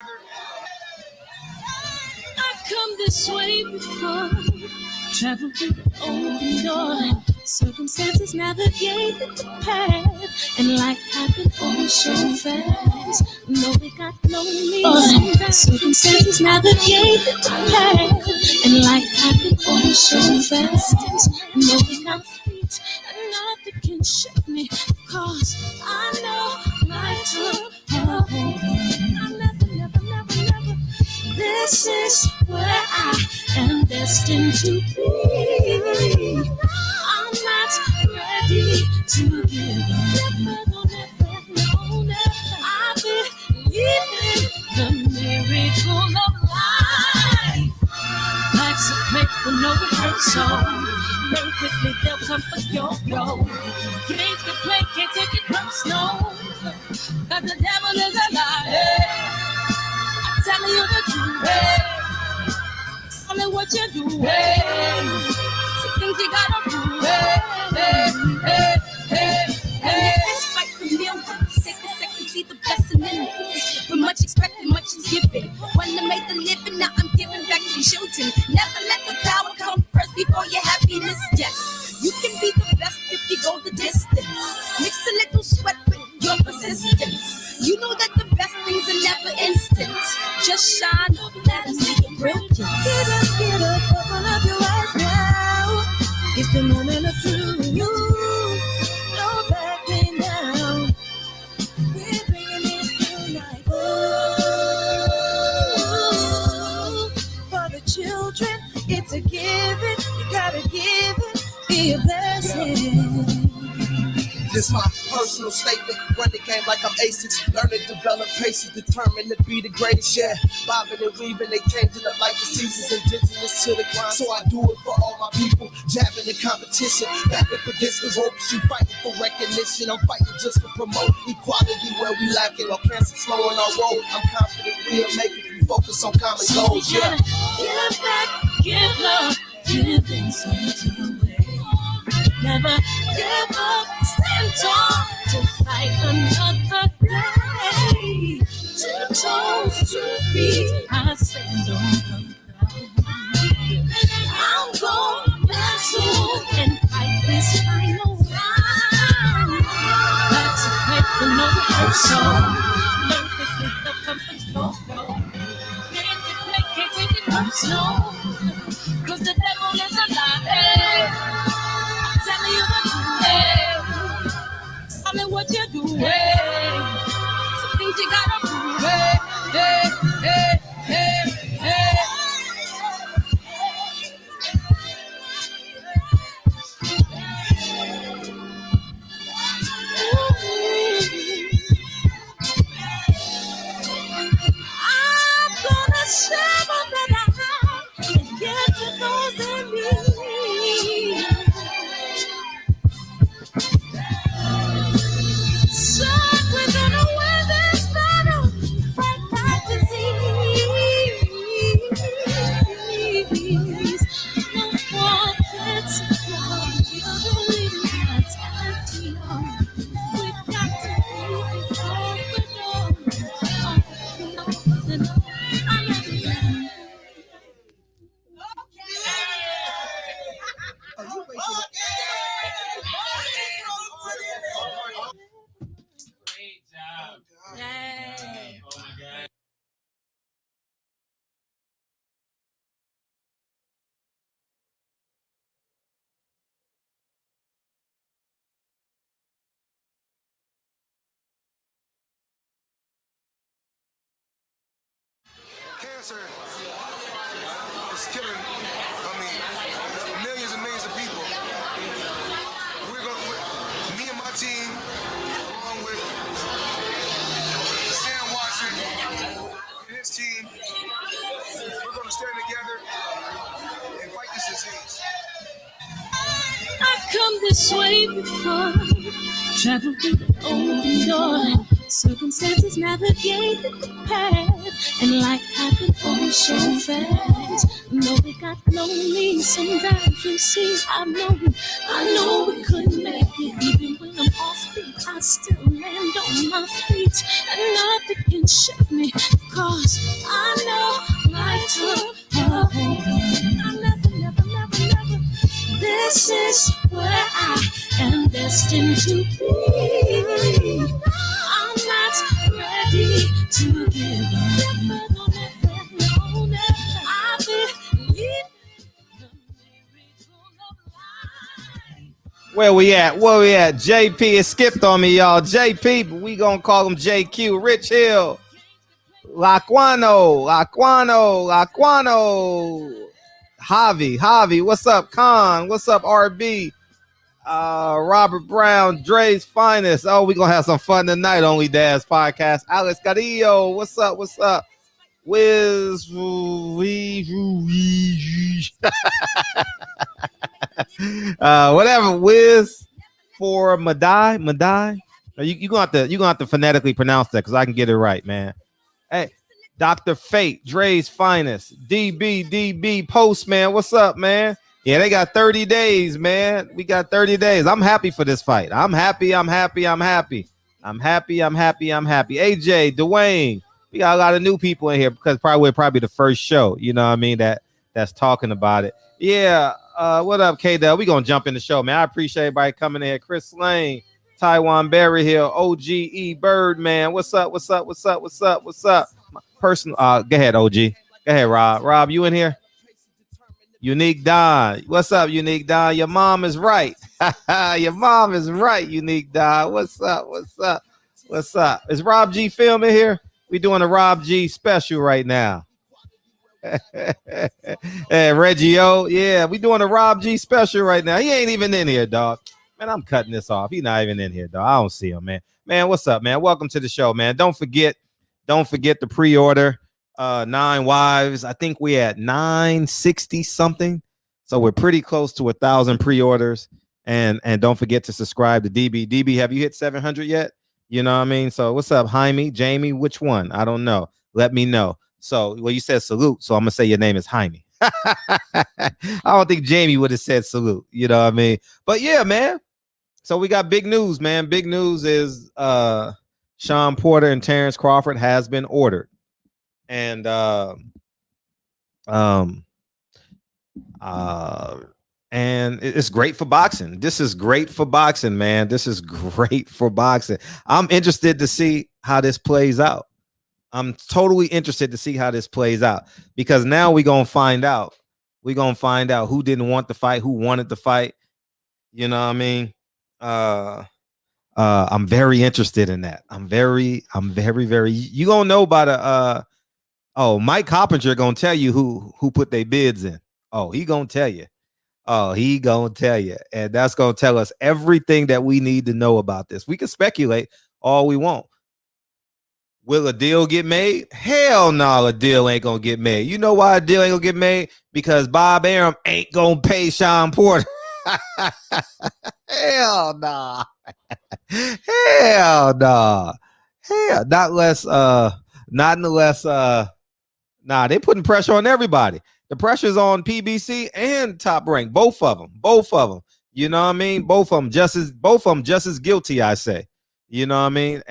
I come this way before, travel through the open door. Circumstances navigated the path, and life happened all so fast. No, we got lonely sometimes. Circumstances navigated the path, and life happened all so fast. No, we got feet, and nothing can shake me, cause I know my took a hold. I never. This is where I am destined to be. I'm not ready to give up. Never. I believe in the miracle of life. Life's a break with no rehearsal. Learn quickly, they'll come for your role. Games can play, can't take it personal. Cause the devil is a liar. Telling you the truth, tell me what you do, some things you gotta do, It's fight for millions, take a second, see the blessing in it. But much expected, much is given. Wanna make the living, now I'm giving back to children. Never let the power come first before your happiness, yes. You can be the best if you go the distance. Mix a little sweat with your persistence. You know that the best things are never instant. Just shine up, let them see your brilliance. Get up, open up your eyes now. It's the moment of truth. No backing down. We're bringing it tonight. Oh, for the children, it's a given. You gotta give it, be a blessing. This my personal statement. Run the game like I'm aces. Learn to develop patience, determined to be the greatest. Yeah, bobbing and weaving, they changing up like the seasons. Indigenous to the grind, so I do it for all my people. Jabbing the competition, back up against the ropes. You fighting for recognition, I'm fighting just to promote equality where we lacking. Or cancer slowing our road. I'm confident we'll make it. We focus on common goals. Yeah, give back, give love, giving something away. Never give up, stand tall to fight another day. 2 toes, 2 feet, I stand on the ground. I'm going back soon and fight this final round. That's a quick and no rehearsal. Learn quickly, the comfort go. Can't take it personal, cause the devil is a liar. Tell you the truth, tell me what you do, some things you gotta do, I'm gonna share all that I have and give to those in need. We're gonna win this battle, fight back disease. No one can support you, really not happy. We got to be Great job. Yay. Oh my God. Cancer is killing, millions and millions of people. Me and my team, along with Sam Watson and his team, we're going to stand together and fight this disease. I come this way before, travel through the open door. Circumstances navigated the path, and life happened all so fast. No, we got lonely sometimes. You see, I know we couldn't make it. Even when I'm off beat, I still land on my feet, and nothing can shake me. 'cause I know life took a hold of me. Never. This is where I am destined to be. I'm not ready to give up. No. I believe in the miracle of life. Where we at? JP is skipped on me, y'all. JP, but we gonna call him JQ. Rich Hill. Laquano. Javi, what's up? Khan, what's up? RB, Robert Brown, Dre's finest. Oh, we gonna have some fun tonight. Only Dad's podcast. Alex Carrillo, what's up? Wiz, whatever. Wiz for Madai. You gonna have to phonetically pronounce that because I can get it right, man. Hey, Dr. Fate, Dre's finest, DB, Postman, what's up, man? Yeah, they got 30 days, man. We got 30 days. I'm happy for this fight. I'm happy. AJ, Dwayne, we got a lot of new people in here because we're probably the first show, you know what I mean, that's talking about it. Yeah, what up, K-Del? We gonna jump in the show, man. I appreciate everybody coming in here. Chris Lane, Taiwan Berryhill, OGE Birdman. What's up? Personal. Go ahead, OG. Go ahead, Rob. Rob, you in here? Unique Don. What's up, Unique Don? Your mom is right. Your mom is right, Unique Don. What's up? Is Rob G filming here? We doing a Rob G special right now. Hey, Reggie O. Yeah, we doing a Rob G special right now. He ain't even in here, dog. Man, I'm cutting this off. He's not even in here, dog. I don't see him, man. Man, what's up, man? Welcome to the show, man. Don't forget the pre-order. 9 Wives. I think we at 960 something. So we're pretty close to 1,000 pre-orders. And don't forget to subscribe to DB. DB, have you hit 700 yet? You know what I mean? So what's up, Jaime? Jamie, which one? I don't know. Let me know. So, well, you said salute. So I'm going to say your name is Jaime. I don't think Jamie would have said salute. You know what I mean? But yeah, man. So we got big news, man. Big news is Shawn Porter and Terence Crawford has been ordered. And and it's great for boxing. This is great for boxing, man. This is great for boxing. I'm interested to see how this plays out. I'm totally interested to see how this plays out because now we're going to find out. We're going to find out who didn't want the fight, who wanted the fight. You know what I mean? I'm very interested in that. I'm very, you going to know about Mike Coppinger going to tell you who put their bids in. Oh, he going to tell you. And that's going to tell us everything that we need to know about this. We can speculate all we want. Will a deal get made? Hell no, a deal ain't going to get made. You know why a deal ain't going to get made? Because Bob Arum ain't going to pay Shawn Porter. Hell nah. Hell nah. Hell, not unless they putting pressure on everybody. The pressure's on PBC and Top Rank, both of them. You know what I mean? Both of them just as guilty, I say. You know what I mean?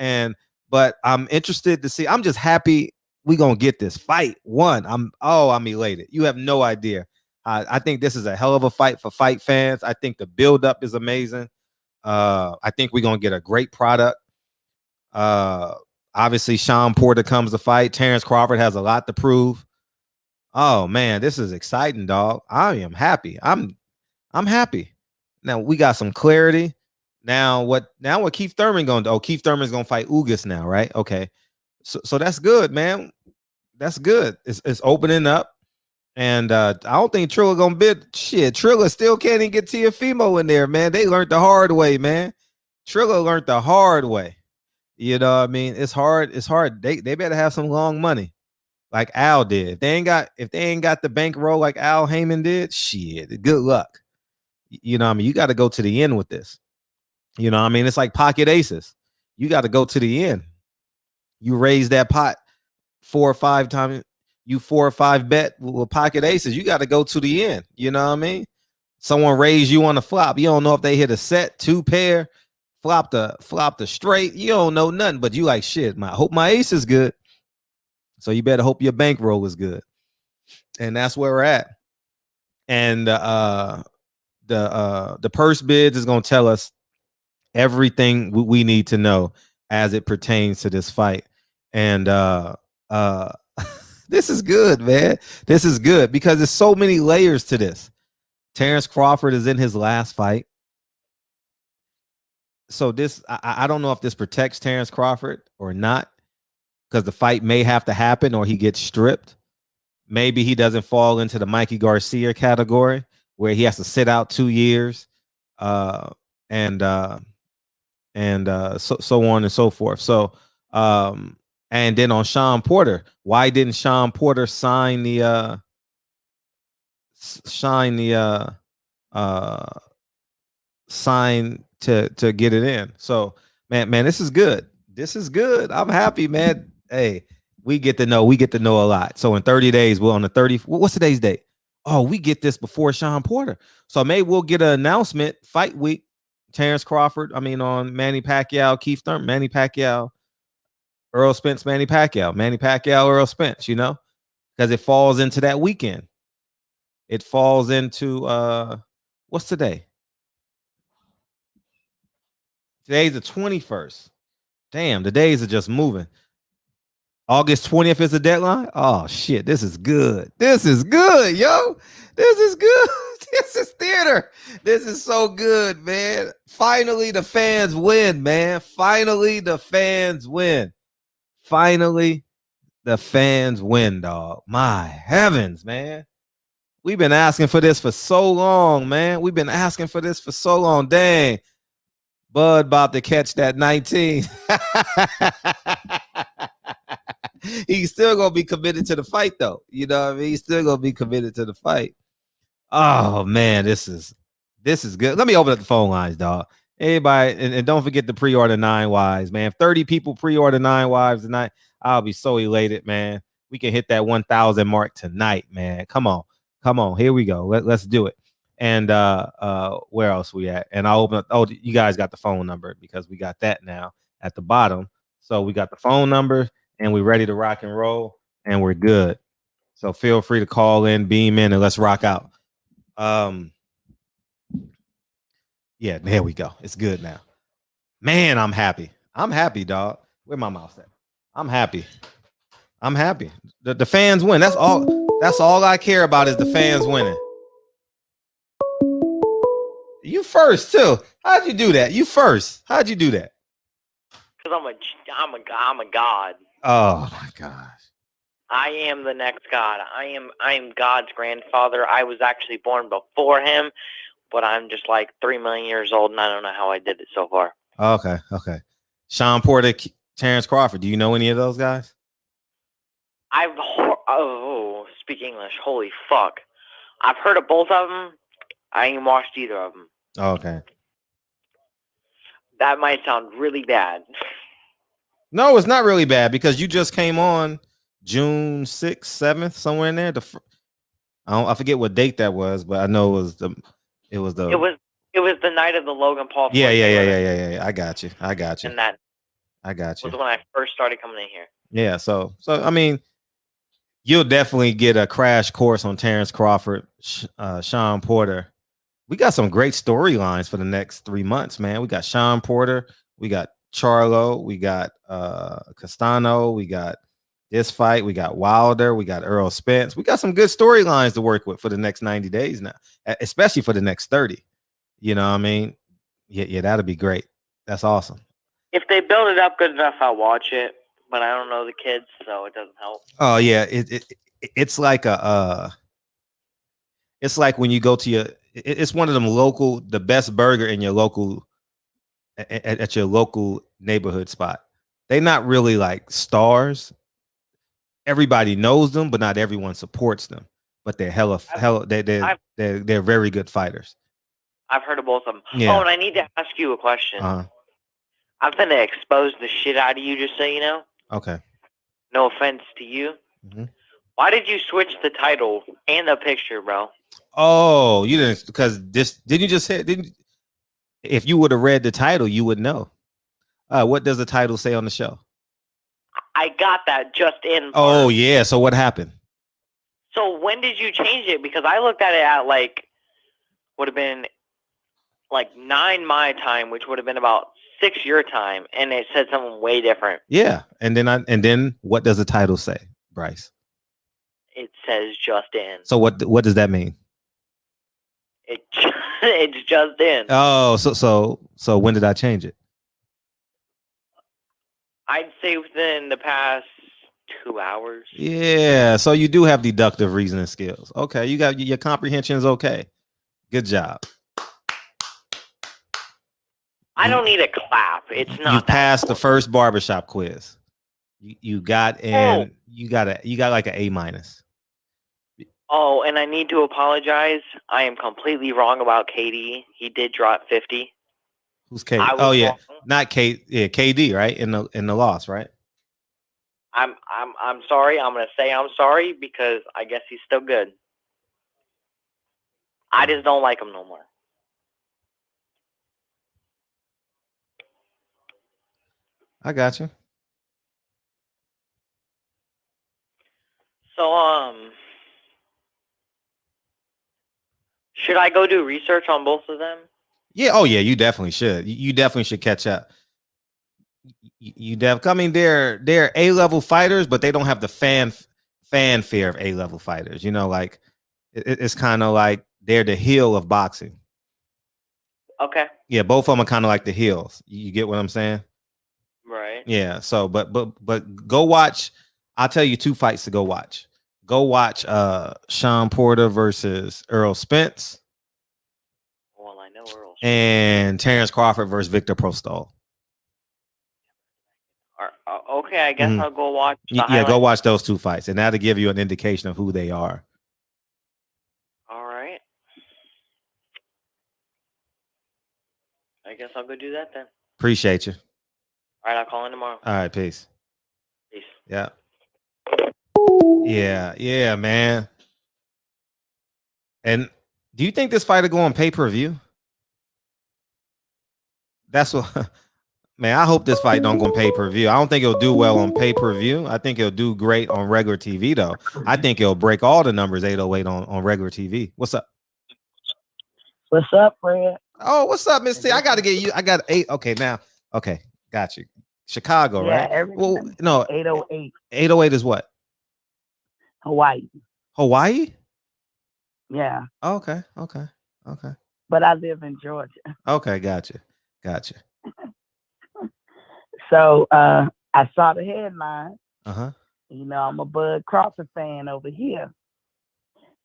But I'm interested to see. I'm just happy we gonna get this fight won. I'm elated. You have no idea. I think this is a hell of a fight for fight fans. I think the buildup is amazing. I think we're gonna get a great product. Obviously, Shawn Porter comes to fight. Terence Crawford has a lot to prove. Oh man, this is exciting, dog. I am happy. I'm happy. Now we got some clarity. Now what Keith Thurman gonna do? Oh, Keith Thurman's gonna fight Ugas now, right? Okay. So that's good, man. That's good. It's opening up. And I don't think Triller gonna bid shit. Triller still can't even get Tiafimo in there, man. They learned the hard way, man. Triller learned the hard way. You know what I mean? It's hard. They better have some long money, like Al did. If they ain't got the bankroll like Al Heyman did, shit. Good luck. You know what I mean? You got to go to the end with this. You know what I mean? It's like pocket aces. You got to go to the end. You raise that pot 4 or 5 times. You 4 or 5 bet with pocket aces. You got to go to the end. You know what I mean? Someone raised you on the flop. You don't know if they hit a set, 2 pair, flop the straight. You don't know nothing, but you like shit. I hope my ace is good. So you better hope your bankroll is good. And that's where we're at. And the purse bids is going to tell us everything we need to know as it pertains to this fight. And this is good, man. This is good because there's so many layers to this. Terence Crawford is in his last fight. So this, I don't know if this protects Terence Crawford or not, because the fight may have to happen or he gets stripped. Maybe he doesn't fall into the Mikey Garcia category where he has to sit out 2 years, and so on and so forth. So, and then on Shawn Porter, why didn't Shawn Porter sign the sign to get it in? So, man, this is good. This is good. I'm happy, man. Hey, we get to know a lot. So in 30 days, we're on the 30. What's today's date? Oh, we get this before Shawn Porter. So maybe we'll get an announcement fight week. Terence Crawford, on Manny Pacquiao, Keith Thurman, Manny Pacquiao, Earl Spence, Manny Pacquiao, Earl Spence, because it falls into that weekend. It falls into what's today? Today's the 21st. Damn, the days are just moving. August 20th is the deadline. Oh shit, this is good. This is good, yo. This is good. This is theater. This is so good, man. Finally, the fans win, man. Finally, the fans win. Finally, the fans win, dog. My heavens, man. We've been asking for this for so long, man. We've been asking for this for so long. Dang. Bud about to catch that 19. He's still gonna be committed to the fight, though. You know what I mean? He's still gonna be committed to the fight. Oh man, this is good. Let me open up the phone lines, dog. Anybody, and don't forget to pre-order 9 Wives, man. If 30 people pre-order 9 Wives tonight, I'll be so elated, man. We can hit that 1,000 mark tonight, man. Come on. Here we go. Let's do it. And where else we at? And I'll open up. Oh, you guys got the phone number because we got that now at the bottom. So we got the phone number and we're ready to rock and roll and we're good. So feel free to call in, beam in, and let's rock out. Yeah, there we go. It's good now. Man, I'm happy. I'm happy, dog. Where my mouse at? I'm happy. The fans win. That's all I care about is the fans winning. You first too. How'd you do that? You first. How'd you do that? Because I'm a god. Oh my gosh. I am the next god. I am God's grandfather. I was actually born before him, but I'm just like 3 million years old, and I don't know how I did it so far. Okay. Shawn Porter, Terence Crawford. Do you know any of those guys? Speak English. Holy fuck. I've heard of both of them. I ain't watched either of them. Okay. That might sound really bad. No, it's not really bad because you just came on June 6th, 7th, somewhere in there. I forget what date that was, but I know it was the night of the Logan Paul fight. Yeah. I got you. And that I got you. was when I first started coming in here. Yeah, so I mean, you'll definitely get a crash course on Terence Crawford, Shawn Porter. We got some great storylines for the next 3 months, man. We got Shawn Porter, we got Charlo, we got Castano, we got this fight, we got Wilder, we got Earl Spence. We got some good storylines to work with for the next 90 days now, especially for the next 30. You know what I mean? Yeah, that'll be great. That's awesome. If they build it up good enough, I'll watch it. But I don't know the kids, so it doesn't help. Oh yeah, it's like it's like when you go to it's one of them the best burger in your local at your local neighborhood spot. They're not really like stars. Everybody knows them, but not everyone supports them. But they're they're very good fighters. I've heard of both of them. Yeah. Oh, and I need to ask you a question. I'm gonna expose the shit out of you, just so you know. Okay. No offense to you. Mm-hmm. Why did you switch the title and the picture, bro? Oh, you didn't, because didn't you just say, if you would have read the title, you would know. What does the title say on the show? I got that just in. Oh yeah. So what happened? So when did you change it? Because I looked at it at like would have been like 9 my time, which would have been about 6 your time, and it said something way different. Yeah, and then what does the title say, Bryce? It says just in. So what does that mean? It's just in. Oh, so when did I change it? I'd say within the past 2 hours. Yeah, so you do have deductive reasoning skills. Okay, you got your comprehension is okay. Good job. I don't need a clap. It's not. You passed the first barbershop quiz. You got you got like an A-. Oh, and I need to apologize. I am completely wrong about KD. He did drop 50. Who's KD? Oh yeah, wrong. Not K. Yeah, KD, right? In the loss, right? I'm sorry. I'm gonna say I'm sorry because I guess he's still good. I just don't like him no more. I got you. So should I go do research on both of them? Yeah. Oh yeah, you definitely should. You definitely should catch up. I mean, they're A-level fighters, but they don't have the fanfare of A-level fighters. You know, like it's kind of like they're the heel of boxing. Okay. Yeah, both of them are kind of like the heels. You get what I'm saying? Right. Yeah. So, but go watch. I'll tell you 2 fights to go watch. Go watch Shawn Porter versus Errol Spence. Well, I know Errol. And Terence Crawford versus Victor Postol. Okay, I guess I'll go watch. Yeah, go watch those 2 fights, and that'll give you an indication of who they are. All right. I guess I'll go do that then. Appreciate you. All right, I'll call in tomorrow. All right, peace. Peace. Yeah. Yeah, man. And do you think this fight will go on pay-per-view? That's what. Man, I hope this fight don't go on pay-per-view. I don't think it'll do well on pay-per-view. I think it'll do great on regular TV, though. I think it'll break all the numbers 808 on regular TV. What's up? What's up, Fred? Oh, what's up, Miss T? I got to get you. I got 8. Okay, now. Okay, got you. Chicago, right? Well, no. 808. 808 is what? Hawaii. Hawaii? Yeah. Okay. But I live in Georgia. Okay, gotcha. So I saw the headline. You know, I'm a Bud Crawford fan over here.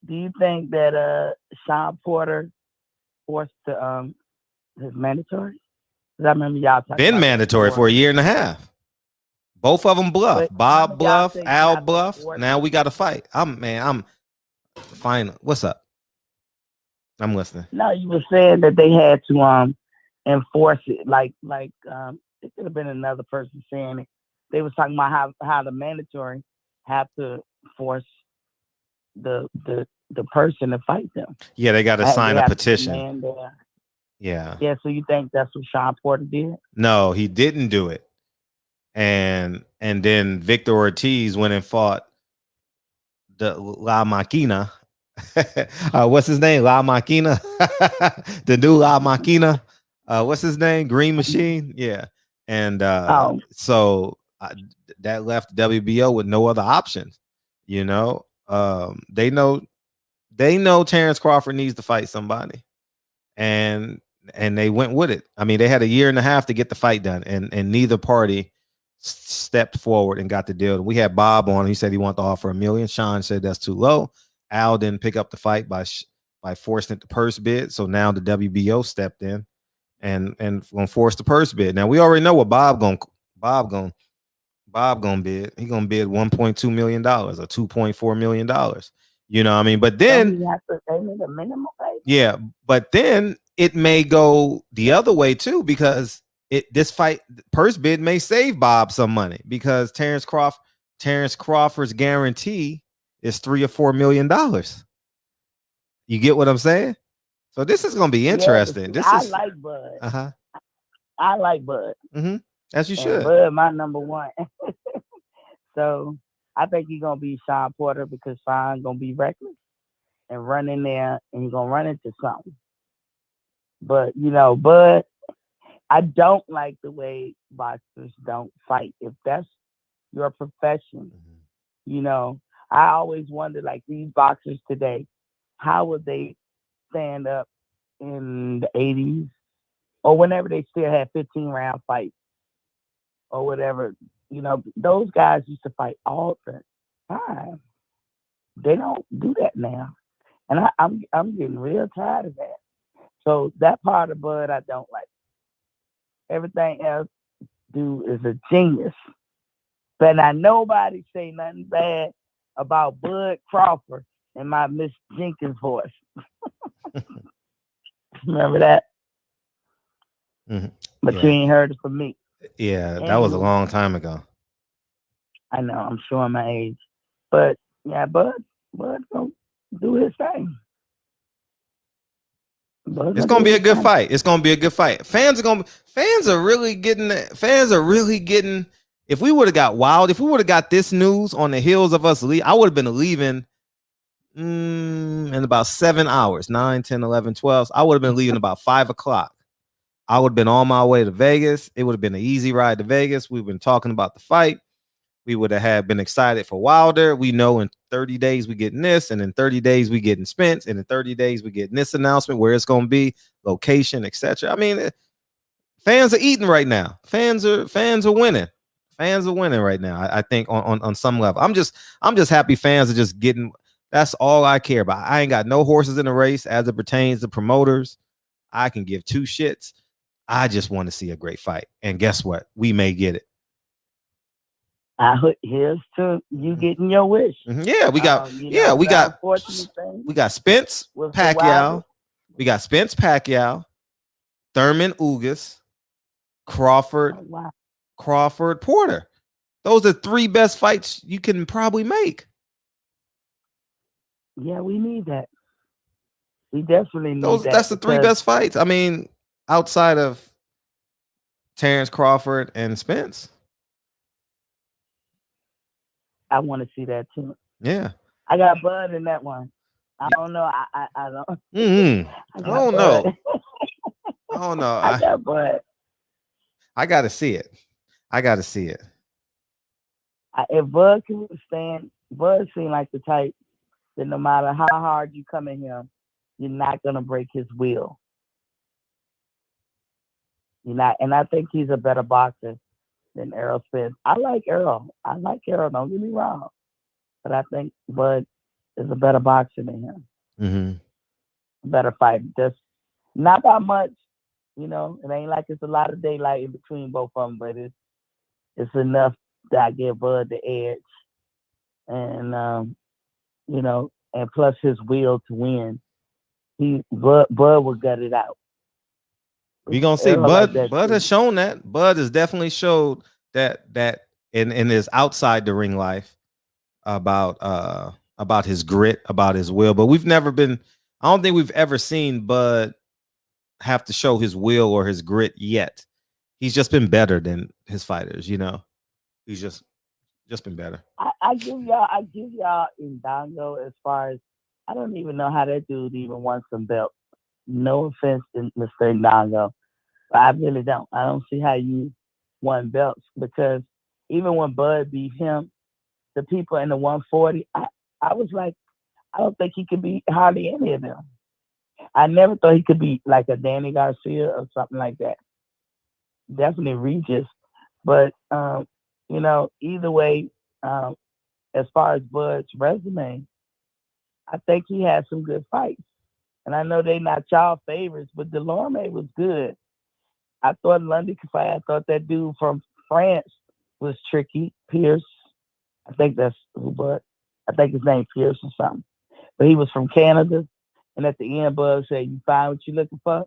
Do you think that Shawn Porter forced his mandatory? Because I remember y'all talking been mandatory for a year and a half. Both of them bluff. Bob bluff, Al bluff. Now we got to fight. I'm fine. What's up? I'm listening. No, you were saying that they had to enforce it. Like it could have been another person saying it. They was talking about how the mandatory have to force the person to fight them. Yeah, they got to sign a petition. Yeah. So you think that's what Shawn Porter did? No, he didn't do it. And then Victor Ortiz went and fought the La Maquina. What's his name? La Maquina. The new La Maquina. What's his name? Green Machine. Yeah. And so that left WBO with no other options. You know, they know Terence Crawford needs to fight somebody, and they went with it. I mean, they had a year and a half to get the fight done, and neither party stepped forward and got the deal. We had Bob on. He said he wanted to offer $1 million. Shawn said that's too low. Al didn't pick up the fight by forcing it to purse bid. So now the WBO stepped in and gonna force the purse bid. Now we already know what Bob gonna bid. He gonna bid $1.2 million or $2.4 million. You know what I mean? But then they need a minimum pay. Yeah, but then it may go the other way too, because this fight purse bid may save Bob some money, because Terence Crawford's guarantee is $3 or $4 million. You get what I'm saying? So this is gonna be interesting. I like Bud. I like Bud. As you should. Bud, my number one. So I think he's gonna be Shawn Porter because Shawn gonna be reckless and run in there and he's gonna run into something. But Bud, I don't like the way boxers don't fight. If that's your profession, I always wonder, like these boxers today, how would they stand up in the 80s or whenever they still had 15-round fights or whatever? Those guys used to fight all the time. They don't do that now, and I'm getting real tired of that. So that part of Bud I don't like. Everything else, dude is a genius. But now nobody say nothing bad about Bud Crawford and my Miss Jenkins voice. Remember that? Mm-hmm. But you ain't heard it from me. Yeah, that was a long time ago. I know, I'm showing my age. But yeah, Bud gonna do his thing. It's gonna be a good fight. It's gonna be a good fight. Fans are really getting. If we would have got wild, if we would have got this news on the heels of us I would have been leaving in about 7 hours, 9, 10, 11, 12. I would have been leaving about 5 o'clock. I would have been on my way to Vegas. It would have been an easy ride to Vegas. We've been talking about the fight. We would have been excited for Wilder. We know in 30 days we getting this, and in 30 days we getting Spence, and in 30 days we getting this announcement where it's going to be, location, etc. I mean, fans are eating right now. Fans are winning. Fans are winning right now. I think on some level. I'm just happy fans are just getting. That's all I care about. I ain't got no horses in the race as it pertains to promoters. I can give two shits. I just want to see a great fight, and guess what? We may get it. Here's to you getting your wish. Yeah, we got we got Spence Pacquiao. We got Spence Pacquiao, Thurman Ugas, Crawford, Crawford Porter. Those are 3 best fights you can probably make. Yeah, we need that. We definitely need that. That's the 3 best fights. I mean, outside of Terence Crawford and Spence. I want to see that too. Yeah. I got Bud in that one. I don't know. I don't. I don't know. I don't know. I got Bud. I got to see it. If Bud can withstand, Bud seems like the type that no matter how hard you come at him, you're not gonna break his will. You're not, and I think he's a better boxer than Errol Spence. I like Errol. Don't get me wrong, but I think Bud is a better boxer than him. Mm-hmm. Better fighter. Just not by much. It ain't like it's a lot of daylight in between both of them, but it's enough that I give Bud the edge, and and plus his will to win. Bud will gut it out. We gonna see. Bud has shown that. Bud has definitely showed that in his outside the ring life about his grit, about his will. But we've never been. I don't think we've ever seen Bud have to show his will or his grit yet. He's just been better than his fighters. He's just been better. I give y'all Indongo as far as I don't even know how that dude even won some belts. No offense to Mr. Indongo, but I really don't. I don't see how you won belts because even when Bud beat him, the people in the 140, I was like, I don't think he could beat hardly any of them. I never thought he could beat like a Danny Garcia or something like that. Definitely Regis, but either way, as far as Bud's resume, I think he had some good fights. And I know they not y'all favorites, but Delorme was good. I thought Lundy could fight. I thought that dude from France was tricky. Pierce. I think that's who Bud. I think his name Pierce or something. But he was from Canada. And at the end, Bud said, "You find what you're looking for?"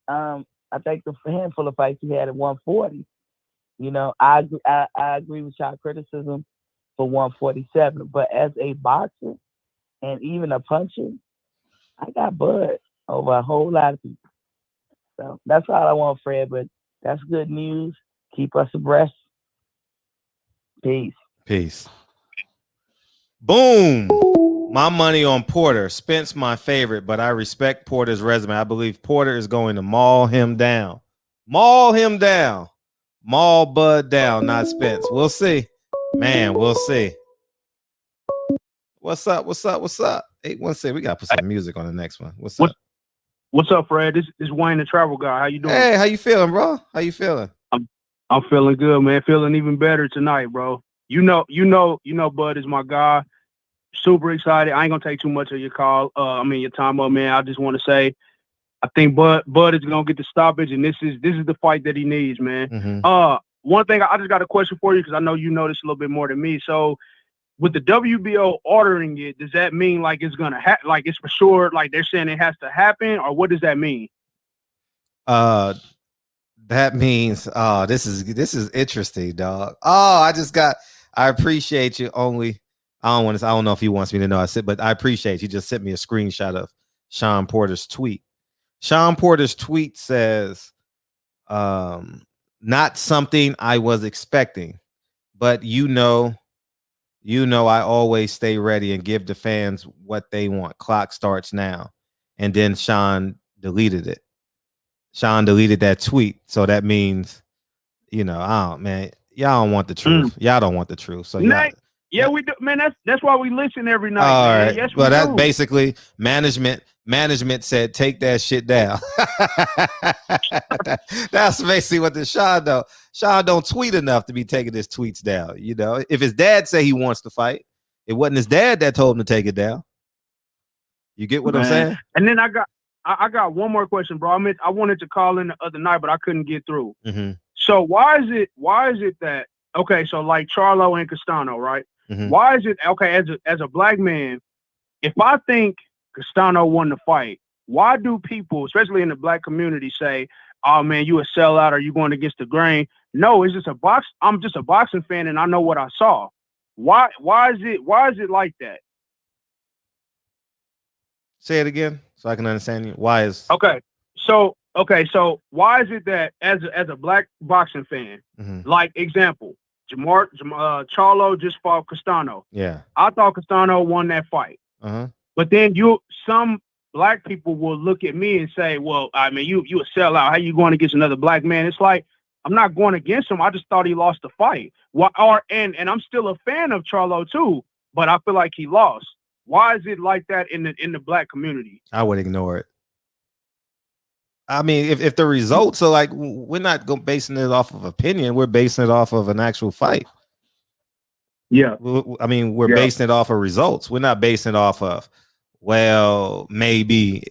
I think the handful of fights he had at 140. I agree with y'all criticism for 147. But as a boxer and even a puncher, I got Bud over a whole lot of people. So that's all I want, Fred. But that's good news. Keep us abreast. Peace. Peace. Boom. My money on Porter. Spence, my favorite, but I respect Porter's resume. I believe Porter is going to maul him down. Maul him down. Maul Bud down, not Spence. We'll see. Man, we'll see. What's up? 816. We got to put some music on the next one. What's up? What's up, Fred? This is Wayne, the travel guy. How you doing? Hey, how you feeling, bro? How you feeling? I'm feeling good, man. Feeling even better tonight, bro. You know, Bud is my guy. Super excited. I ain't gonna take too much of your your time up, man. I just want to say, I think Bud is gonna get the stoppage, and this is the fight that he needs, man. Mm-hmm. One thing I just got a question for you because I know you know this a little bit more than me. So, with the WBO ordering it, does that mean like it's gonna like it's for sure? Like they're saying it has to happen, or what does that mean? That means this is interesting, dog. I appreciate you only. I don't know if he wants me to know. But I appreciate you just sent me a screenshot of Shawn Porter's tweet. Shawn Porter's tweet says, not something I was expecting, but you know, I always stay ready and give the fans what they want. Clock starts now. And then Shawn deleted it. Shawn deleted that tweet. So that means, y'all don't want the truth. Y'all don't want the truth. So yeah, we do, man. That's why we listen every night. All man. right. Yes, well, that's do. basically management said, take that shit down. That's basically what the Shawn though. Shawn don't tweet enough to be taking his tweets down. If his dad say he wants to fight, it wasn't his dad that told him to take it down. You get what I'm saying? And then I got one more question, bro. I wanted to call in the other night, but I couldn't get through. Mm-hmm. So why is it that so like Charlo and Castano, right? Mm-hmm. Why is it as a black man, if I think Castano won the fight, why do people, especially in the black community, say, "Oh man, you a sellout, or you going against the grain"? No, it's just I'm just a boxing fan, and I know what I saw. Why is it like that? Say it again so I can understand you. Why is So why is it that as a black boxing fan, mm-hmm. like example, Charlo just fought Castano. Yeah. I thought Castano won that fight. Uh-huh. But then some black people will look at me and say, well, I mean, you a sellout. How you going against another black man? It's like, I'm not going against him. I just thought he lost the fight. And I'm still a fan of Charlo too, but I feel like he lost. Why is it like that in the black community? I would ignore it. I mean, if the results are like, we're not basing it off of opinion. We're basing it off of an actual fight. Yeah. I mean, we're basing it off of results. We're not basing it off of, well, maybe.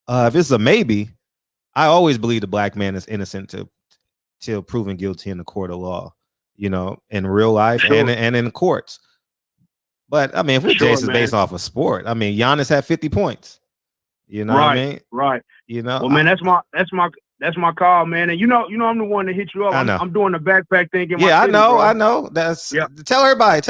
If it's a maybe, I always believe the black man is innocent till proven guilty in the court of law, in real life and in the courts. But I mean, if we're just based off of sport, I mean, Giannis had 50 points. You know what I mean? Right. Well, man, that's my call, man. And I'm the one to hit you up. I'm doing the backpack thing. I know. That's Tell everybody.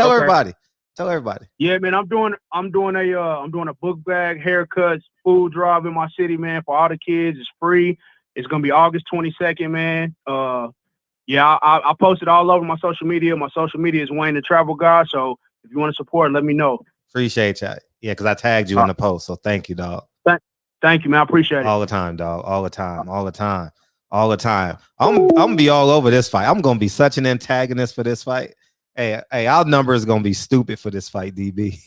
Yeah, man. I'm doing a book bag, haircuts, food drive in my city, man, for all the kids. It's free. It's gonna be August 22nd, man. I posted all over my social media. My social media is Wayne the Travel Guy. So if you want to support, let me know. Appreciate you. Yeah, because I tagged you in the post. So thank you, dog. Thank you, man. I appreciate it. All the time, dog. All the time. I'm gonna be all over this fight. I'm gonna be such an antagonist for this fight. Hey, our number is gonna be stupid for this fight, DB.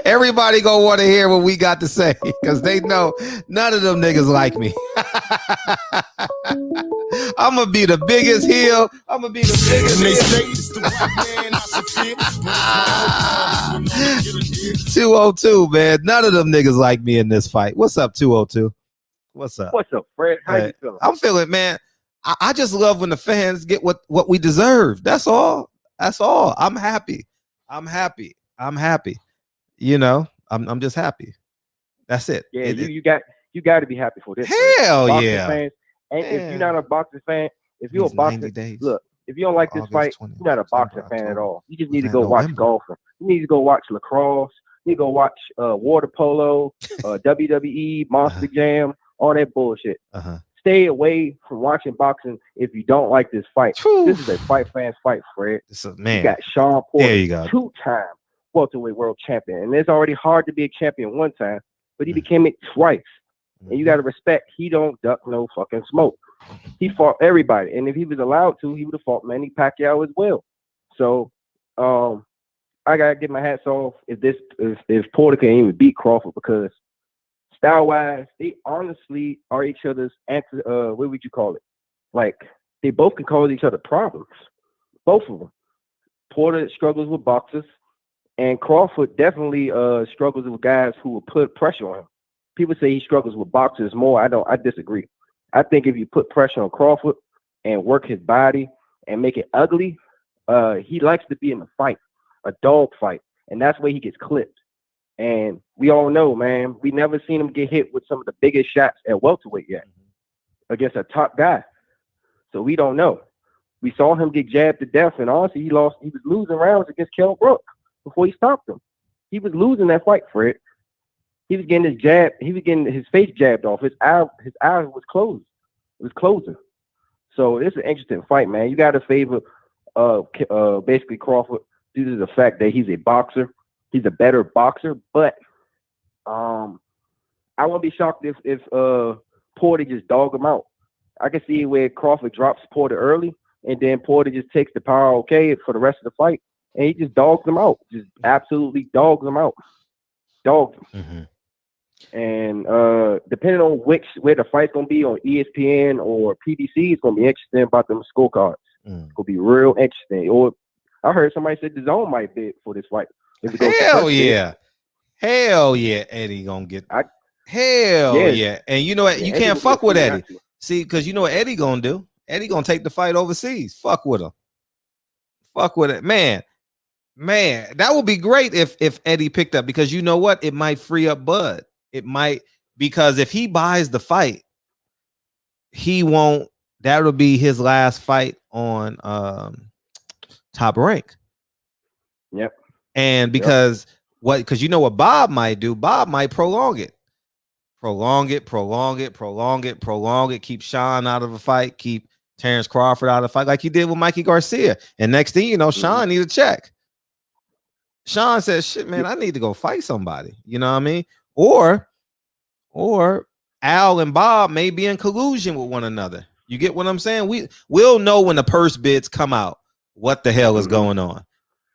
Everybody gonna want to hear what we got to say because they know none of them niggas like me. I'm gonna be the biggest heel. I'm gonna be the biggest. They say it's the white man, I should 202, man. None of them niggas like me in this fight. What's up, 202? What's up? What's up, Fred? How you feeling? I'm feeling, man. I just love when the fans get what we deserve. That's all. I'm happy. I'm just happy. That's it. Yeah, you got to be happy for this. Hell yeah. Fans, and if you're not a boxing fan, if you're a boxing fan, look, if you don't like this fight, you're not a boxing fan at all. You just need to go watch golfing. You need to go watch lacrosse. You need to go watch water polo, WWE, Monster Jam, all that bullshit. stay away from watching boxing if you don't like this fight. Whew. This is a fight fans fight, Fred. Man. You got Shawn Porter, there you go. 2-time welterweight world champion. And it's already hard to be a champion one time, but he became it twice. And you got to respect, he don't duck no fucking smoke. He fought everybody. And if he was allowed to, he would have fought Manny Pacquiao as well. So I got to get my hats off if Porter can even beat Crawford, because style-wise, they honestly are each other's what would you call it? Like, they both can cause each other problems. Both of them. Porter struggles with boxers, and Crawford definitely struggles with guys who will put pressure on him. People say he struggles with boxers more. I disagree. I think if you put pressure on Crawford and work his body and make it ugly, he likes to be in a fight, a dog fight, and that's where he gets clipped. And we all know, man, we never seen him get hit with some of the biggest shots at welterweight yet against a top guy. So we don't know. We saw him get jabbed to death, and honestly, he was losing rounds against Kell Brook before he stopped him. He was losing that fight, Fred. He was getting his face jabbed off. His eye was closed. It was closing. So it's an interesting fight, man. You got to favor basically Crawford due to the fact that he's a boxer. He's a better boxer, but I won't be shocked if Porter just dog him out. I can see where Crawford drops Porter early, and then Porter just takes the power for the rest of the fight, and he just dogs him out. Just absolutely dogs him out. Dogs him. Mm-hmm. And depending on where the fight's gonna be on ESPN or PBC, it's gonna be interesting about them scorecards. It's gonna be real interesting. Or I heard somebody said the zone might bid for this fight. Hell yeah. Eddie gonna get yeah. And you know what? You can't fuck with Eddie. See, because you know what Eddie gonna do? Eddie gonna take the fight overseas. Fuck with him. Fuck with it. Man, that would be great if Eddie picked up, because you know what? It might free up Bud. It might, because if he buys the fight, that'll be his last fight on Top Rank. Yep. And because you know what Bob might do? Bob might prolong it. Keep Shawn out of a fight. Keep Terence Crawford out of the fight, like he did with Mikey Garcia. And next thing you know, Shawn need a check. Shawn says, shit, man, I need to go fight somebody. You know what I mean? Or Al and Bob may be in collusion with one another. You get what I'm saying? We'll know when the purse bids come out what the hell is going on.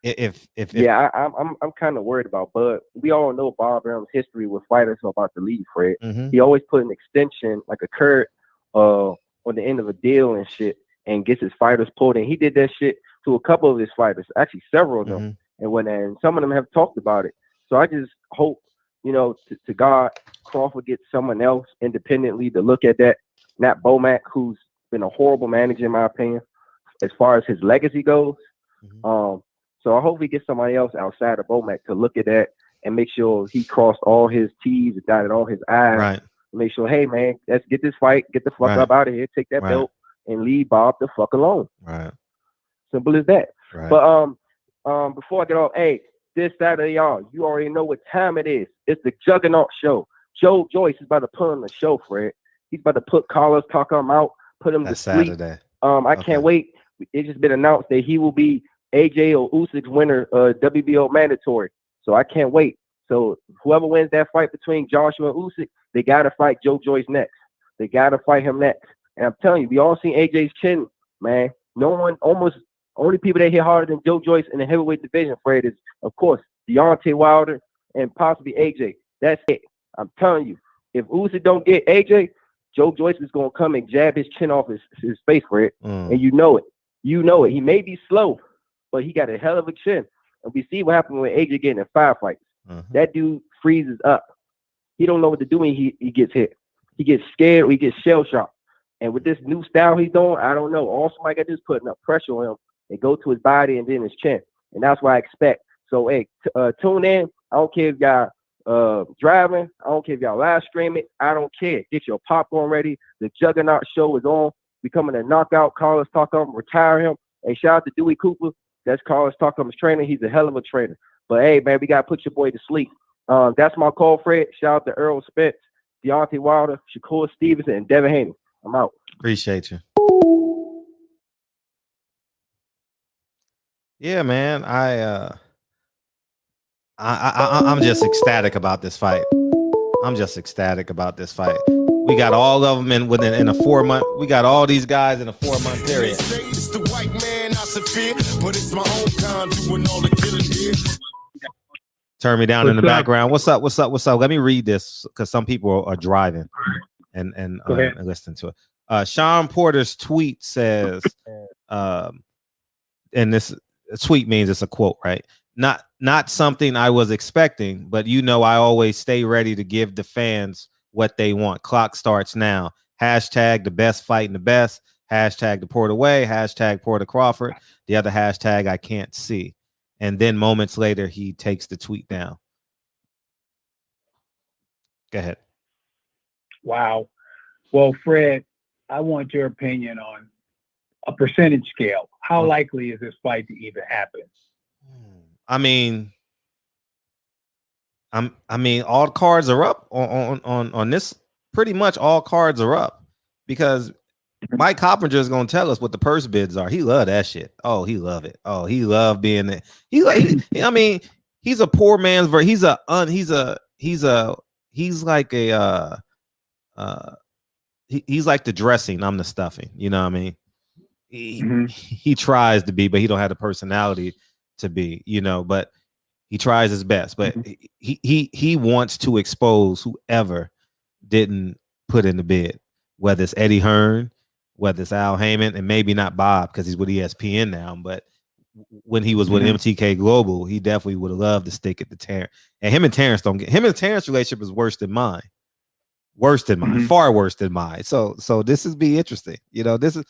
I'm kind of worried about Bud. We all know Bob Brown's history with fighters who are about to leave, Fred. He always put an extension, like a curd, on the end of a deal and shit, and gets his fighters pulled in. He did that shit to a couple of his fighters, actually several of them, and some of them have talked about it. So I just hope, to God, Crawford gets someone else independently to look at that, not Bomac, who's been a horrible manager in my opinion, as far as his legacy goes. So I hope he gets somebody else outside of Bomac to look at that and make sure he crossed all his T's and dotted all his I's. Right. Make sure, hey man, let's get this fight, get the fuck up out of here, take that belt, and leave Bob the fuck alone. Right. Simple as that. Right. But before I get off, hey, this Saturday, y'all, you already know what time it is. It's the Juggernaut Show. Joe Joyce is about to put on the show, Fred. He's about to put Carlos Takam out, put him to sleep. Saturday. I can't wait. It's just been announced that he will be AJ or Usyk's winner, WBO mandatory. So I can't wait. So whoever wins that fight between Joshua and Usyk, they got to fight Joe Joyce next. They got to fight him next. And I'm telling you, we all seen AJ's chin, man. Only people that hit harder than Joe Joyce in the heavyweight division, Fred, is, of course, Deontay Wilder and possibly AJ. That's it. I'm telling you, if Usyk don't get AJ, Joe Joyce is going to come and jab his chin off his face, Fred. And you know it. You know it. He may be slow, but he got a hell of a chin. And we see what happened when AJ getting in firefights. That dude freezes up. He don't know what to do when he gets hit. He gets scared or he gets shell-shocked. And with this new style he's doing, I don't know. All somebody got to do is put enough pressure on him and go to his body and then his chin. And that's what I expect. So, hey, tune in. I don't care if y'all driving. I don't care if y'all live stream it. I don't care. Get your popcorn ready. The Juggernaut Show is on. Becoming a knockout. Carlos Takam, retire him. Hey, shout out to Dewey Cooper. That's Carlos Takam's trainer. He's a hell of a trainer. But, hey, man, we got to put your boy to sleep. That's my call, Fred. Shout out to Earl Spence, Deontay Wilder, Shakur Stevenson, and Devin Haney. I'm out. Appreciate you. Yeah, man. I'm just ecstatic about this fight. I'm just ecstatic about this fight. We got all of them in a 4 month. We got all these guys in a 4 month period. It's the white man I fear, but it's my own kind doing all the killing here. Turn me down in the background. What's up? What's up? What's up? Let me read this because some people are driving and listening to it. Shawn Porter's tweet says, and this tweet means it's a quote, right? Not something I was expecting, but you know I always stay ready to give the fans what they want. Clock starts now. Hashtag the best fighting the best. Hashtag the Porter way. Hashtag Porter Crawford. The other hashtag I can't see. And then moments later, he takes the tweet down. Go ahead. Wow. Well, Fred, I want your opinion on a percentage scale. How likely is this fight to even happen? I mean, all cards are up on this. Pretty much all cards are up because Mike Coppinger is gonna tell us what the purse bids are. He love that shit. Oh, he love it. Oh, he love being there. I mean, he's a poor man's version. He's like the dressing. I'm the stuffing. You know what I mean? He tries to be, but he don't have the personality to be. You know, but he tries his best. But he wants to expose whoever didn't put in the bid, whether it's Eddie Hearn, whether it's Al Heyman, and maybe not Bob because he's with ESPN now. But when he was with MTK Global, he definitely would have loved to stick at the Terence. And him and Terence relationship is worse than mine. Far worse than mine. So this is be interesting. You know, this is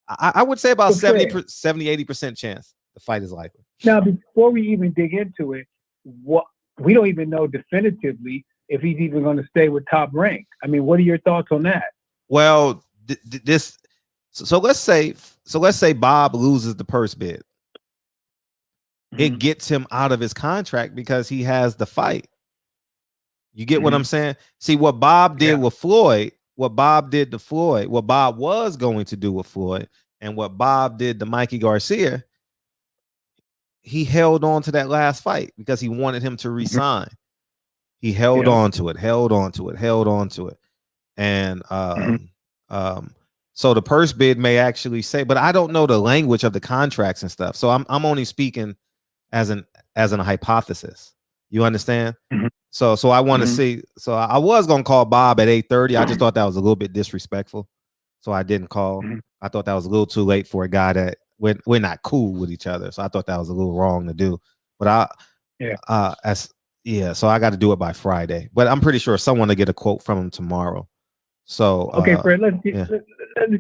I would say about 70-80% chance the fight is likely. Now, before we even dig into it, we don't even know definitively if he's even going to stay with Top Rank. I mean, what are your thoughts on that? Well, so let's say Bob loses the purse bid. It gets him out of his contract because he has the fight. You get what I'm saying? See what Bob did with Floyd, what Bob did to Floyd, what Bob was going to do with Floyd, and what Bob did to Mikey Garcia. He held on to that last fight because he wanted him to resign. He held on to it. And so the purse bid may actually say, but I don't know the language of the contracts and stuff. So I'm only speaking as an hypothesis. You understand? So I want to see. So I was gonna call Bob at 8:30. I just thought that was a little bit disrespectful. So I didn't call. I thought that was a little too late for a guy that we're not cool with each other. So I thought that was a little wrong to do. But so I got to do it by Friday. But I'm pretty sure someone will get a quote from him tomorrow. So okay, Fred, let's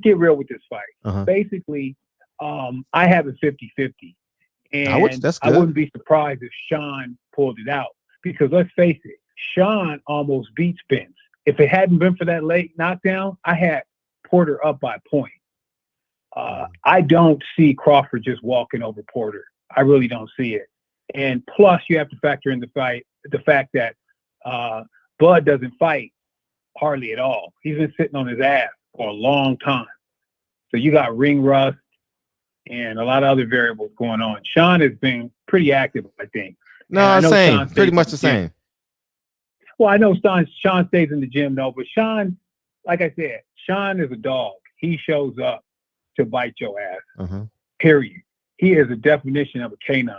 get real with this fight. Basically, I have it 50-50. And I wouldn't be surprised if Shawn pulled it out. Because let's face it, Shawn almost beat Spence. If it hadn't been for that late knockdown, I had Porter up by a point. I don't see Crawford just walking over Porter. I really don't see it. And plus, you have to factor in the fact that Bud doesn't fight hardly at all. He's been sitting on his ass for a long time. So you got ring rust and a lot of other variables going on. Shawn has been pretty active, I think. No, same. Pretty much the same. Well, I know Shawn stays in the gym, though. But Shawn, like I said, Shawn is a dog. He shows up to bite your ass, period. He is a definition of a canine.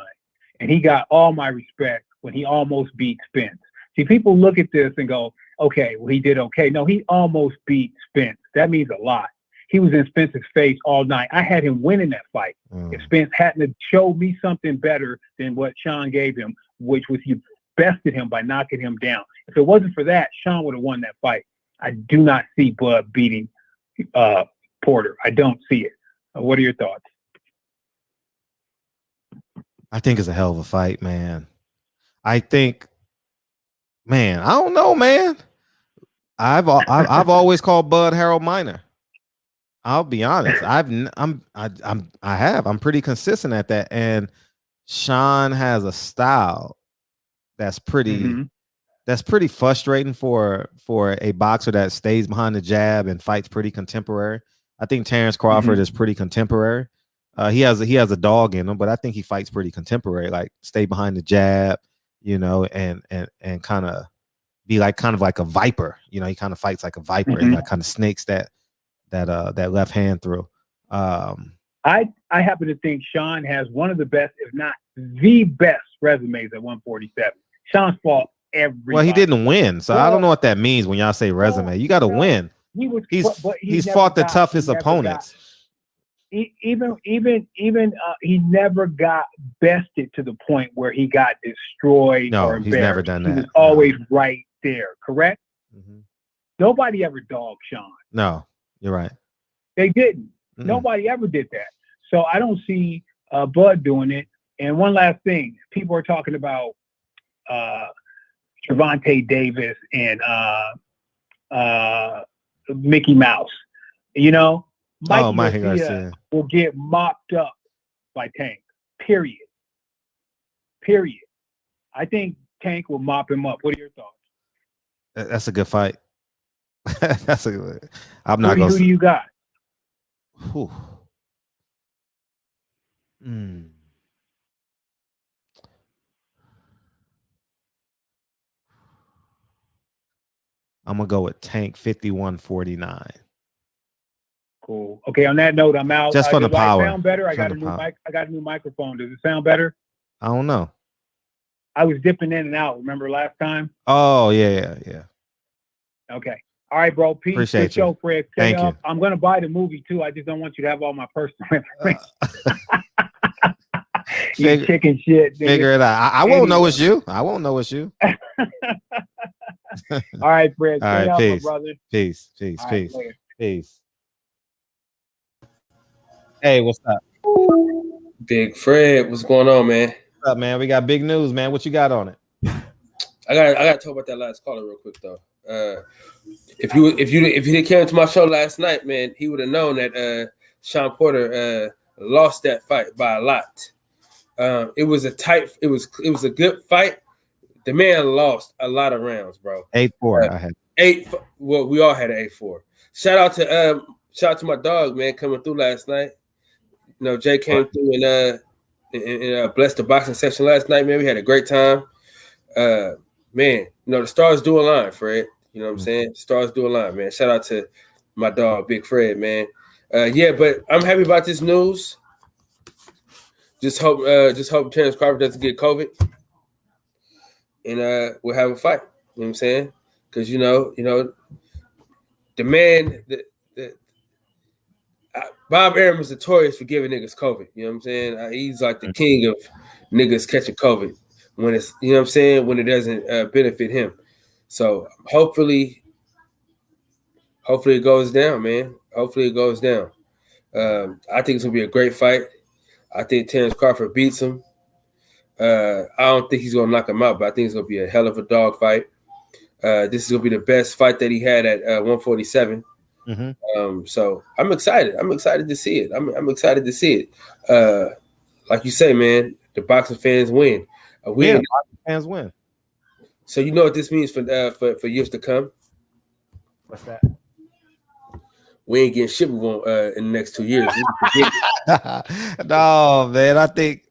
And he got all my respect when he almost beat Spence. See, people look at this and go, okay, well, he did okay. No, he almost beat Spence. That means a lot. He was in Spence's face all night. I had him winning that fight. If Spence hadn't showed me something better than what Shawn gave him, which was he bested him by knocking him down. If it wasn't for that, Shawn would have won that fight. I do not see Bud beating Porter. I don't see it. What are your thoughts? I think it's a hell of a fight, man. I don't know, man. I've always called Bud Harold Miner. I'll be honest. I'm pretty consistent at that. And Shawn has a style that's pretty that's pretty frustrating for a boxer that stays behind the jab and fights pretty contemporary. I think Terence Crawford is pretty contemporary. He has a dog in him, but I think he fights pretty contemporary. Like stay behind the jab, you know, and kind of be like kind of like a viper. You know, he kind of fights like a viper. He kind of snakes that left hand through. I happen to think Shawn has one of the best, if not the best, resumes at 147. Shawn's fought everybody. Well, he didn't win, so I don't know what that means when y'all say resume. You got to win. He's fought the toughest opponents. Even he never got bested to the point where he got destroyed. No, or he's never done that. He was always right there. Correct. Nobody ever dogged Shawn. No, you're right. They didn't. Nobody ever did that. So I don't see Bud doing it. And one last thing, people are talking about Gervonta Davis and Mickey Mouse. You know, Mikey Garcia will get mopped up by Tank. Period. I think Tank will mop him up. What are your thoughts? That's a good fight. That's a good. I'm not going. Who do you got? Whew. I'm gonna go with Tank 51-49. Cool. Okay. On that note, I'm out. Just for the power. Sound better? I got a new microphone. Does it sound better? I don't know. I was dipping in and out. Remember last time? Oh yeah. Okay. All right, bro. Peace. Appreciate Good show, Fred. Thank you. I'm gonna buy the movie too. I just don't want you to have all my personal information. You chicken shit. Dude. Figure it out. I won't know it's you. I won't know it's you. All right, Fred. All right, peace. My brother. Peace. Right, Peace. Hey, what's up? Big Fred, what's going on, man? What's up, man? We got big news, man. What you got on it? I got to talk about that last caller real quick though. If he came to my show last night, man, he would have known that Shawn Porter lost that fight by a lot. It was a good fight. The man lost a lot of rounds, bro. 8-4. I had 8. Well, we all had an 8-4. Shout out to my dog, man, coming through last night. You know, Jay came through and blessed the boxing session last night, man. We had a great time. Man, you know, the stars do align, Fred. You know what I'm saying? Stars do align, man. Shout out to my dog, Big Fred, man. Yeah, but I'm happy about this news. Just hope Terence Crawford doesn't get COVID. And we'll have a fight. You know what I'm saying? Because you know, the man, Bob Arum is notorious for giving niggas COVID. You know what I'm saying? He's like the king of niggas catching COVID when it's, you know what I'm saying, when it doesn't benefit him. So hopefully it goes down, man. Hopefully it goes down. I think it's gonna be a great fight. I think Terence Crawford beats him. I don't think he's gonna knock him out, but I think it's gonna be a hell of a dog fight. This is gonna be the best fight that he had at 147. So I'm excited. I'm excited to see it. I'm excited to see it. Like you say, man, the boxing fans win. Boxing fans win. So you know what this means for years to come. What's that? We ain't getting shit we want in the next 2 years. No, man. I think,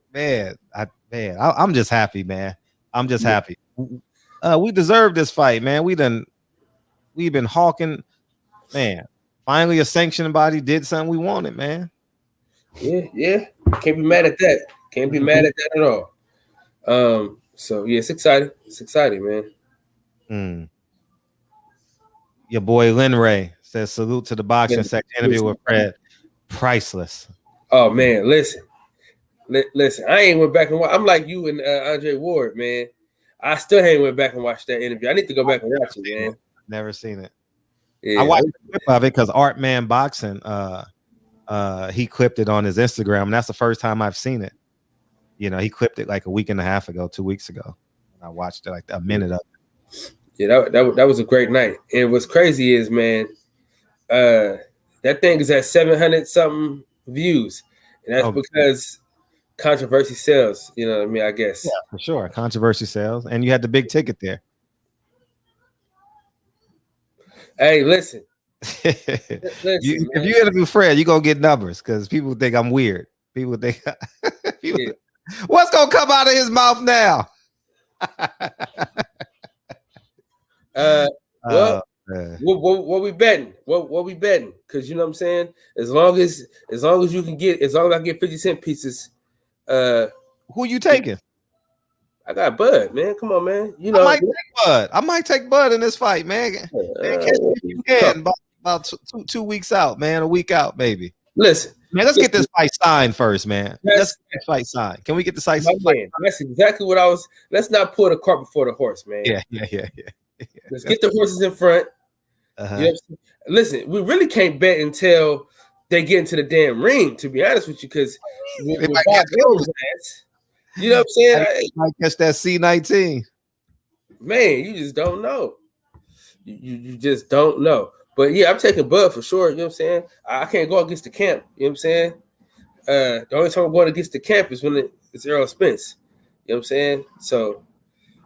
I'm just happy, man. I'm just happy. We deserve this fight, man. We've been hawking, man. Finally, a sanctioning body did something we wanted, man. Yeah. Can't be mad at that. Can't be mad at that at all. So yeah, it's exciting. It's exciting, man. Your boy Lynn Ray says salute to the boxing section interview with Fred. Priceless. Oh man, listen. I ain't went back and watch. I'm like you and Andre Ward, man. I still ain't went back and watched that interview. I need to go back and watch it, man. Never seen it. Yeah. I watched a clip of it because Art Man Boxing, he clipped it on his Instagram, and that's the first time I've seen it. You know, he clipped it like a week and a half ago, 2 weeks ago. I watched it like a minute of it. Yeah, that was a great night. And what's crazy is, man, that thing is at 700 something views, and that's because controversy sells. You know what I mean? I guess. Yeah, for sure. Controversy sells, and you had the big ticket there. Hey, listen. If you interview Fred, you're gonna get numbers because people think I'm weird. People think what's gonna come out of his mouth now? Well, what we betting? What we betting? Because you know what I'm saying. As long as you can get, as long as I get 50-cent pieces. Who you taking? I got Bud, man. Come on, man. You know, I might take Bud in this fight, man. If you can, about 2 weeks out, man. A week out, maybe. Listen, man. Let's get this fight signed first, man. Let's get this fight signed. Can we get the fight signed? That's exactly what I was. Let's not pull the cart before the horse, man. Yeah. Let's get the horses in front. Uh-huh. You know, listen, we really can't bet until they get into the damn ring. To be honest with you, because you know what I'm saying. I might catch that C-19. Man, you just don't know. You just don't know. But yeah, I'm taking Bud for sure. You know what I'm saying? I can't go against the camp. You know what I'm saying? The only time I'm going against the camp is when it's Errol Spence. You know what I'm saying? So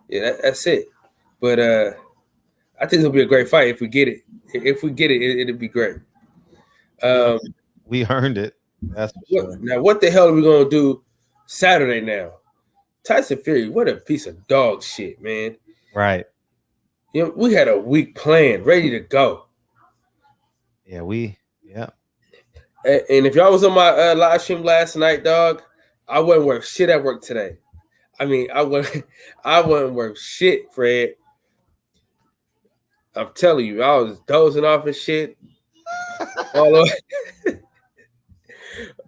yeah, that's it. But I think it'll be a great fight if we get it. If we get it, it'll be great. We earned it. That's for sure. Now, what the hell are we gonna do Saturday now? Tyson Fury, what a piece of dog shit, man. Right. You know, we had a week planned, ready to go. Yeah, And if y'all was on my live stream last night, dog, I wasn't worth shit at work today. I mean, I wasn't worth shit, Fred. I'm telling you, I was dozing off and shit. All over.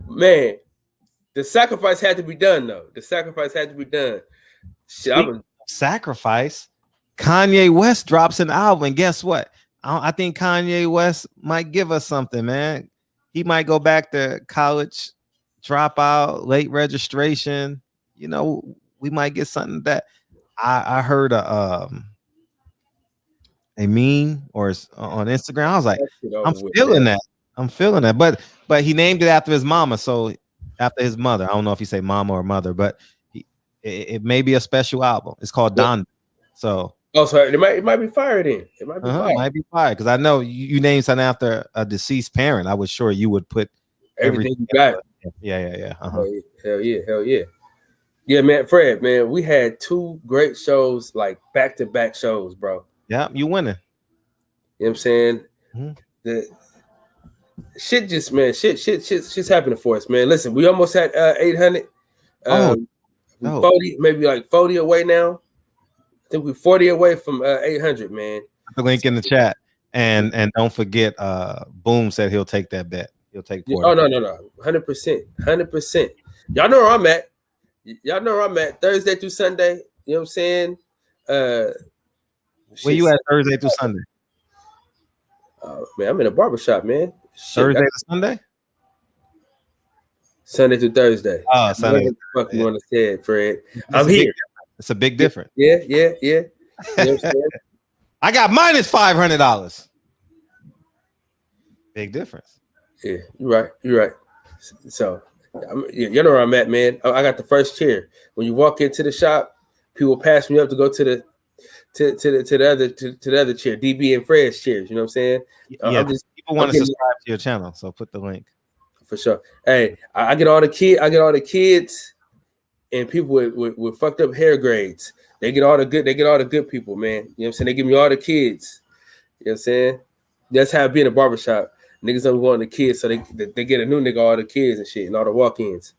Man, the sacrifice had to be done, though. The sacrifice had to be done. Shit, sacrifice. Kanye West drops an album, and guess what? I think Kanye West might give us something, man. He might go back to college, dropout, late registration. You know, we might get something that I heard a meme or on Instagram. I was like, I'm feeling that. I'm feeling that. But he named it after his mama, so after his mother. I don't know if he say mama or mother, but it may be a special album. It's called Don. So. Oh, sorry. It might be fired in. It might be fired. It might be fired because I know you named something after a deceased parent. I was sure you would put everything you got. Yeah. Hell yeah. Yeah, man, Fred, man, we had 2 great shows, like back-to-back shows, bro. Yeah, you winning. You know what I'm saying? Mm-hmm. The shit just, man, shit's happening for us, man. Listen, we almost had 800. 40, maybe like 40 away now. I think we're 40 away from 800, man. Put the link in the chat. And don't forget, Boom said he'll take that bet. He'll take 40. Oh, no. 100%. Y'all know where I'm at. Y'all know where I'm at. Thursday through Sunday. You know what I'm saying? Where you at Thursday through Sunday? Man, I'm in a barbershop, man. Thursday to Sunday? Sunday through Thursday. Oh, Sunday. What the fuck you want to say, Fred? I'm here. It's a big difference. Yeah. You know what I'm saying? I got minus $500. Big difference. Yeah, you're right. So, you know where I'm at, man. I got the first chair. When you walk into the shop, people pass me up to go to the other chair, DB and Fred's chairs. You know what I'm saying? Yeah. People want to subscribe to your channel, so put the link for sure. Hey, I get all the kids, and people with fucked up hair grades. They get all the good people, man. You know what I'm saying? They give me all the kids. You know what I'm saying? That's how it be in a barbershop. Niggas don't want the kids, so they get a new nigga all the kids and shit and all the walk-ins.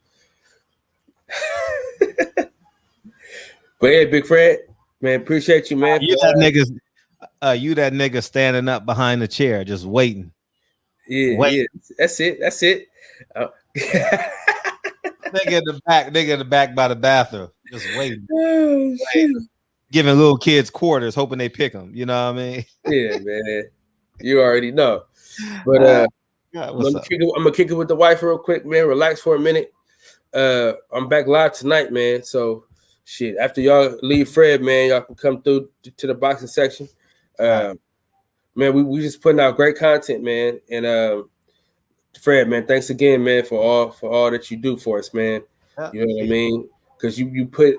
But hey, Big Fred, man, appreciate you, man. You that nigga standing up behind the chair, just waiting. Yeah. That's it. Nigga in the back by the bathroom, just waiting. Waiting. Giving little kids quarters, hoping they pick them. You know what I mean? Yeah, man. You already know. But I'm gonna kick it with the wife real quick, man. Relax for a minute. I'm back live tonight, man. So shit. After y'all leave Fred, man, y'all can come through to the boxing section. Man, we just putting out great content, man. And Fred, man, thanks again, man, for all that you do for us, man. You know what I mean? Because you put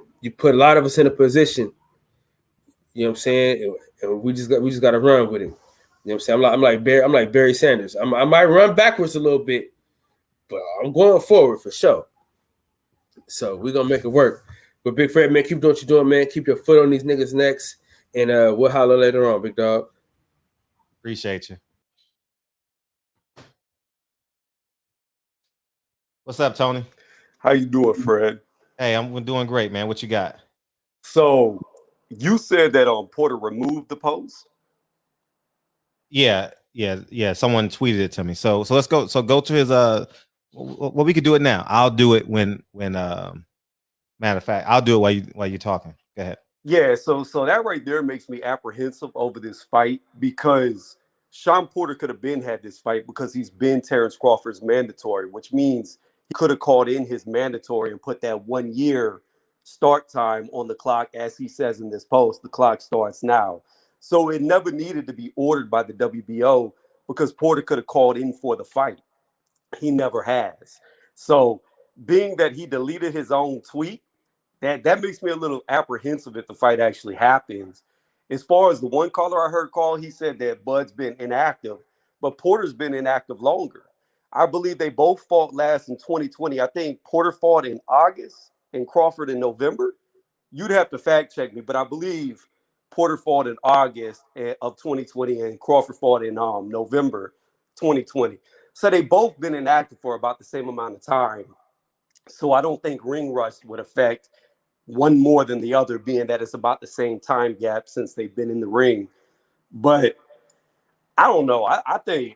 a lot of us in a position. You know what I'm saying? And we just got to run with it. You know what I'm saying? I'm like Barry Sanders. I might run backwards a little bit, but I'm going forward for sure. So we're gonna make it work. But Big Fred, man, keep doing what you're doing, man. Keep your foot on these niggas' necks, and we'll holler later on, big dog. Appreciate you. What's up, Tony? How you doing, Fred? Hey, I'm doing great, man. What you got? So you said that Porter removed the post? Yeah. Someone tweeted it to me. So let's go. So go to his well, we could do it now. I'll do it when matter of fact, I'll do it while you're talking. Go ahead. Yeah, so that right there makes me apprehensive over this fight because Shawn Porter could have had this fight because he's been Terence Crawford's mandatory, which means he could have called in his mandatory and put that 1 year start time on the clock. As he says in this post, the clock starts now. So it never needed to be ordered by the WBO because Porter could have called in for the fight. He never has. So being that he deleted his own tweet, that makes me a little apprehensive if the fight actually happens. As far as the one caller I heard call, he said that Bud's been inactive, but Porter's been inactive longer. I believe they both fought last in 2020. I think Porter fought in August and Crawford in November. You'd have to fact check me, but I believe Porter fought in August of 2020 and Crawford fought in November 2020. So they both been inactive for about the same amount of time. So I don't think ring rust would affect one more than the other, being that it's about the same time gap since they've been in the ring. But I don't know. I think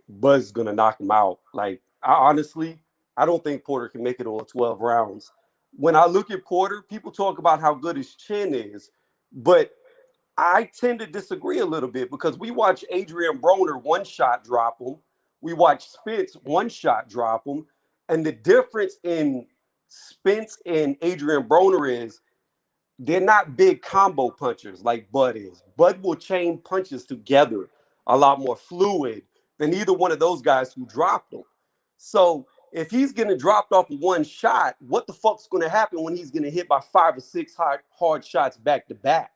Buzz is gonna knock him out. Like, I don't think Porter can make it all 12 rounds. When I look at Porter, people talk about how good his chin is, but I tend to disagree a little bit because we watch Adrian Broner one shot drop him. We watch Spence one shot drop him. And the difference in Spence and Adrian Broner is they're not big combo punchers like Bud is. Bud will chain punches together a lot more fluid than either one of those guys who dropped him. So if he's getting dropped off one shot, what the fuck's going to happen when he's getting hit by 5 or 6 hard shots back to back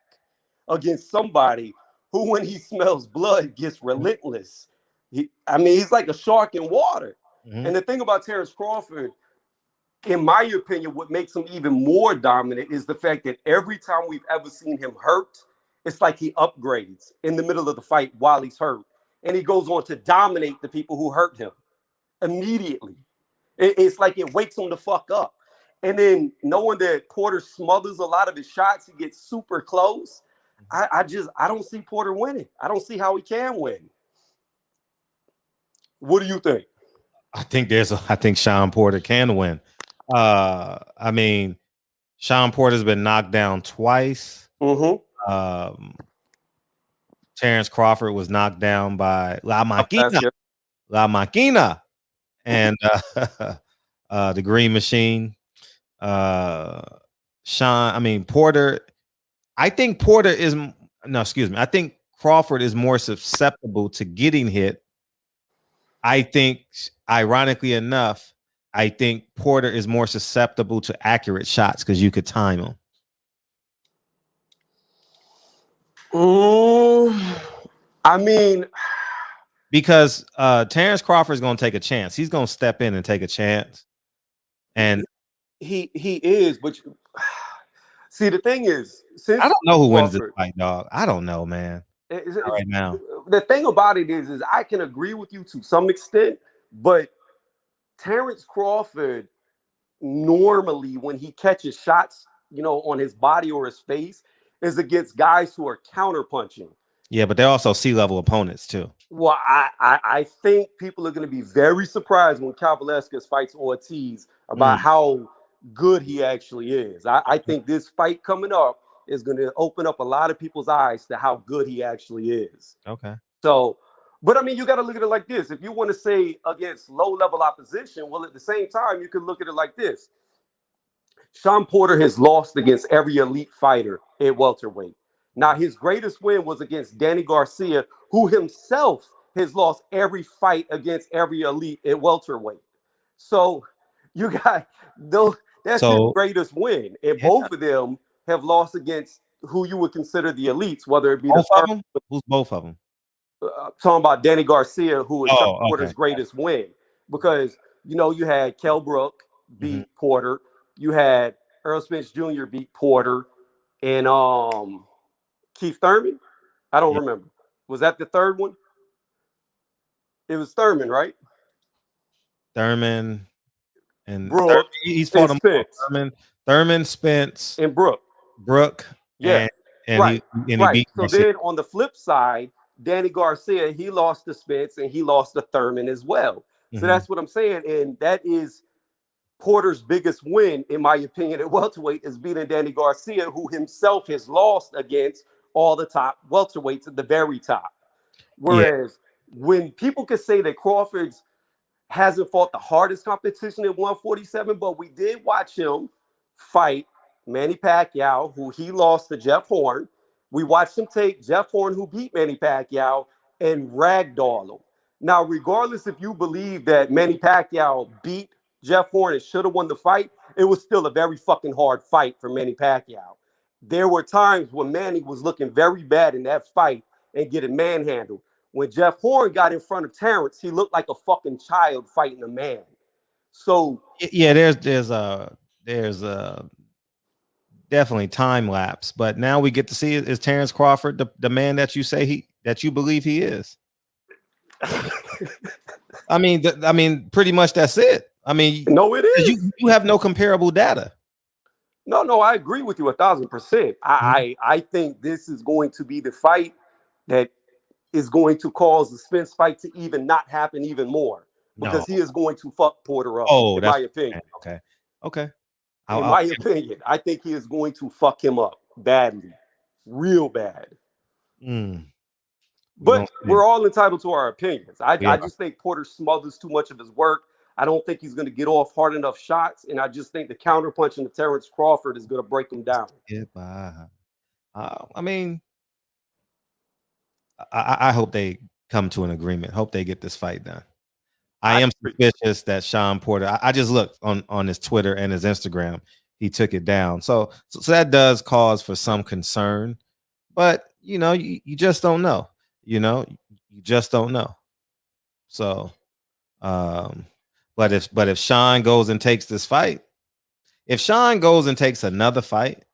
against somebody who, when he smells blood, gets relentless? He's like a shark in water. Mm-hmm. And the thing about Terence Crawford, in my opinion, what makes him even more dominant is the fact that every time we've ever seen him hurt, it's like he upgrades in the middle of the fight while he's hurt. And he goes on to dominate the people who hurt him immediately. It's like it wakes him the fuck up. And then knowing that Porter smothers a lot of his shots, he gets super close. I don't see Porter winning. I don't see how he can win. What do you think? I think Shawn Porter can win. Shawn Porter's been knocked down twice. Mm-hmm. Terence Crawford was knocked down by La Máquina, and the Green Machine. Porter. I think I think Crawford is more susceptible to getting hit. I think, ironically enough, I think Porter is more susceptible to accurate shots because you could time them. Because Terence Crawford is going to take a chance. He's going to step in and take a chance. And he is, but see, the thing is, since I don't know who wins this fight, dog. I don't know, man. Right now, the thing about it is I can agree with you to some extent, but Terence Crawford normally, when he catches shots, on his body or his face, is against guys who are counterpunching. Yeah, but they're also C-level opponents too. Well, I think people are going to be very surprised when Cal Velasquez fights Ortiz about how good he actually is. I think this fight coming up is going to open up a lot of people's eyes to how good he actually is. Okay. So, but you got to look at it like this. If you want to say against low-level opposition, well, at the same time, you can look at it like this. Shawn Porter has lost against every elite fighter at welterweight. Now, his greatest win was against Danny Garcia, who himself has lost every fight against every elite at welterweight. So you got that's his greatest win. And both of them have lost against who you would consider the elites, whether it be both of them. Who's both of them? talking about Danny Garcia, who was Shawn Oh, Porter's okay. greatest win, because you had Kell Brook beat Porter, you had Earl Spence Jr. beat Porter, and Keith Thurman. I don't Yeah. remember. Was that the third one? It was Thurman, right? Thurman and Brook he's and fought them all. Spence Thurman, Spence, and Brook. Brooke, Yeah, and right, he right. beat So Garcia. then on the flip side, Danny Garcia, he lost to Spence and he lost to Thurman as well. So that's what I'm saying, and that is Porter's biggest win, in my opinion, at welterweight, is beating Danny Garcia, who himself has lost against all the top welterweights at the very top. Yeah. Whereas when people can say that Crawford's hasn't fought the hardest competition at 147, but we did watch him fight Manny Pacquiao, who he lost to Jeff Horn. We watched him take Jeff Horn, who beat Manny Pacquiao, and ragdoll him. Now, regardless if you believe that Manny Pacquiao beat Jeff Horn and should have won the fight, it was still a very fucking hard fight for Manny Pacquiao. There were times when Manny was looking very bad in that fight and getting manhandled. When Jeff Horn got in front of Terence, he looked like a fucking child fighting a man. So yeah, there's definitely time lapse, but now we get to see, is Terence Crawford the man that you say that you believe he is? I mean, pretty much that's it. I mean, no, it is. You have no comparable data. No, I agree with you 1,000%. I think this is going to be the fight that is going to cause the Spence fight to even not happen even more, because he is going to fuck Porter up, in my opinion. Okay. In my opinion, I think he is going to fuck him up badly, real bad. But we're all entitled to our opinions. I just think Porter smothers too much of his work. I don't think he's going to get off hard enough shots, and I just think the counterpunching to Terence Crawford is going to break him down. I mean, I hope they come to an agreement. Hope they get this fight done. I am suspicious that Shawn Porter, I just looked on his Twitter and his Instagram, he took it down. So that does cause for some concern, but you just don't know. You just don't know. So, but if Shawn goes and takes this fight, if Shawn goes and takes another fight,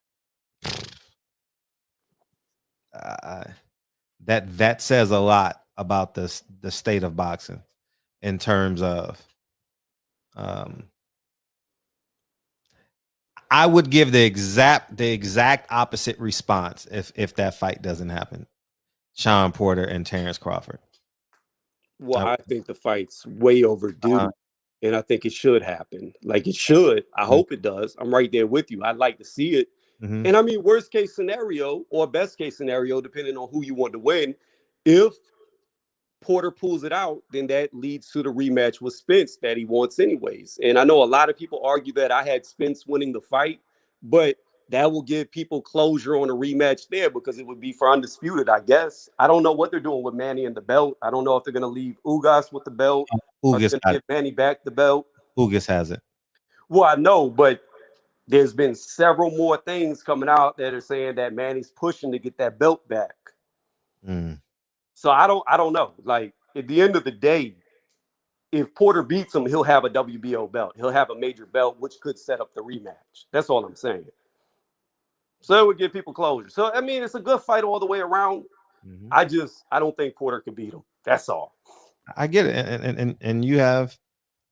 that says a lot about the state of boxing in terms of, I would give the exact opposite response if that fight doesn't happen. Shawn Porter and Terence Crawford. Well, I think the fight's way overdue, and I think it should happen. Like, it should. I hope it does. I'm right there with you. I'd like to see it. And I mean, worst case scenario or best case scenario, depending on who you want to win, if Porter pulls it out, then that leads to the rematch with Spence that he wants anyways. And I know a lot of people argue that I had Spence winning the fight, but that will give people closure on a rematch there, because it would be for undisputed, I guess. I don't know what they're doing with Manny and the belt. I don't know if they're going to leave Ugas with the belt. Or they're going to give Manny back the belt. Ugas has it. Well, I know, but there's been several more things coming out that are saying that Manny's pushing to get that belt back. So I don't know. Like, at the end of the day, if Porter beats him, he'll have a WBO belt. He'll have a major belt, which could set up the rematch. That's all I'm saying. So it would give people closure. So, I mean, it's a good fight all the way around. I don't think Porter can beat him. That's all. I get it. And you have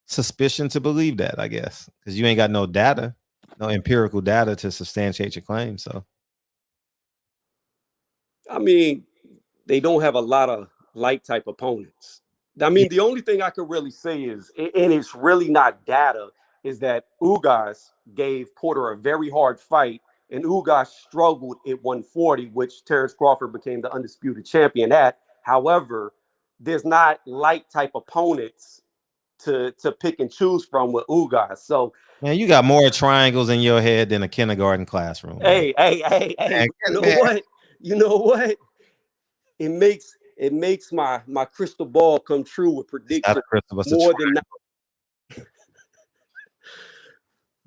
suspicion to believe that, I guess, because you ain't got no data, no empirical data to substantiate your claim. So, I mean, they don't have a lot of light type opponents. I mean, the only thing I could really say is, and it's really not data, is that Ugas gave Porter a very hard fight, and Ugas struggled at 140, which Terence Crawford became the undisputed champion at. However, there's not light type opponents to pick and choose from with Ugas. So, man, you got more triangles in your head than a kindergarten classroom. Hey, man. You know what? It makes my crystal ball come true with prediction more than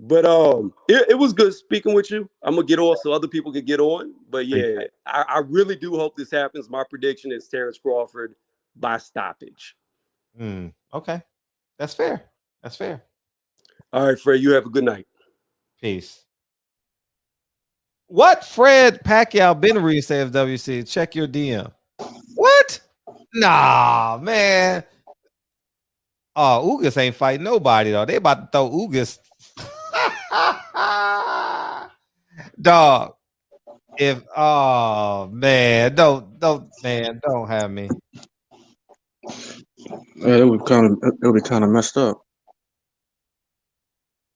But it was good speaking with you. I'm gonna get on so other people can get on. But yeah, I really do hope this happens. My prediction is Terence Crawford by stoppage. Okay, that's fair. That's fair. All right, Fred. You have a good night. Peace. What Fred Pacquiao Benry says WC? Check your DM. What? Nah, man. Oh, Ugas ain't fighting nobody though. They about to throw Ugas. Dog. If man, don't have me. Yeah, it would be kind of messed up.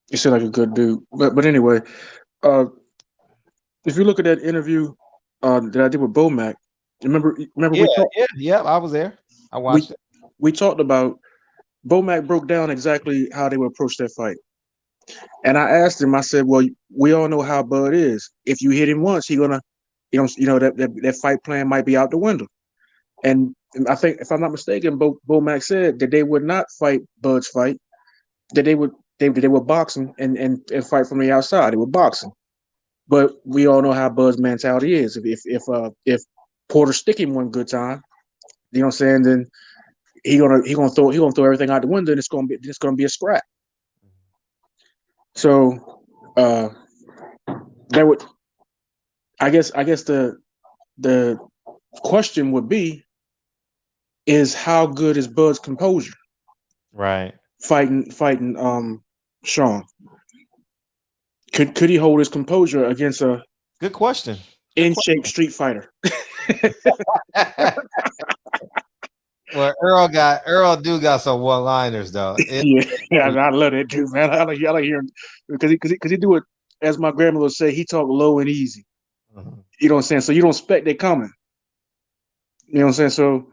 You seem like a good dude, but anyway, if you look at that interview that I did with Bomac, remember Yeah, we talked. Yeah, I was there. I watched it. We talked about Bomac broke down exactly how they would approach that fight. And I asked him, I said, well, we all know how Bud is. If you hit him once, he gonna, that fight plan might be out the window. And I think, if I'm not mistaken, Bomac said that they would not fight Bud's fight, that they would box him and fight from the outside. They would box him. But we all know how Bud's mentality is. If Porter stick him one good time, you know what I'm saying, then he gonna throw everything out the window, and it's gonna be a scrap. So that would, I guess the question would be, is how good is Bud's composure? Right. Fighting Shawn. Could he hold his composure against a good question? In-shape street fighter? Well, Earl do got some one-liners though. Yeah, I love that dude, man. I like hearing, because he do it, as my grandmother would say, he talk low and easy. Mm-hmm. You know what I'm saying? So you don't expect they coming. You know what I'm saying? So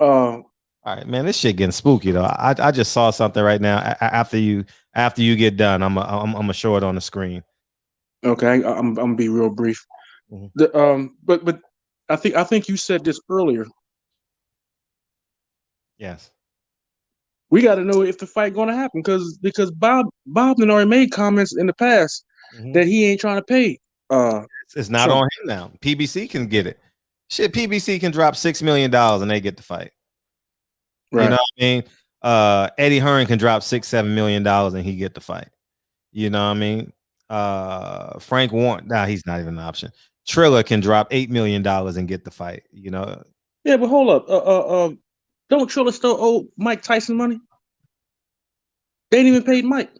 all right, man, this shit getting spooky though. I just saw something right now. After you get done, I'm gonna show it on the screen. Okay, I'm gonna be real brief. Mm-hmm. But I think you said this earlier. Yes. We got to know if the fight going to happen, because Bob had already made comments in the past that he ain't trying to pay. It's not on him now. PBC can get it. Shit, PBC can drop $6 million and they get the fight. Right. You know what I mean? Eddie Hearn can drop $6-7 million and he get the fight. You know what I mean? Frank Warren, he's not even an option. Triller can drop $8 million and get the fight. You know? Yeah, but hold up. Don't Triller still owe Mike Tyson money? They ain't even paid Mike.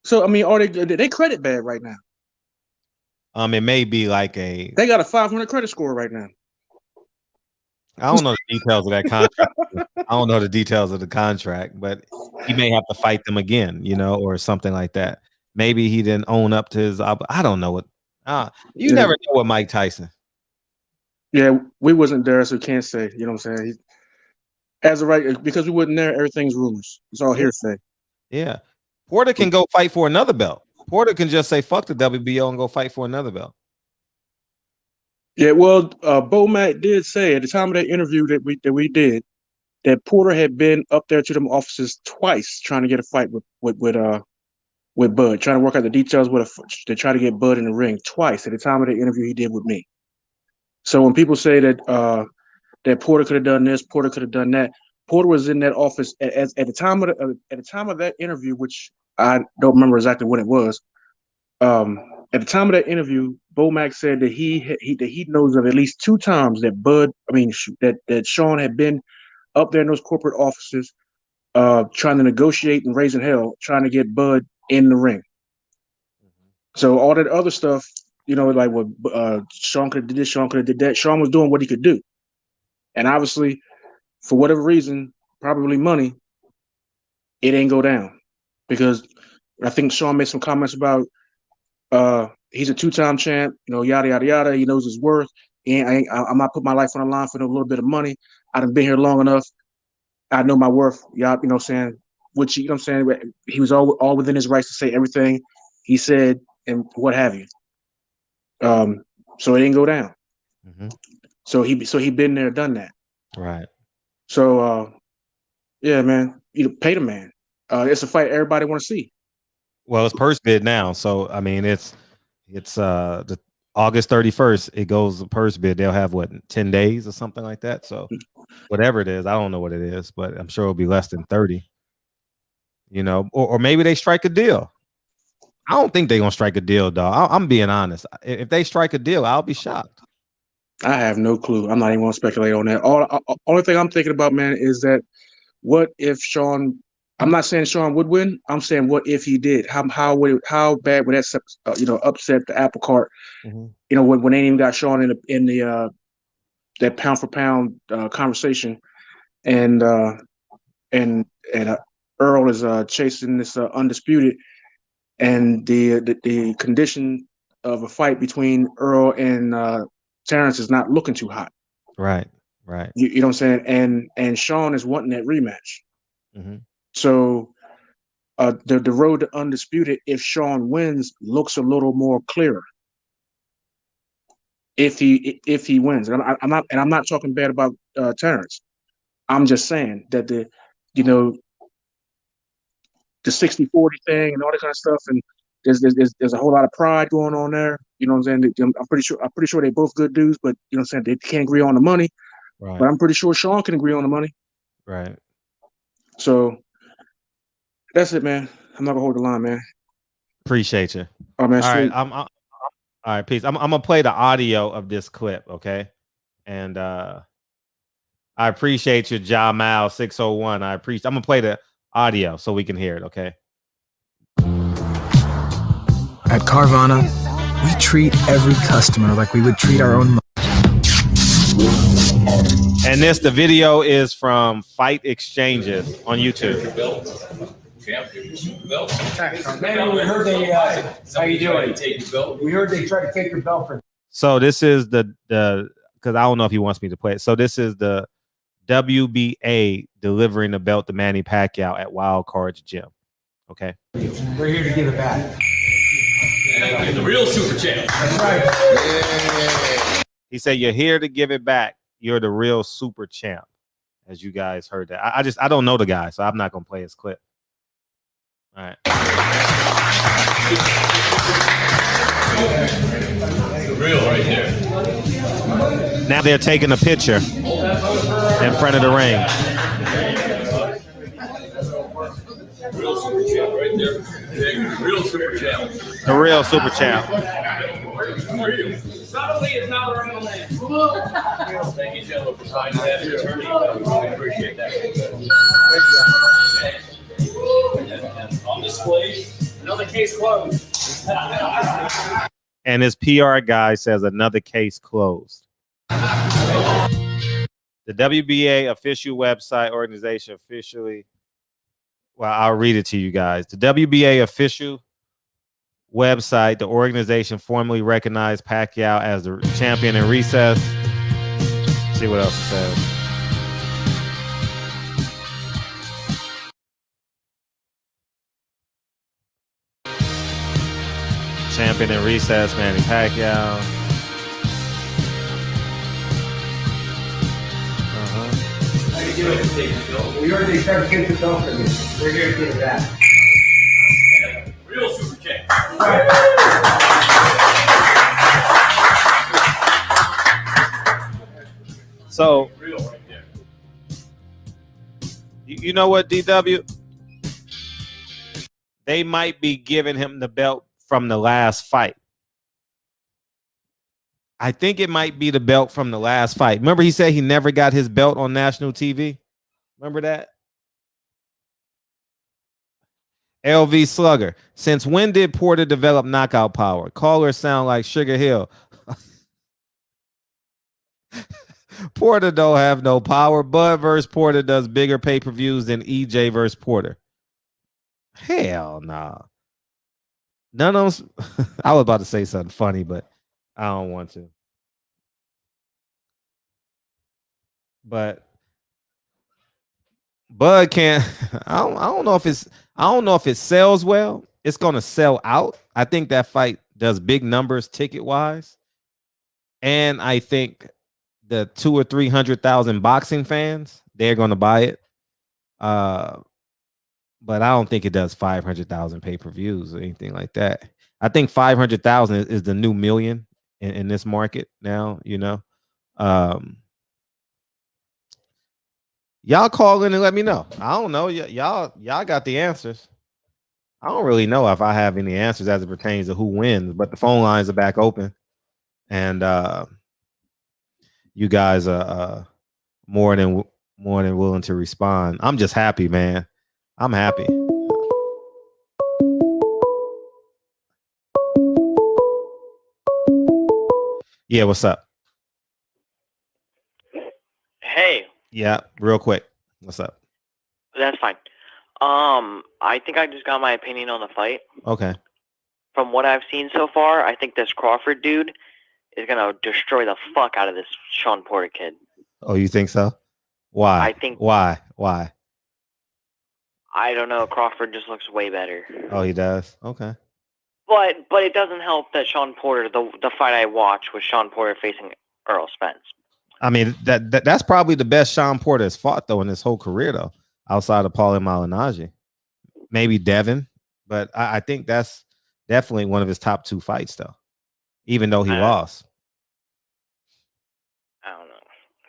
So I mean, are they credit bad right now? It may be like they got a 500 credit score right now. I don't know the details of that contract. I don't know the details of the contract, but he may have to fight them again, you know, or something like that. Maybe he didn't own up to his. I don't know what. You never know what Mike Tyson. Yeah, we wasn't there, so we can't say. You know what I'm saying? As of right, because we wasn't there, everything's rumors. It's all hearsay. Yeah, Porter can go fight for another belt. Porter can just say fuck the WBO and go fight for another belt. Yeah, well, Bomac did say at the time of that interview that we did that Porter had been up there to them offices twice trying to get a fight with Bud, trying to work out the details to try to get Bud in the ring twice at the time of the interview he did with me. So when people say that that Porter could have done this, Porter could have done that, Porter was in that office at the time of that interview, which I don't remember exactly what it was. At the time of that interview, Bomac said that he knows of at least 2 times that that Shawn had been up there in those corporate offices, trying to negotiate and raising hell, trying to get Bud in the ring. So all that other stuff, you know, like what Shawn could have did this, Shawn could have did that. Shawn was doing what he could do, and obviously, for whatever reason, probably money, it ain't go down, because I think Shawn made some comments about he's a 2-time champ, you know, yada yada yada. He knows his worth, and I'm not put my life on the line for a little bit of money. I done been here long enough. I know my worth. Y'all, you know what I'm saying? Which, you know what I'm saying? He was all within his rights to say everything he said and what have you. So it didn't go down. Mm-hmm. So he been there, done that. Right. So yeah, man, you pay the man. It's a fight everybody want to see. Well, it's purse bid now, so I mean it's the August 31st. It goes the purse bid. They'll have what 10 days or something like that. So whatever it is, I don't know what it is, but I'm sure it'll be less than 30. You know, or maybe they strike a deal. I don't think they're gonna strike a deal, dog. I'm being honest. If they strike a deal, I'll be shocked. I have no clue. I'm not even going to speculate on that. Only thing I'm thinking about, man, is that what if Shawn? I'm not saying Shawn would win. I'm saying what if he did? How bad would that upset the apple cart? Mm-hmm. You know, when they ain't even got Shawn in the that pound for pound conversation, and Earl is chasing this undisputed, and the condition of a fight between Earl and Terence is not looking too hot. Right. You know what I'm saying? And Shawn is wanting that rematch. Mm-hmm. So the road to undisputed, if Shawn wins, looks a little more clearer. If he wins, and I'm not talking bad about Terence. I'm just saying that the 60-40 thing and all that kind of stuff, and there's a whole lot of pride going on there. You know what I'm saying? I'm pretty sure they're both good dudes, but you know what I'm saying, they can't agree on the money. Right. But I'm pretty sure Shawn can agree on the money. Right. So that's it, man. I'm not gonna hold the line, man. Appreciate you. Oh man, all sweet. right. All right, peace. I'm gonna play the audio of this clip, okay? And I appreciate you, Jamal 601. I'm gonna play the audio so we can hear it, okay? At Carvana, we treat every customer like we would treat our own. And the video is from Fight Exchanges on YouTube. Man, we heard they. How you doing? We heard they tried to take your belt for. So this is the because I don't know if he wants me to play it. So this is the WBA delivering the belt to Manny Pacquiao at Wild Cards Gym. Okay. We're here to give it back. The real super champ. That's right. Yeah. He said, "You're here to give it back. You're the real super champ." As you guys heard that. I don't know the guy, so I'm not gonna play his clip. All right. The real right there. Now they're taking a picture in front of the ring. Real super champ right there. Real super champ. The real super champ. Real. Subtly is not a real name. Thank you, gentlemen, for signing that attorney. We appreciate that. And on display, another case closed. And his PR guy says another case closed. The WBA official website organization officially. Well, I'll read it to you guys. The WBA official website, the organization formally recognized Pacquiao as the champion in recess. Let's see what else it says. Champion in recess, Manny Pacquiao. How you doing? We heard they tried to take the belt from you. We're here to give it back. Real super champ. So, you know what, DW? They might be giving him the belt from the last fight. I think it might be the belt from the last fight. Remember he said he never got his belt on national TV? Remember that? LV Slugger. Since when did Porter develop knockout power? Callers sound like Sugar Hill. Porter don't have no power. Bud versus Porter does bigger pay-per-views than EJ versus Porter. Hell no. Nah. None of them. I was about to say something funny, but I don't want to. But Bud can't. I don't know if it sells well. It's gonna sell out. I think that fight does big numbers ticket wise, and I think the 200,000 or 300,000 boxing fans, they're gonna buy it. but I don't think it does 500,000 pay-per-views or anything like that. I think 500,000 is the new million in this market now, you know. Y'all call in and let me know. I don't know. Y'all got the answers. I don't really know if I have any answers as it pertains to who wins, but the phone lines are back open. And you guys are more than willing to respond. I'm just happy, man. I'm happy. Yeah, what's up? Hey. Yeah, real quick. What's up? That's fine. I think I just got my opinion on the fight. Okay. From what I've seen so far, I think this Crawford dude is gonna destroy the fuck out of this Shawn Porter kid. Oh, you think so? Why? I think. Why? I don't know. Crawford just looks way better. Oh, he does. Okay. But it doesn't help that Shawn Porter, the fight I watched was Shawn Porter facing Errol Spence. I mean, that's probably the best Shawn Porter has fought though in his whole career though, outside of Paulie Malignaggi. Maybe Devin, but I think that's definitely one of his top 2 fights though, even though he lost. I don't know.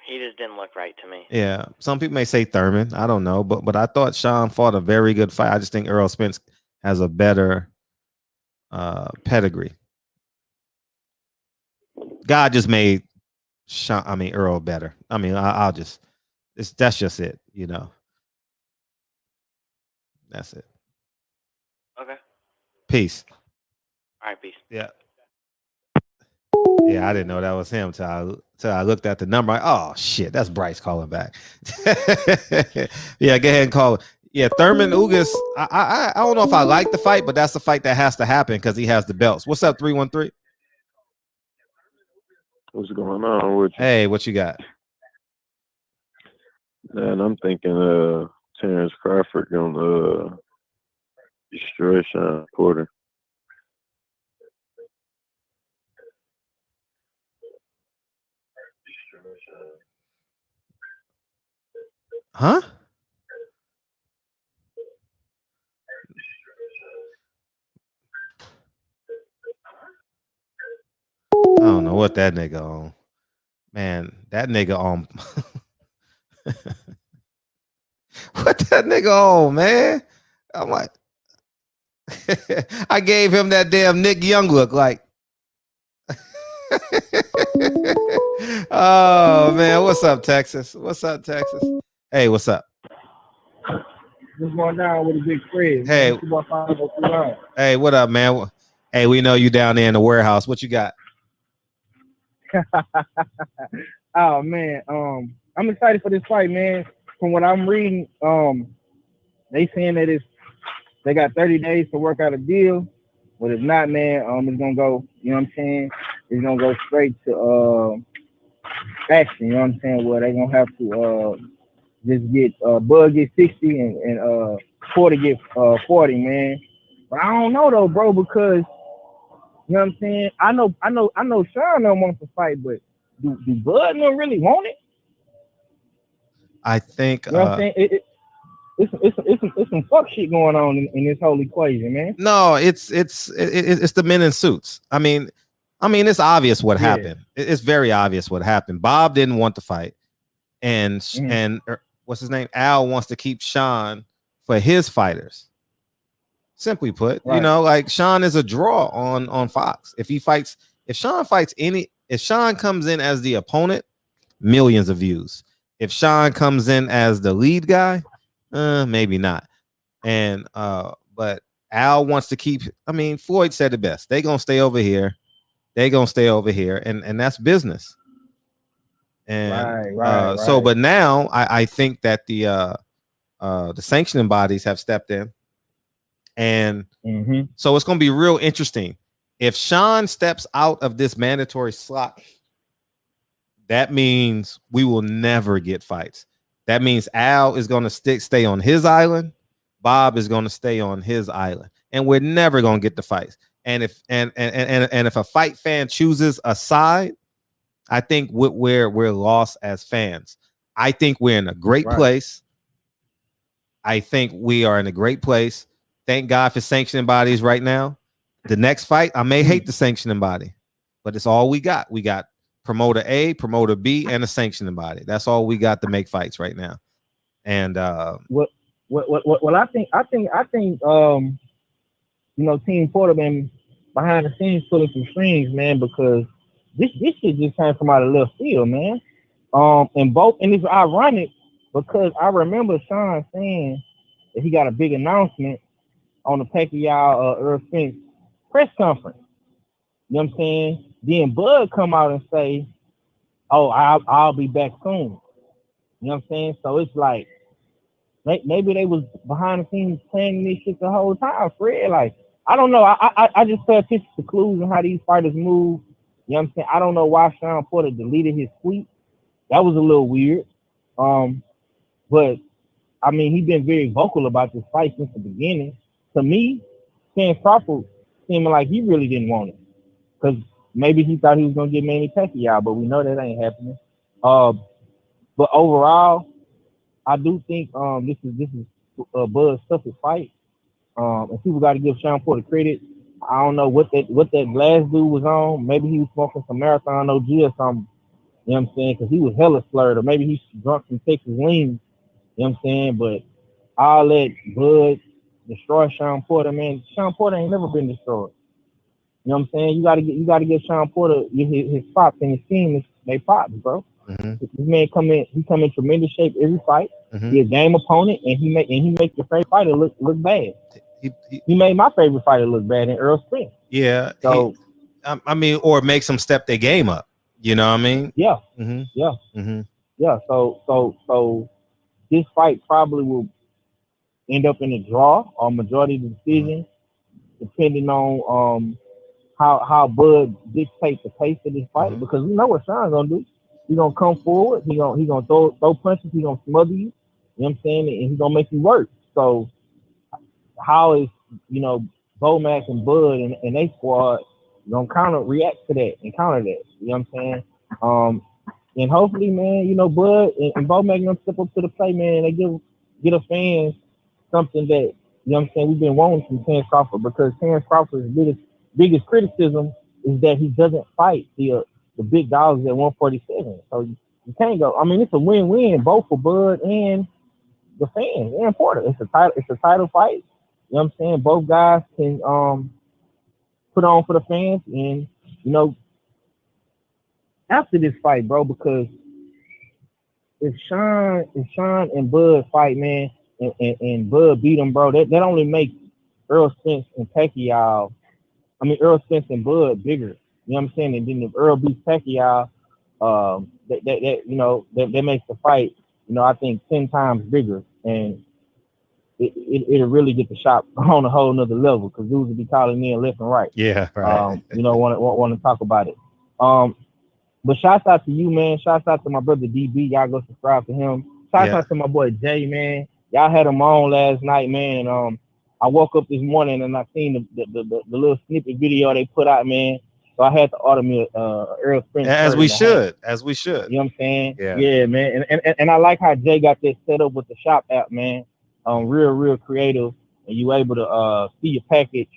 He just didn't look right to me. Yeah, some people may say Thurman. I don't know, but I thought Shawn fought a very good fight. I just think Errol Spence has a better pedigree. God just made Earl better. I mean, that's just it, you know. That's it. Okay. Peace. All right, peace. Yeah. Yeah, I didn't know that was him till I looked at the number. Oh shit, that's Bryce calling back. Yeah, go ahead and call it. Yeah, Thurman Ugas. I don't know if I like the fight, but that's the fight that has to happen because he has the belts. What's up, 313? What's going on with you? Hey, what you got? Man, I'm thinking Terence Crawford gonna destroy Shawn Porter. Huh? I don't know what that nigga on. Man, that nigga on. What that nigga on, man? I'm like, I gave him that damn Nick Young look like. Oh man, what's up, Texas? What's up, Texas? Hey, what's up? What's going down with a big Fred? Hey, hey, what up, man? Hey, we know you down there in the warehouse. What you got? Oh man, I'm excited for this fight, man. From what I'm reading, they saying that they got 30 days to work out a deal. But if not, man, it's gonna go. You know what I'm saying? It's gonna go straight to action. You know what I'm saying? Where they gonna have to just get Bud get 60 and Porter get 40, man. But I don't know though, bro, because you know what I'm saying? I know Shawn don't want to fight, but do Bud don't really want it? I think you know what I'm saying? It's some fuck shit going on in this whole equation, man. No, it's the men in suits. I mean, it's obvious what happened. It's very obvious what happened. Bob didn't want to fight, and what's his name? Al wants to keep Shawn for his fighters. Simply put, you know, like Shawn is a draw on Fox. If Shawn comes in as the opponent, millions of views. If Shawn comes in as the lead guy, maybe not. And but Al wants to keep. I mean, Floyd said it best. They gonna stay over here. And that's business. And so, but now I think that the sanctioning bodies have stepped in, and so it's gonna be real interesting if Shawn steps out of this mandatory slot. That means we will never get fights. That means Al is going to stay on his island. Bob is going to stay on his island, and we're never going to get the fights. And if if a fight fan chooses a side, I think we're lost as fans. I think we're in a great place. I think we are in a great place. Thank God for sanctioning bodies right now. The next fight, I may hate the sanctioning body, but it's all we got. We got promoter A, promoter B, and a sanctioning body. That's all we got to make fights right now. And well, I think Team Porter been behind the scenes pulling some strings, man, because this shit just came from out of left field, man. And it's ironic because I remember Shawn saying that he got a big announcement on the Pacquiao Earl Spence press conference. You know what I'm saying? Then Bud come out and say, "Oh, I'll be back soon." You know what I'm saying? So it's like maybe they was behind the scenes planning this shit the whole time, Fred. Like, I don't know. I just pay attention to clues and how these fighters move. You know what I'm saying? I don't know why Shawn Porter deleted his tweet. That was a little weird. But I mean, he's been very vocal about this fight since the beginning. To me, Terence Crawford seeming like he really didn't want it. Because maybe he thought he was gonna get Manny Pacquiao, but we know that ain't happening. But overall, I do think this is Bud's toughest fight. And people got to give Shawn Porter credit. I don't know what that last dude was on. Maybe he was smoking some Marathon OG or something. You know what I'm saying? Because he was hella slurred, or maybe he drunk some Texas lean. You know what I'm saying? But I'll let Bud destroy Shawn Porter, man. Shawn Porter ain't never been destroyed. You know what I'm saying? You gotta give Shawn Porter his props, and his team they props, bro. Mm-hmm. This man come in tremendous shape every fight. Mm-hmm. He a game opponent, and he make your favorite fighter look bad. He made my favorite fighter look bad in Earl Spence. Yeah. So I mean, or makes them step their game up. You know what I mean? Yeah. Mm-hmm. Yeah. Mm-hmm. Yeah. So this fight probably will end up in a draw or majority of the decision, depending on how Bud dictates the pace of this fight, because we know what Shawn's gonna do. He's gonna come forward, he gonna throw punches, he's gonna smother you, you know what I'm saying, and he's gonna make you work. So how is Bomac and Bud and they squad gonna react to that and counter that? You know what I'm saying? And hopefully, man, Bud and Bomac gonna step up to the plate, man, and they give the fans something that, you know what I'm saying, we've been wanting from Terence Crawford, because Terence Crawford's biggest criticism is that he doesn't fight the big dogs at 147. So you can't go. I mean, it's a win-win both for Bud and the fans and Porter. It's a title fight. You know what I'm saying? Both guys can put on for the fans, and after this fight, bro, because if Shawn and Bud fight, man, and Bud beat him, bro, that only makes Earl Spence and Earl Spence and Bud bigger. You know what I'm saying? And then if Earl beats Pacquiao, that makes the fight, I think 10 times bigger, and it'll really get the shot on a whole nother level, because dudes will be calling in left and right. Yeah, right. Want to talk about it. But shouts out to you, man. Shouts out to my brother DB. Y'all go subscribe to him. Shouts out to my boy Jay, man. Y'all had him on last night, man. And I woke up this morning and I seen the little snippet video they put out, man. So I had to order me Earl Spence. As we should. You know what I'm saying? Yeah, man. And I like how Jay got that set up with the shop app, man. Real creative, and you able to see your package,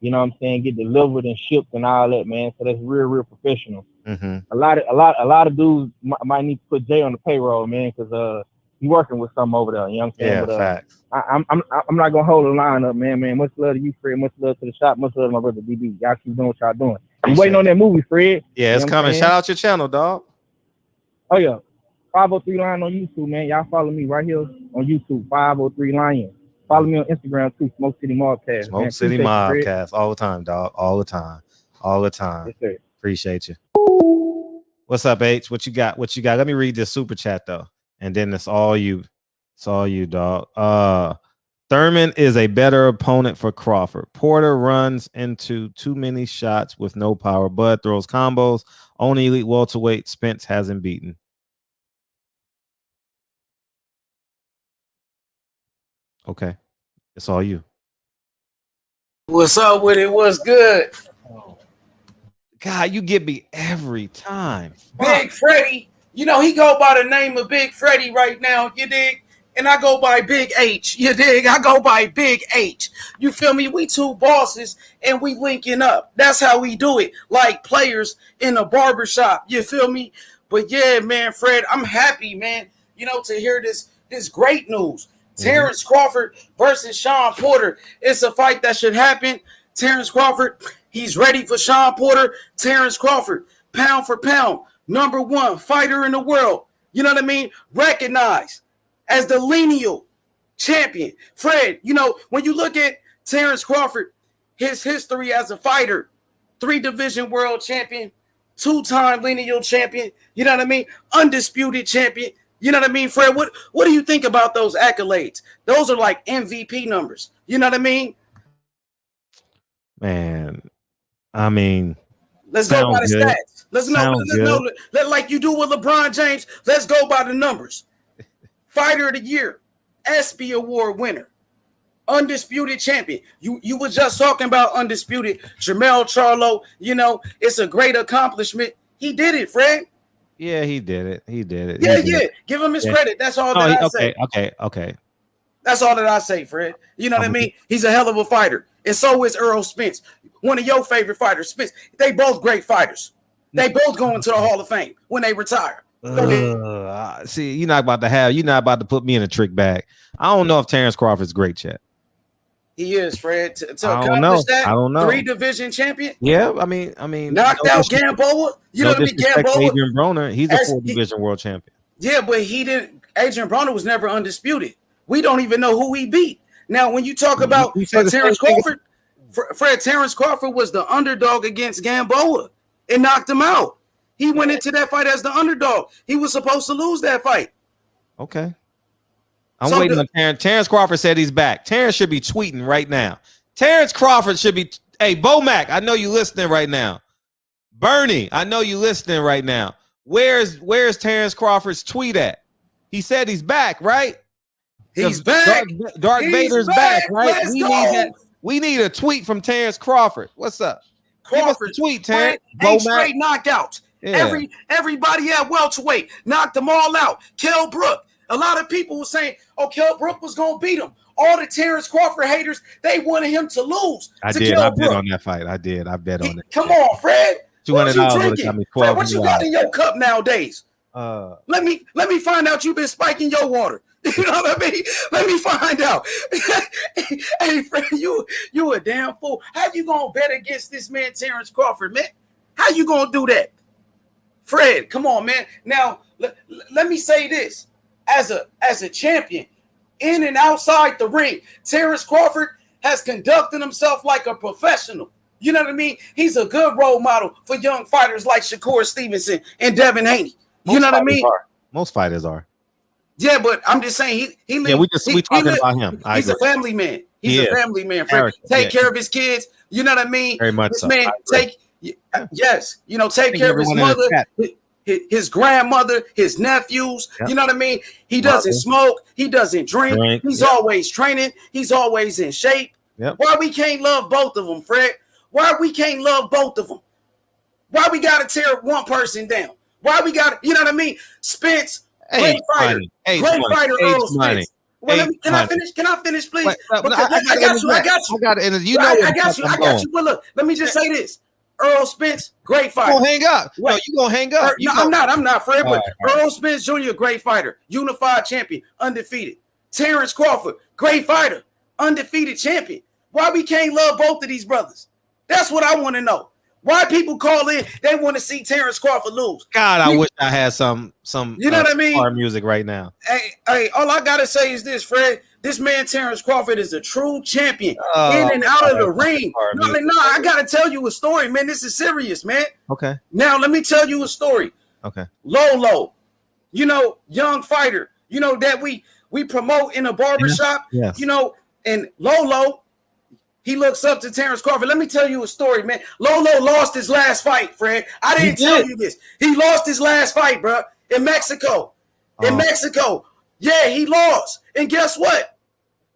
you know what I'm saying, get delivered and shipped and all that, man. So that's real professional. Mm-hmm. A lot of dudes might need to put Jay on the payroll, man, because he working with something over there. You know what I'm saying? Yeah, but, facts. I'm not gonna hold the line up, man. Much love to you, Fred. Much love to the shop. Much love to my brother DB. Y'all keep doing what y'all doing. I'm waiting on that movie, Fred. Yeah, it's coming. Shout out your channel, dog. Oh yeah, 503 Lion on YouTube, man. Y'all follow me right here on YouTube, 503 Lion. Follow me on Instagram too, Smoke City Mobcast. Smoke City Mobcast, all the time, dog. All the time. Yes, sir. Appreciate you. What's up, H? What you got? Let me read this super chat though, and then it's all you. It's all you, dog. Thurman is a better opponent for Crawford. Porter runs into too many shots with no power. Bud throws combos. Only elite welterweight Spence hasn't beaten. Okay, it's all you. What's up with it? What's good? God, you get me every time. Big Freddie. He go by the name of Big Freddie right now. You dig? and I go by Big H. You dig? I go by Big H. You feel me? We two bosses and we linking up. That's how we do it, like players in a barbershop. You feel me? But yeah, man, Fred, I'm happy, man, to hear this great news. Terence Crawford versus Shawn Porter. It's a fight that should happen. Terence Crawford, he's ready for Shawn Porter. Terence Crawford, pound for pound, #1 fighter in the world. You know what I mean? Recognized as the lineal champion. Fred, when you look at Terence Crawford, his history as a fighter, 3-division world champion, 2-time lineal champion, you know what I mean? Undisputed champion. You know what I mean, Fred? What do you think about those accolades? Those are like MVP numbers. You know what I mean? Man, I mean, let's go by the stats. Let's know, like you do with LeBron James. Let's go by the numbers. Fighter of the Year, ESPY Award winner, undisputed champion. You were just talking about undisputed. Jermell Charlo, it's a great accomplishment. He did it, Fred. Yeah, he did it. Yeah. Give him his credit. That's all that I say. Okay. That's all that I say, Fred. You know what I mean? He's a hell of a fighter. And so is Earl Spence, one of your favorite fighters. Spence. They both great fighters. They both go into the Hall of Fame when they retire. See, you're not about to put me in a trick bag. I don't know if Terence Crawford's great yet. He is, Fred. To accomplish that, I don't know. 3-division champion. Yeah, I mean, knocked out Gamboa. You know what I mean? Gamboa. Adrian Broner, he's a 4-division world champion. Yeah, but he didn't. Adrian Broner was never undisputed. We don't even know who he beat. Now, when you talk about Terence Crawford, Fred, Terence Crawford was the underdog against Gamboa and knocked him out. He went into that fight as the underdog. He was supposed to lose that fight. Okay. I'm waiting on Terence. Terence Crawford said he's back. Terence should be tweeting right now. Terence Crawford should be. Hey, Bo Mac, I know you listening right now. Bernie, I know you listening right now. Where's Terence Crawford's tweet at? He said he's back, right? He's back. Darth Vader's back, right? We need a tweet from Terence Crawford. What's up? Crawford tweet, Terence. 8 straight knockouts. Yeah. Everybody at welterweight knocked them all out. Kell Brook. A lot of people were saying, Kell Brook was going to beat him. All the Terence Crawford haters, they wanted him to lose. I bet on that fight. I bet on it. Come on, Fred. $200. What you got in your cup nowadays? Let me find out you've been spiking your water. You know what I mean? Let me find out. Hey, Fred, you a damn fool. How you gonna bet against this man, Terence Crawford, man? How you gonna do that? Fred, come on, man. Now, let me say this. As a champion, in and outside the ring, Terence Crawford has conducted himself like a professional. You know what I mean? He's a good role model for young fighters like Shakur Stevenson and Devin Haney. You know what I mean? Most fighters are. Yeah, but I'm just saying we talking about him. He's a family man. He's a family man. Take care of his kids. You know what I mean? Very much this so. man take care of his mother, his grandmother, his nephews. Yep. You know what I mean? He doesn't smoke. He doesn't drink. He's always training. He's always in shape. Yep. Why we can't love both of them, Fred? Why we can't love both of them? Why we got to tear one person down? Why we got, you know what I mean? Spence, great fighter. Great fighter, Earl Spence. Well, can I finish? Can I finish, please? I got you. I got you. Well, look, let me just say this. Earl Spence, great fighter. You gonna hang up? No, you gonna hang up? No, I'm not, Fred. But Earl Spence Jr., great fighter, unified champion, undefeated. Terence Crawford, great fighter, undefeated champion. Why we can't love both of these brothers? That's what I want to know. Why people call in? They want to see Terence Crawford lose. God, I wish I had some. You know what I mean? Music right now. Hey, all I gotta say is this, Fred. This man Terence Crawford is a true champion, in and out of the ring. No, I gotta tell you a story, man. This is serious, man. Okay. Now let me tell you a story. Okay. Lolo, young fighter, that we promote in a barbershop. Yes. And Lolo. He looks up to Terence Crawford. Let me tell you a story, man. Lolo lost his last fight, Fred. I didn't tell you this. He lost his last fight, bro, in Mexico. Mexico. Yeah, he lost. And guess what?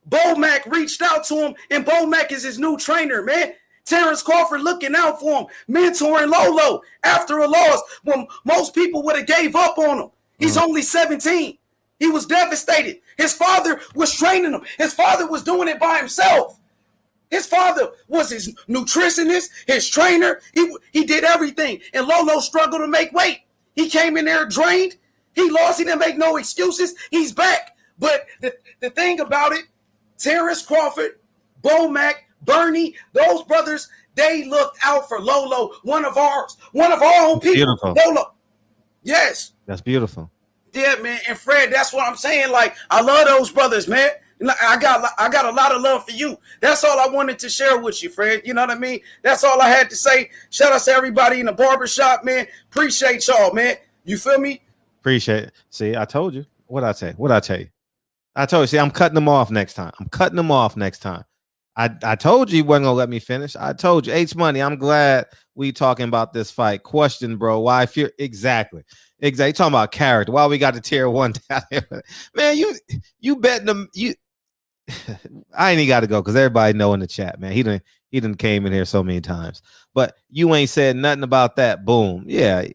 Bo Mac reached out to him, and Bo Mac is his new trainer, man. Terence Crawford looking out for him, mentoring Lolo after a loss when most people would have gave up on him. He's only 17. He was devastated. His father was training him. His father was doing it by himself. His father was his nutritionist, his trainer. He did everything. And Lolo struggled to make weight. He came in there drained. He lost. He didn't make no excuses. He's back. But the thing about it, Terence Crawford, Bomac, Bernie, those brothers, they looked out for Lolo, one of our own people. Beautiful. Lolo. Yes. That's beautiful. Yeah, man. And Fred, that's what I'm saying. Like, I love those brothers, man. I got a lot of love for you. That's all I wanted to share with you, Fred. You know what I mean? That's all I had to say. Shout out to everybody in the barbershop, man. Appreciate y'all, man. You feel me? Appreciate it. See, I told you. What'd I say? What'd I tell you? I told you. See, I'm cutting them off next time. I told you wasn't gonna let me finish. I told you. H Money, I'm glad we talking about this fight. Question, bro. Why if you're exactly talking about character. Why we got to tear one down? Man, you betting them. I ain't even got to go because everybody know in the chat, man. He didn't came in here so many times, but you ain't said nothing about that. Boom. Yeah.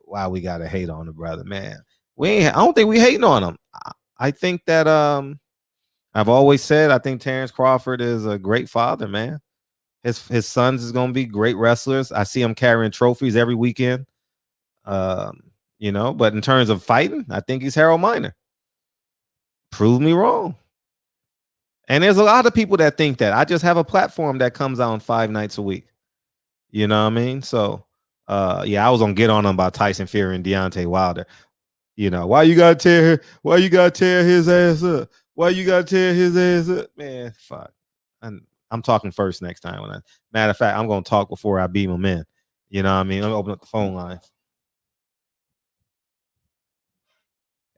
Why we gotta hate on the brother, man? I don't think we hating on him. I think that I've always said I think Terence Crawford is a great father, man. His sons is gonna be great wrestlers. I see him carrying trophies every weekend. But in terms of fighting, I think he's Harold Miner. Prove me wrong. And there's a lot of people that think that. I just have a platform that comes out 5 nights a week. You know what I mean? So, I was gonna get on him about Tyson Fury and Deontay Wilder. Why you gotta tear his ass up? Why you gotta tear his ass up? Man, fuck. I'm talking first next time. Matter of fact, I'm gonna talk before I beam him in. You know what I mean? Let me open up the phone line.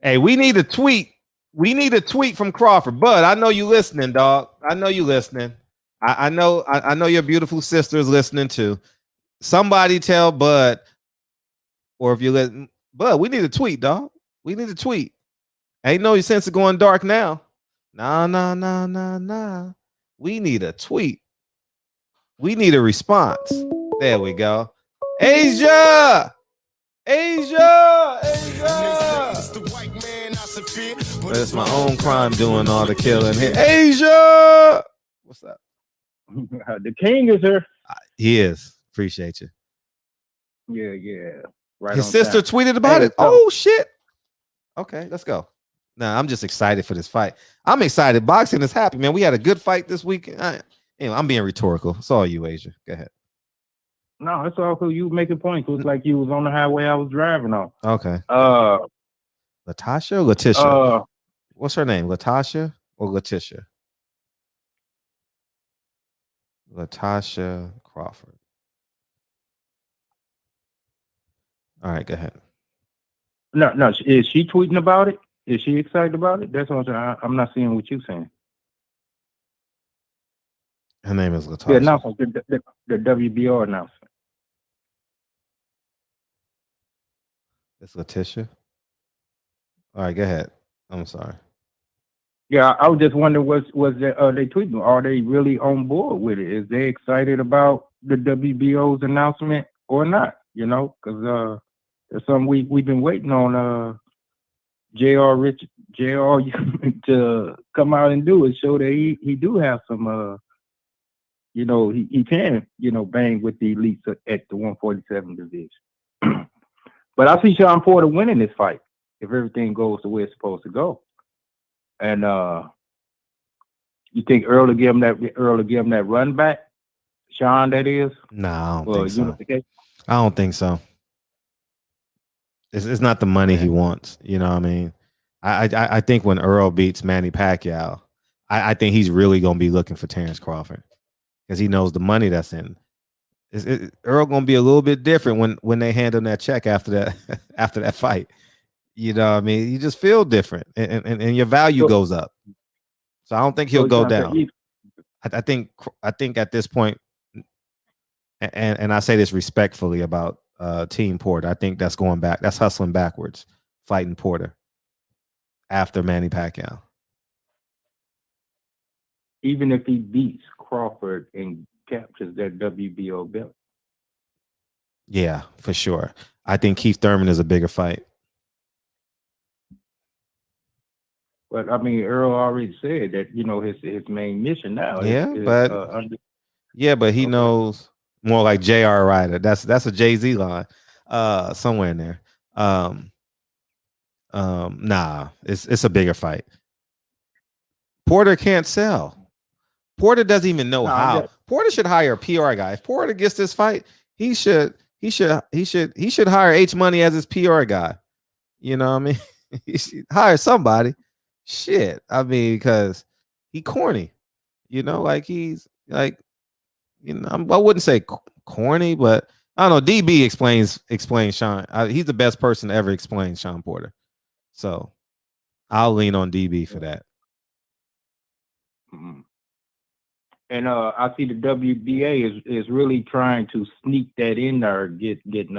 Hey, we need a tweet. We need a tweet from Crawford. Bud, I know you listening, dog. I know you listening. I know your beautiful sister is listening too. Somebody tell Bud, or if you let Bud, we need a tweet, dog. We need a tweet. Ain't no sense of going dark now. Nah. We need a tweet. We need a response. There we go. Asia. But it's my own crime doing all the killing here. Asia, what's up? The king is here. He is. Appreciate you. Yeah. Right. His sister tweeted about it. Oh shit. Okay, let's go. Nah, I'm just excited for this fight. I'm excited. Boxing is happy, man. We had a good fight this weekend. I'm being rhetorical. It's all you, Asia. Go ahead. No, it's all cool. You making points. It was like you was on the highway I was driving on. Okay. Latasha or Letitia? What's her name? Latasha or Letitia? Latasha Crawford. All right, go ahead. No. Is she tweeting about it? Is she excited about it? That's what I'm not seeing what you're saying. Her name is Latasha. The announcement, the WBO announcement. It's Letitia. All right, go ahead. I'm sorry. Yeah, I was just wondering, was they tweeting? Are they really on board with it? Is they excited about the WBO's announcement or not? Because there's something we've been waiting on JR to come out and do it, show that he do have some he can bang with the elites at the 147 division. But I see Shawn Porter winning this fight if everything goes the way it's supposed to go. And you think Earl will give him that run back? Shawn, that is? No, I don't think so. I don't think so. It's not the money he wants. You know what I mean? I think when Earl beats Manny Pacquiao, I think he's really gonna be looking for Terence Crawford because he knows the money that's in. Earl gonna be a little bit different when they hand him that check after that fight. You know what I mean? You just feel different, and your value goes up. So I don't think he'll go down. I think at this point, and I say this respectfully about Team Porter. I think that's going back. That's hustling backwards, fighting Porter after Manny Pacquiao. Even if he beats Crawford and captures that WBO belt. Yeah, for sure. I think Keith Thurman is a bigger fight. But I mean, Earl already said that his main mission now Yeah, is but he knows more like J.R. Ryder. That's a Jay-Z line, somewhere in there. Nah, it's a bigger fight. Porter can't sell. Porter doesn't even know how. Porter should hire a PR guy. If Porter gets this fight, he should hire H Money as his PR guy. You know what I mean? He should hire somebody. Shit. I mean, because he corny. Like he's like, I wouldn't say corny, but I don't know. DB explains Shawn. He's the best person to ever explain Shawn Porter. So I'll lean on DB for that. Mm-hmm. And I see the WBA is really trying to sneak that in there, getting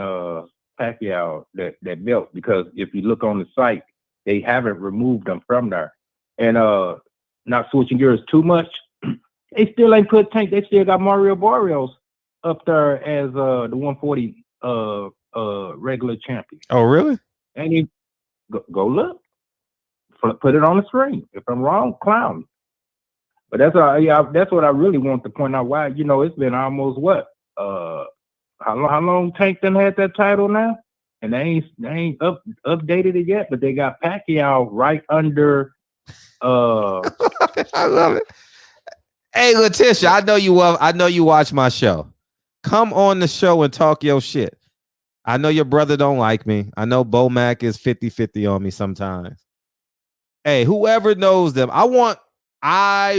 Pacquiao that belt, because if you look on the site, they haven't removed them from there. And not switching gears too much, they still ain't put Tank. They still got Mario Barrios up there as the 140 regular champion. Oh, really? And you go look, put it on the screen. If I'm wrong, clown. But that's what I really want to point out. Why, it's been almost how long Tank done had that title now, and they ain't updated it yet. But they got Pacquiao right under. I love it. Hey, Letitia, I know you watch my show. Come on the show and talk your shit. I know your brother don't like me. I know Bo Mac is 50-50 on me sometimes. Hey, whoever knows them, I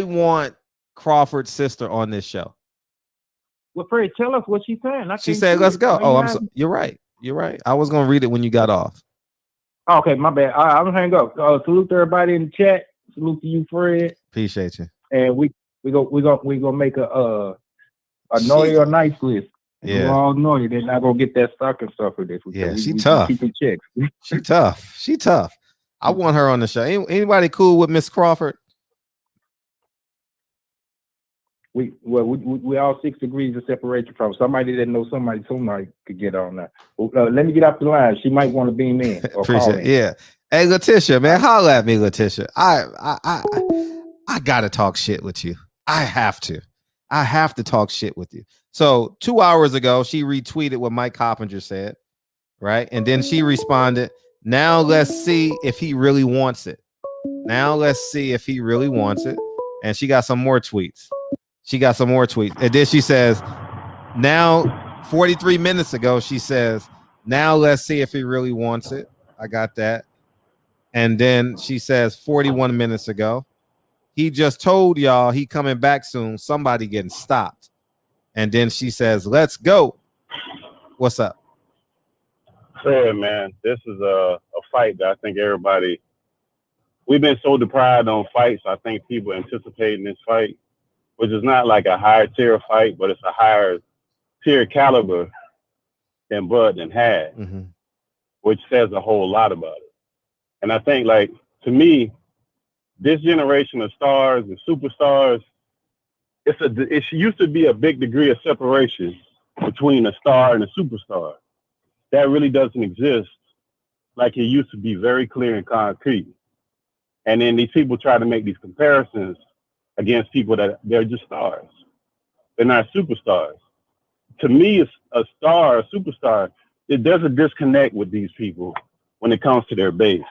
want Crawford's sister on this show. Well, Fred, tell us what she's saying. She said, "Let's go." Oh, you're right. You're right. I was gonna read it when you got off. Okay, my bad. I'm gonna hang up. Salute to everybody in the chat. Salute to you, Fred. Appreciate you. And we gonna make a naughty or nice list. Yeah. We're all naughty. They're not gonna get that stocking stuffer this week. Yeah, she tough. Keeping checks. She tough. I want her on the show. Anybody cool with Miss Crawford? We all 6 degrees of separation from somebody that knows somebody could get on that. Let me get off the line. She might want to beam in or call in. Yeah. Hey, Letitia, man, holla at me, Letitia. I gotta talk shit with you. I have to talk shit with you. So 2 hours ago, she retweeted what Mike Coppinger said, right? And then she responded, "Now let's see if he really wants it. And she got some more tweets. And then she says, now 43 minutes ago, she says, "Now let's see if he really wants it." I got that. And then she says 41 minutes ago, "He just told y'all he coming back soon. Somebody getting stopped." And then she says, "Let's go." What's up? Yeah, man, this is a fight that I think we've been so deprived on fights. I think people anticipating this fight, which is not like a higher tier fight, but it's a higher tier caliber than Bud had, which says a whole lot about it. And I think, like, to me, this generation of stars and superstars, it used to be a big degree of separation between a star and a superstar. That really doesn't exist like it used to be, very clear and concrete. And then these people try to make these comparisons against people that they're just stars. They're not superstars. To me, a star, a superstar, there's a disconnect with these people when it comes to their base,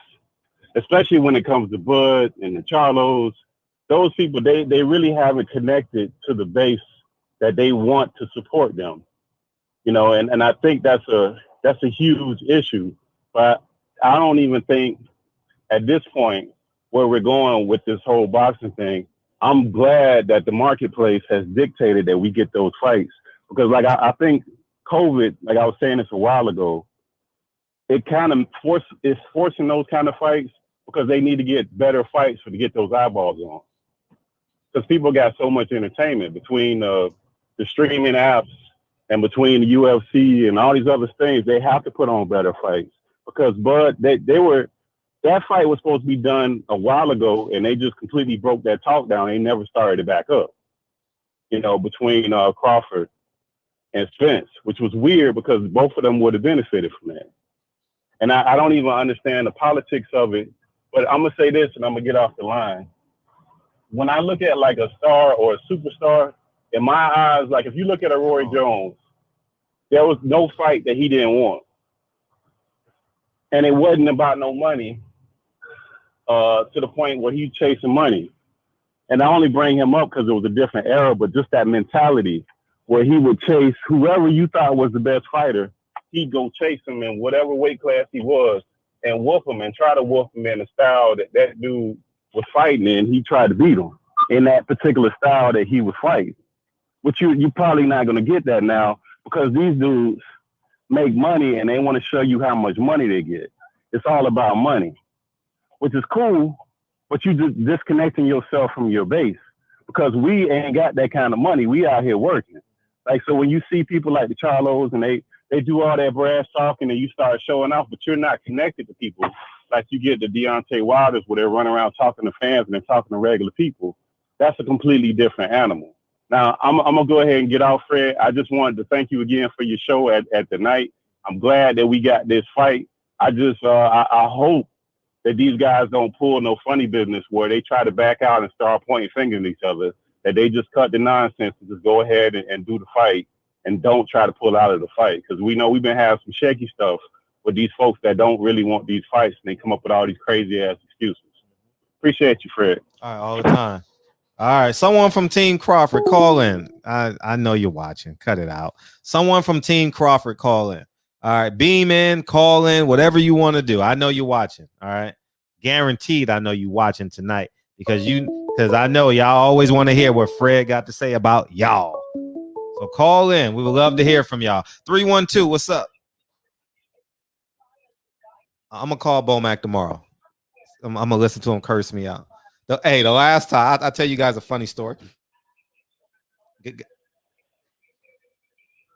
especially when it comes to Bud and the Charlos. Those people, they really haven't connected to the base that they want to support them, and I think that's a huge issue. But I don't even think at this point where we're going with this whole boxing thing, I'm glad that the marketplace has dictated that we get those fights, because I think COVID, like I was saying this a while ago, it kind of forcing those kind of fights because they need to get better fights to get those eyeballs on. Because people got so much entertainment between the streaming apps and between the UFC and all these other things. They have to put on better fights because Bud, that fight was supposed to be done a while ago, and they just completely broke that talk down. They never started it back up, between Crawford and Spence, which was weird because both of them would have benefited from that. And I don't even understand the politics of it But I'm gonna say this, and I'm gonna get off the line. When I look at like a star or a superstar, in my eyes, like if you look at a Roy Jones, there was no fight that he didn't want, and it wasn't about no money. To the point where he's chasing money. And I only bring him up because it was a different era, but just that mentality where he would chase whoever you thought was the best fighter, he'd go chase him in whatever weight class he was and whoop him and try to whoop him in the style that dude was fighting in. He tried to beat him in that particular style that he was fighting. But you're probably not going to get that now because these dudes make money and they want to show you how much money they get. It's all about money, which is cool, but you just disconnecting yourself from your base because we ain't got that kind of money. We out here working. Like, so when you see people like the Charlos and they do all that brass talking and you start showing off, but you're not connected to people. Like you get the Deontay Wilders where they're running around talking to fans and they're talking to regular people. That's a completely different animal. Now, I'm going to go ahead and get off, Fred. I just wanted to thank you again for your show at the night. I'm glad that we got this fight. I just, I hope that these guys don't pull no funny business where they try to back out and start pointing fingers at each other, that they just cut the nonsense and just go ahead and do the fight and don't try to pull out of the fight. Because we know we've been having some shaky stuff with these folks that don't really want these fights and they come up with all these crazy ass excuses. Appreciate you, Fred. All right, all the time. All right, someone from Team Crawford, call in. I know you're watching. Cut it out. Someone from Team Crawford, call in. All right, beam in, call in, whatever you want to do. I know you're watching. All right, guaranteed. I know you watching tonight because I know y'all always want to hear what Fred got to say about y'all. So call in. We would love to hear from y'all. 312. What's up? I'm gonna call Bomac tomorrow. I'm gonna listen to him curse me out. The last time I'll tell you guys a funny story.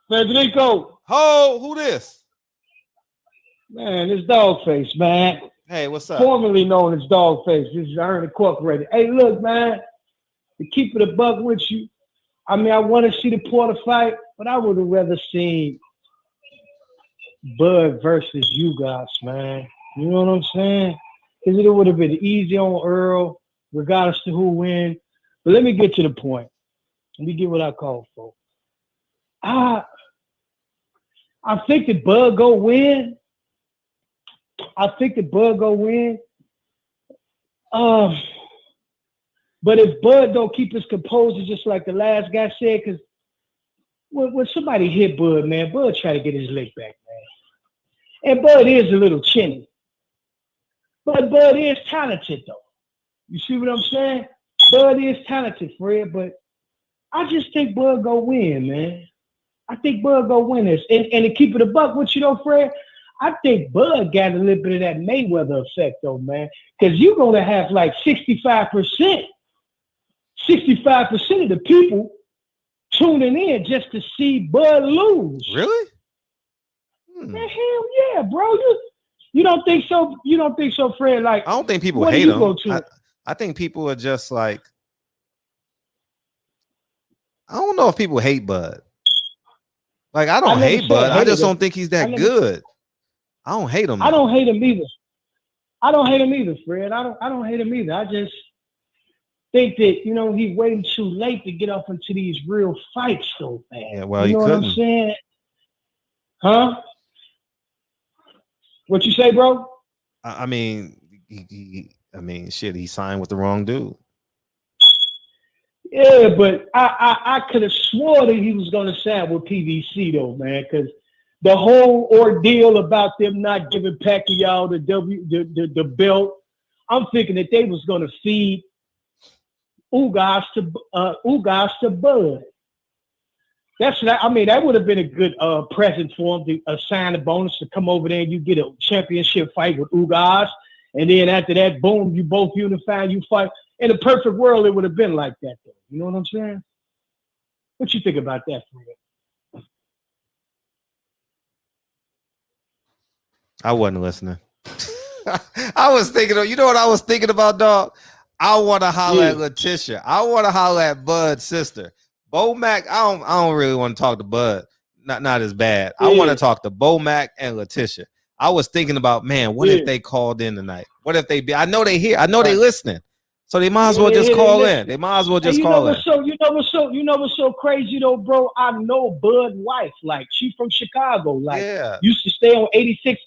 Federico. Oh, who this? Man, it's Dogface, man. Hey, what's up? Formerly known as Dogface. This is Earn Incorporated. Hey, look, man, to keep it a buck with you, I mean, I want to see the Porter fight, but I would have rather seen Bud versus you guys, man. You know what I'm saying? Because it would have been easy on Earl, regardless to who win. But let me get to the point. Let me get what I call for. I think that Bud go win. But if Bud don't keep his composure, just like the last guy said, because when somebody hit Bud, man, Bud try to get his leg back, man. And Bud is a little chinny. But Bud is talented, though. You see what I'm saying? Bud is talented, Fred, but I just think Bud go win, man. I think Bud go win this. And to keep it a buck with you, though, Fred, I think Bud got a little bit of that Mayweather effect, though, man. Because you're going to have like 65% of the people tuning in just to see Bud lose. Really? Man, hell yeah, bro. You don't think so? You don't think so, Fred? Like, I don't think people hate him. I think people are just like, I don't know if people hate Bud. Like, I don't hate Bud. I just don't think he's that good. I don't hate him. I don't hate him either. Fred. I don't hate him either. I just think that, he's waiting too late to get up into these real fights, though, man. Yeah, well, you know he couldn't. What I'm saying? Huh? What you say, bro? I mean, shit, he signed with the wrong dude. Yeah, but I could have swore that he was going to sign with PVC, though, man, because the whole ordeal about them not giving Pacquiao the belt, I'm thinking that they was going to feed Ugas to Bud. That would have been a good present for him to assign a bonus to come over there and you get a championship fight with Ugas. And then after that, boom, you both unify, you fight. In a perfect world, it would have been like that, though. You know what I'm saying? What you think about that, Fred? I wasn't listening. I was thinking of, you know what I was thinking about, dog? I want to holler at Letitia. I want to holler at Bud's sister. Bomac, I don't really want to talk to Bud. Not as bad. I want to talk to Bomac and Letitia. I was thinking about, man, what if they called in tonight? What if they be? I know they hear. I know they listening. So they might as well just call in. They might as well just call in. You know what's so crazy though, bro? I know Bud's wife. Like, she from Chicago. Like, used to stay on 86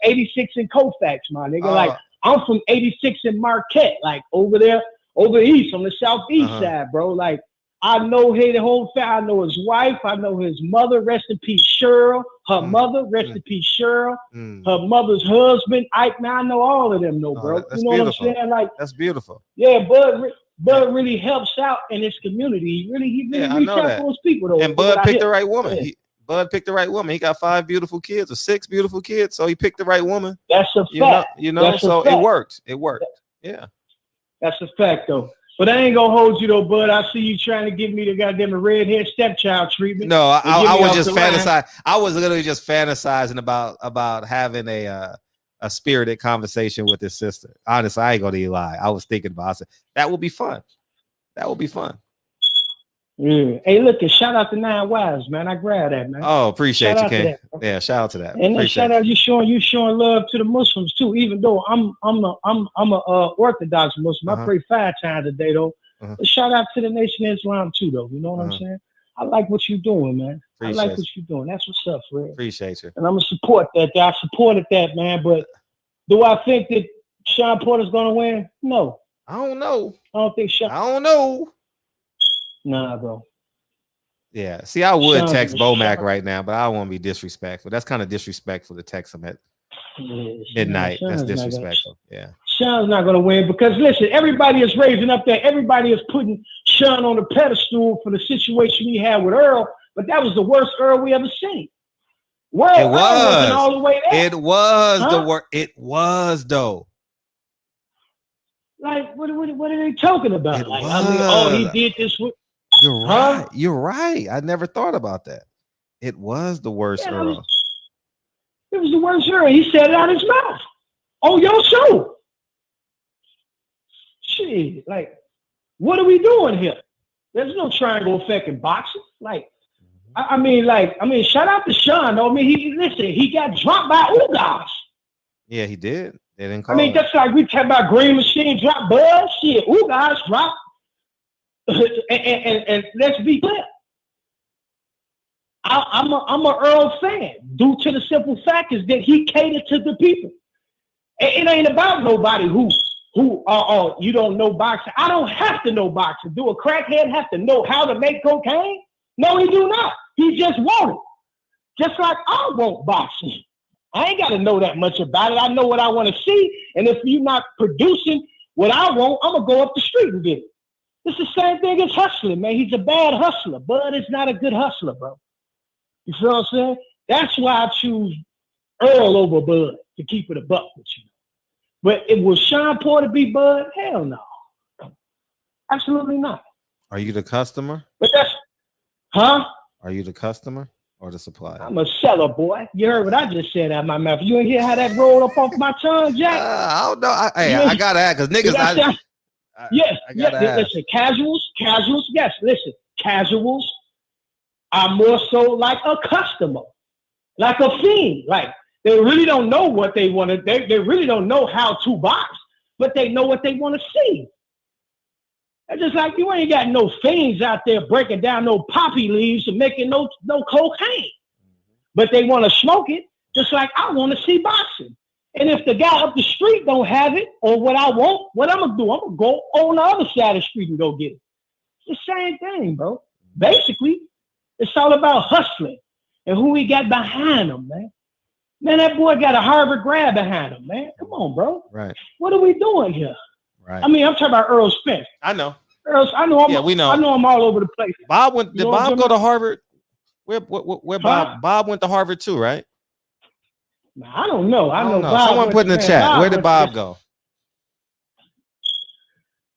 in Colfax, my nigga. Like, I'm from 86 in Marquette. Like, over there, over east on the southeast side, bro. Like, I know the whole family. I know his wife. I know his mother. Rest in peace, Cheryl. Her mother. Rest in peace, Cheryl. Her mother's husband, Ike. Man, I know all of them, bro. That's you know beautiful. what I'm saying? Like, that's beautiful. Yeah, Bud really helps out in his community. He really reaches out to those people, though. And Bud picked the right woman. Yeah. Bud picked the right woman. He got 5 beautiful kids or 6 beautiful kids, so he picked the right woman. That's a fact. You know, so it worked. It worked. Yeah. That's a fact, though. But I ain't gonna hold you though, Bud. I see you trying to give me the goddamn redhead stepchild treatment. No, I was just fantasizing. I was literally just fantasizing about having a spirited conversation with his sister. Honestly, I ain't gonna lie. I was thinking about. I said that would be fun. That would be fun. Yeah. Hey, look, shout out to 9 Wives, man. I grabbed that, man. Oh, appreciate you, King. Yeah, shout out to that. And then shout out you showing love to the Muslims too. Even though I'm a Orthodox Muslim, I pray 5 times a day though. But shout out to the Nation of Islam too, though. You know what I'm saying? I like what you're doing, man. I like what you're doing. That's what's up, Fred. Appreciate you. And I'm gonna support that. I supported that, man. But do I think that Shawn Porter's gonna win? No. I don't know. I don't think Shawn. I don't know. Nah, bro. Yeah. See, I would text Bomac right now, but I don't want to be disrespectful. That's kind of disrespectful to text him at midnight. That's disrespectful. Yeah. Shawn's not gonna win because listen, everybody is raising up there. Everybody is putting Shawn on the pedestal for the situation he had with Earl, but that was the worst Earl we ever seen. It was all the way there. It was the worst. It was though. Like, what are they talking about? Like, I mean, oh, he did this with. You're right. You're right. I never thought about that. It was the worst Earl. It was the worst Earl. He said it out his mouth on your show. Shit, like, what are we doing here? There's no triangle effect in boxing. Like, I mean, shout out to Shawn. Though. I mean, he got dropped by Ugas. Yeah, he did. They didn't call. I mean, that's like we talk about Green Machine drop Bud. Shit, Ugas dropped. and let's be clear. I'm a Earl fan due to the simple fact is that he catered to the people. It ain't about nobody who you don't know boxing. I don't have to know boxing. Do a crackhead have to know how to make cocaine? No, he do not. He just want it. Just like I want boxing. I ain't got to know that much about it. I know what I want to see. And if you're not producing what I want, I'm going to go up the street and get it. It's the same thing as hustling, man. He's a bad hustler. Bud is not a good hustler, bro. You feel what I'm saying? That's why I choose Earl over Bud, to keep it a buck with you. But it was Shawn Porter be Bud? Hell no. Absolutely not. Are you the customer? But that's, huh? Are you the customer or the supplier? I'm a seller, boy. You heard what I just said out of my mouth. You ain't hear how that rolled up off my tongue, Jack? I don't know. I gotta ask because niggas. Yes. Listen, casuals. Yes, listen, casuals are more so like a customer, like a fiend. Like they really don't know what they want to. They really don't know how to box, but they know what they want to see. It's just like you ain't got no fiends out there breaking down no poppy leaves and making no cocaine, but they want to smoke it. Just like I want to see boxing. And if the guy up the street don't have it or what I want, what I'm going to do, I'm going to go on the other side of the street and go get it. It's the same thing, bro. Basically, it's all about hustling and who we got behind him, man. Man, that boy got a Harvard grad behind him, man. Come on, bro. Right. What are we doing here? Right. I mean, I'm talking about Earl Spence. I know. I know. Yeah, we know. I know him all over the place. Did Bob go to Harvard? Where Bob? Bob went to Harvard too, right? I don't know. I know. Bob Someone put in the chat. Where did Bob go?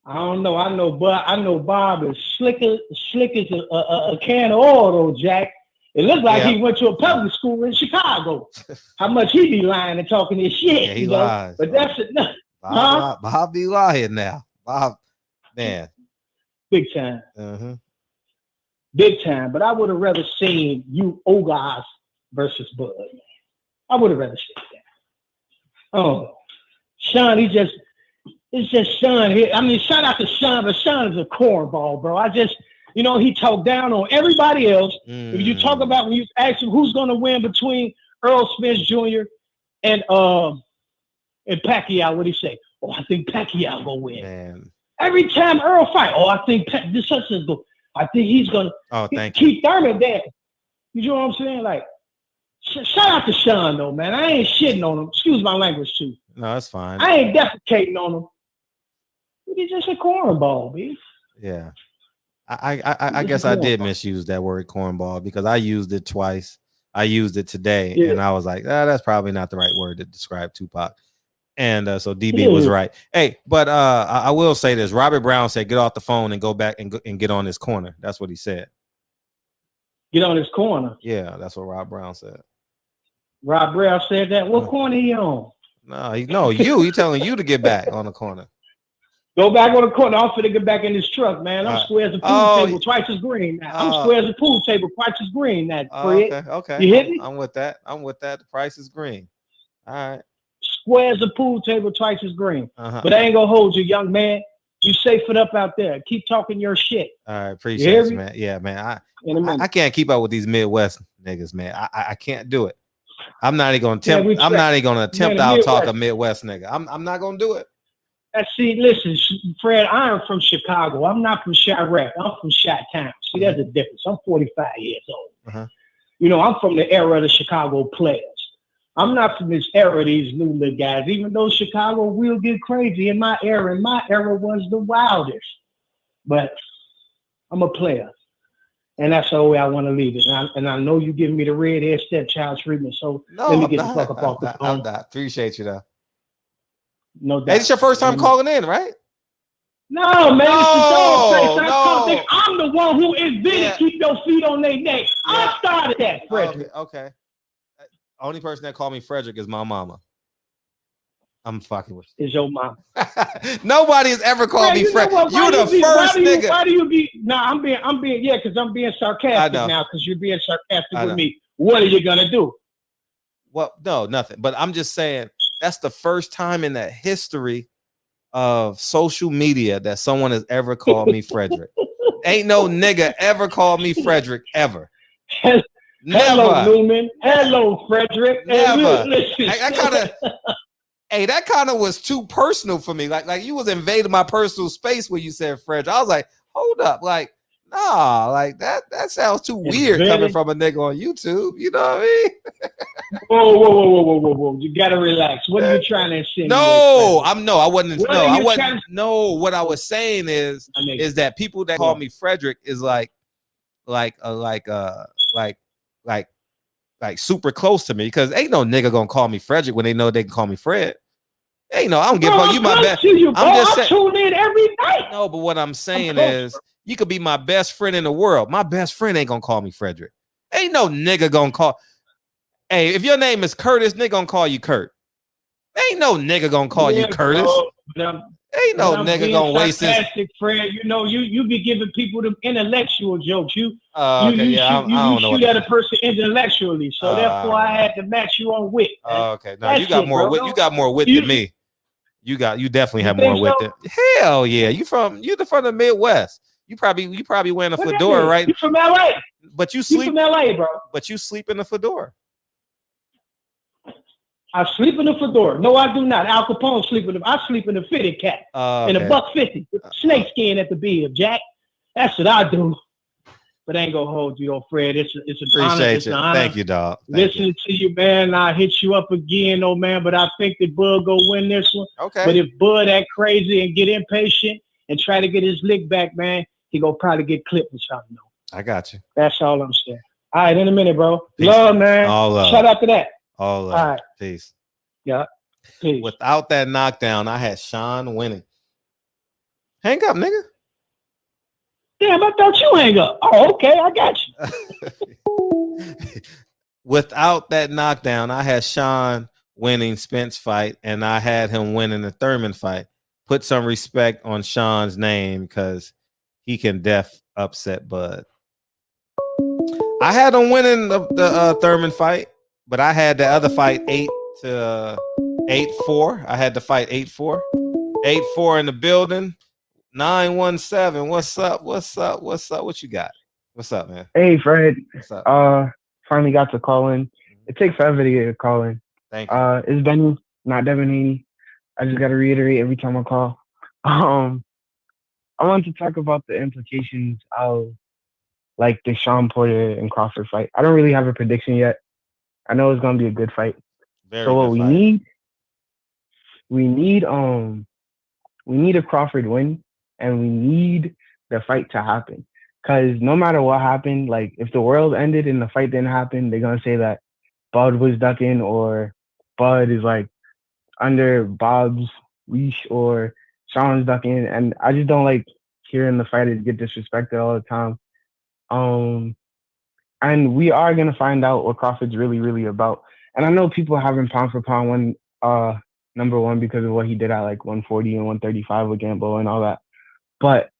I don't know. I know Bob is slick as a can of oil, though, Jack. It looks like he went to a public school in Chicago. How much he be lying and talking this shit? Yeah, he lies. But that's enough. Bob be lying now. Bob, man, big time. Big time. But I would have rather seen you Ugas versus Bud. I would have rather seen that. Oh, Shawn, It's just Shawn here. I mean, shout out to Shawn, but Shawn is a cornball, bro. He talked down on everybody else. If you talk about when you ask him who's going to win between Earl Spence Jr. and Pacquiao, what do he say? Oh, I think Pacquiao gonna win. Man. Every time Earl fight, oh, I think this such as I think he's gonna. Oh, thank you. Keith Thurman there. You know what I'm saying? Like, shout out to Shawn though, man. I ain't shitting on him. Excuse my language too. No, that's fine. I ain't defecating on him. He's just a cornball, man. Yeah. I guess I did misuse that word cornball because I used it twice. I used it today, and I was like, that's probably not the right word to describe Tupac. And so DB was right. Hey, but I will say this. Robert Brown said, get off the phone and go back and get on this corner. That's what he said. Get on his corner? Yeah, that's what Rob Brown said. Rob Brown said that? What corner he on? No, He telling you to get back on the corner. Go back on the corner. I'm finna get back in this truck, man. I'm square as a pool table, twice as green now. I'm square as a pool table, twice as green now. Okay. You hit me? I'm with that. The price is green. All right. Square as a pool table, twice as green. But I ain't gonna hold you, young man. You safe it up out there. Keep talking your shit. All right, appreciate it, man. Yeah, man. I can't keep up with these Midwest niggas, man. I can't do it. I'm not even gonna attempt. I'm not even gonna attempt to out talk a Midwest nigga. I'm not gonna do it. See, listen, Fred, I am from Chicago. I'm not from Chirac. I'm from Chi-Town. See, there's a difference. I'm 45 years old. I'm from the era of the Chicago players. I'm not from this era of these new little guys, even though Chicago will get crazy in my era. And my era was the wildest. But I'm a player. And that's the way I want to leave it. And I know you giving me the redhead stepchild treatment. So let me get the fuck up off the phone. I'm not. Appreciate you, though. No doubt. Hey, it's your first time calling in, right? No, man. I'm the one who invented keep your feet on their neck. I started that, Frederick. Okay. Only person that called me Frederick is my mama. I'm fucking with you. Is your mom? Nobody has ever called me Frederick. You the first nigga. Why do you be? Nah, I'm being because I'm being sarcastic now because you're being sarcastic with me. What are you gonna do? Well, no, nothing. But I'm just saying that's the first time in the history of social media that someone has ever called me Frederick. Ain't no nigga ever called me Frederick ever. Never. Hello, Newman. Hello, Frederick. Never. That kind of was too personal for me. Like you was invading my personal space when you said Frederick. I was like, hold up, like, nah, like that sounds too weird coming from a nigga on YouTube. You know what I mean? Whoa. You gotta relax. What are you trying to insinuate? I wasn't. What I was saying is that people that call me Frederick is like super close to me because ain't no nigga gonna call me Frederick when they know they can call me Fred. Ain't no, I don't give a fuck. You my best. I'm just saying. I tune in every night. No, but what I'm saying is, you could be my best friend in the world. My best friend ain't gonna call me Frederick. Ain't no nigga gonna call. Hey, if your name is Curtis, nigga gonna call you Kurt. Ain't no nigga gonna call you Curtis. Ain't no nigga gonna waste his. Fred, you be giving people the intellectual jokes. You don't know shoot at a person intellectually, so therefore I had to match you on wit. Okay, no, you got more wit. You got more wit than me. You definitely have more wit than. Hell yeah, you from the Midwest. You probably wearing a fedora, right? You from LA? But you sleep from LA, bro. But you sleep in a fedora. I sleep in a fedora. No, I do not. Al Capone I sleep in a fitted cap in a $1.50 with snake skin at the bib, Jack. That's what I do. But I ain't gonna hold you, old Fred. It's an honor. It's an honor. Thank you, dog. Listening to you, man. I'll hit you up again, oh man. But I think that Bud go win this one. Okay. But if Bud act crazy and get impatient and try to get his lick back, man, he gonna probably get clipped or something. Though. I got you. That's all I'm saying. All right, in a minute, bro. Peace. Love, man. All love. Shout out to that. All love. All right. Peace. Yeah. Peace. Without that knockdown, I had Shawn winning. Hang up, nigga. Damn, I thought you hang up. Oh, okay, I got you. Without that knockdown, I had Shawn winning Spence fight, and I had him winning the Thurman fight. Put some respect on Shawn's name because he can upset Bud. I had him winning the Thurman fight, but I had the other fight 8-4. I had the fight 8-4. 84 in the building. 917. What's up? What's up? What's up? What you got? What's up, man? Hey, Fred. What's up? Finally got to call in. It takes forever to get a call in. Thank you. It's Benny, not Devin Haney. I just got to reiterate every time I call. I wanted to talk about the implications of like the Shawn Porter and Crawford fight. I don't really have a prediction yet. I know it's gonna be a good fight. Very good fight. we need a Crawford win, and we need the fight to happen. Because no matter what happened, like if the world ended and the fight didn't happen, they're gonna say that Bud was ducking or Bud is like under Bob's leash or Shawn's ducking, and I just don't like hearing the fighters get disrespected all the time. And we are gonna find out what Crawford's really about. And I know people having pound for pound one number one because of what he did at like 140 and 135 with Gamble and all that. But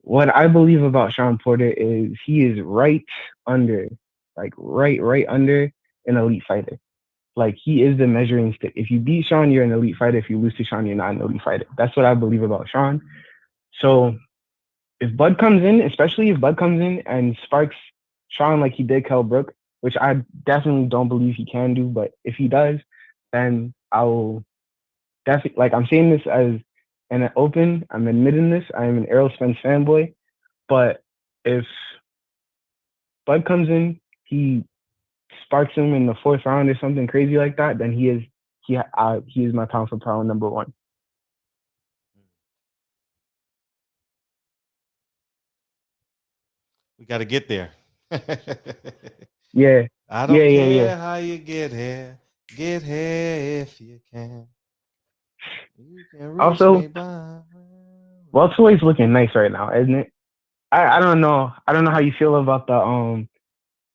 what I believe about Shawn Porter is he is right under an elite fighter. Like he is the measuring stick. If you beat Shawn, you're an elite fighter. If you lose to Shawn, you're not an elite fighter. That's what I believe about Shawn. So if Bud comes in, especially if Bud comes in and sparks Shawn like he did Kell Brook, which I definitely don't believe he can do, but if he does, then I'll definitely, like I'm saying this as an open, I'm admitting this, I am an Errol Spence fanboy, but if Bud comes in, he sparks him in the fourth round or something crazy like that, then he is my pound for pound number one. We got to get there. Yeah. I don't care how you get here. Get here if you can. You can reach Also, me by. welterweight's looking nice right now, isn't it? I don't know. I don't know how you feel about the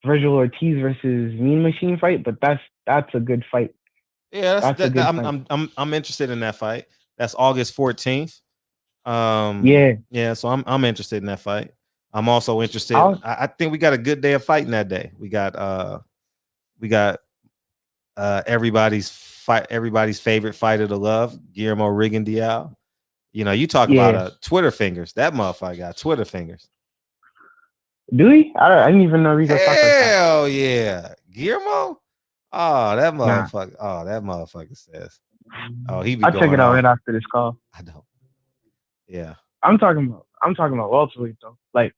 Virgil Ortiz versus Mean Machine fight, but that's a good fight. Yeah, I'm interested in that fight. That's August 14th. Yeah, so I'm interested in that fight. I'm also interested. I think we got a good day of fighting that day. We got everybody's favorite fighter to love, Guillermo Rigondeaux. You know, you talk about Twitter fingers. That motherfucker got Twitter fingers. Do he? I didn't even know Rigo. Hell yeah, Guillermo. Oh, that motherfucker. Nah. Oh, that motherfucker says. Oh, he be I'll going check it out off. right after this call. I don't. Yeah. I'm talking about welterweight though. Like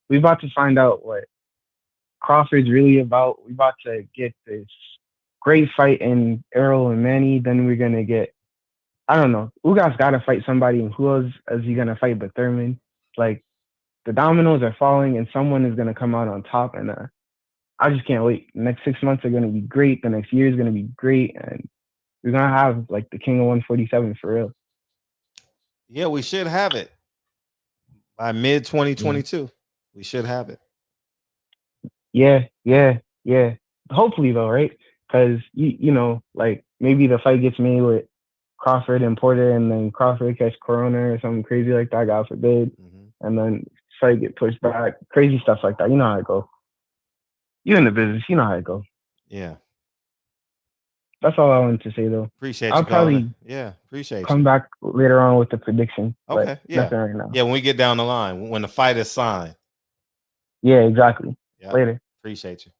we about to find out what Crawford's really about. We about to get this great fight in Errol and Manny. Then we're gonna get, I don't know, Ugas gotta fight somebody, and who else is he gonna fight but Thurman? Like the dominoes are falling, and someone is gonna come out on top. And I just can't wait. The next 6 months are gonna be great. The next year is gonna be great, and we're gonna have like the King of 147 for real. Yeah, we should have it by mid 2022. We should have it. Yeah. Hopefully though, right? Because you know, like maybe the fight gets made with Crawford and Porter, and then Crawford catch Corona or something crazy like that, God forbid, and then fight get pushed back, crazy stuff like that. You know how it go. You in the business, you know how it go. Yeah. That's all I wanted to say though. Appreciate I'll you probably calling. Yeah, appreciate come you. back later on with the prediction. Okay, yeah. Nothing right now. Yeah, when we get down the line, when the fight is signed. Yeah, exactly. Yeah. Later. Appreciate you.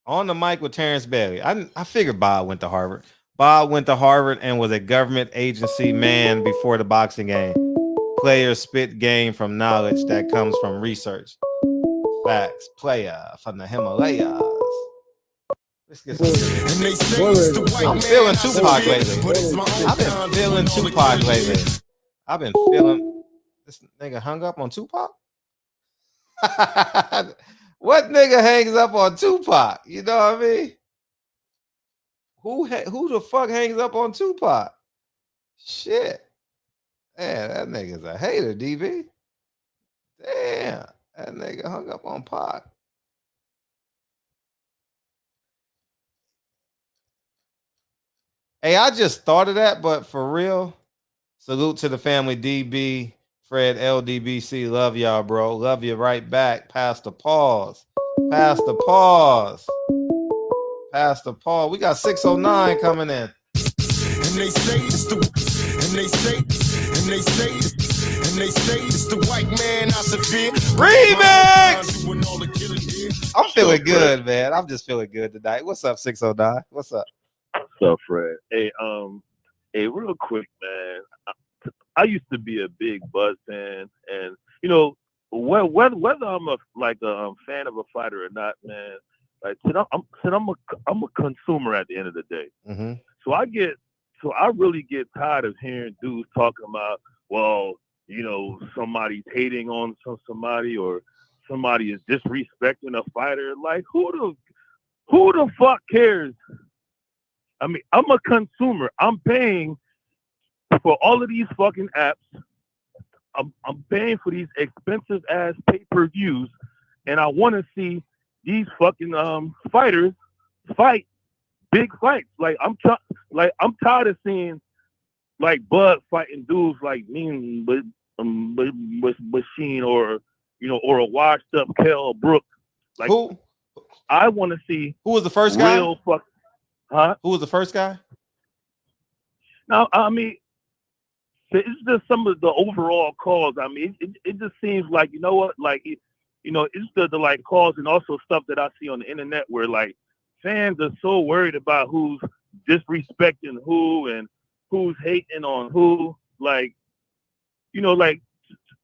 On the mic with Terence Bailey. I figured Bob went to Harvard. Bob went to Harvard and was a government agency man before the boxing game. Players spit game from knowledge that comes from research. Facts. Player from the Himalayas. Let's get some. I'm feeling Tupac lately. I've been feeling Tupac lately. I've been feeling this nigga hung up on Tupac. What nigga hangs up on Tupac? You know what I mean? Who the fuck hangs up on Tupac? Shit. Man, that nigga's a hater, DB. Damn, that nigga hung up on Pac. Hey, I just thought of that, but for real, salute to the family, DB, Fred, LDBC. Love y'all, bro. Love you right back. Pass the pause. Pass the pause. Pass the pause. We got 609 coming in. they say it's the it's the white man out severe. Remix! I'm feeling good, man. I'm just feeling good tonight. What's up, 609? What's up? What's up, Fred? Hey, real quick, man. I used to be a big Bud fan, and you know, whether I'm a fan of a fighter or not, man. Like, I'm a consumer at the end of the day. Mm-hmm. So I really get tired of hearing dudes talking about, well, you know, somebody's hating on somebody or somebody is disrespecting a fighter. Like, who the fuck cares? I mean, I'm a consumer. I'm paying for all of these fucking apps. I'm paying for these expensive ass pay-per-views, and I want to see these fucking fighters fight big fights. Like I'm tired of seeing like Bud fighting dudes like Mean Machine or or a washed up Kell Brook. Like who? I want to see who was the first guy? Who was the first guy? Now, I mean, it's just some of the overall calls. I mean, it just seems like, you know what, like, it's the like calls and also stuff that I see on the internet where like fans are so worried about who's disrespecting who and who's hating on who. Like, like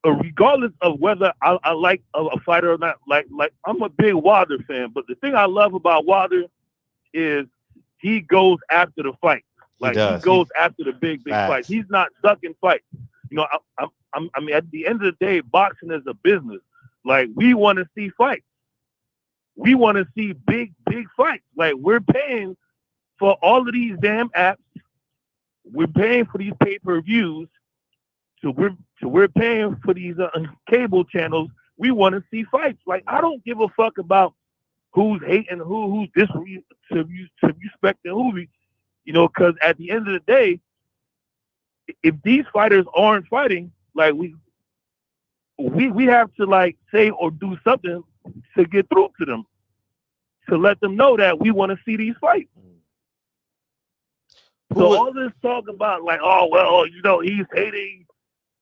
regardless of whether I like a fighter or not, like I'm a big Wilder fan, but the thing I love about Wilder is he goes after the fight. Like he goes after the big fights. He's not stuck in fights. I mean, at the end of the day, boxing is a business. Like we want to see fights. We want to see big fights. Like we're paying for all of these damn apps. We're paying for these pay-per-views. So we're paying for these cable channels. We want to see fights. Like I don't give a fuck about who's hating who's disrespecting who. Because at the end of the day, if these fighters aren't fighting, like we have to like say or do something to get through to them, to let them know that we want to see these fights. So all this talk about like, oh well, he's hating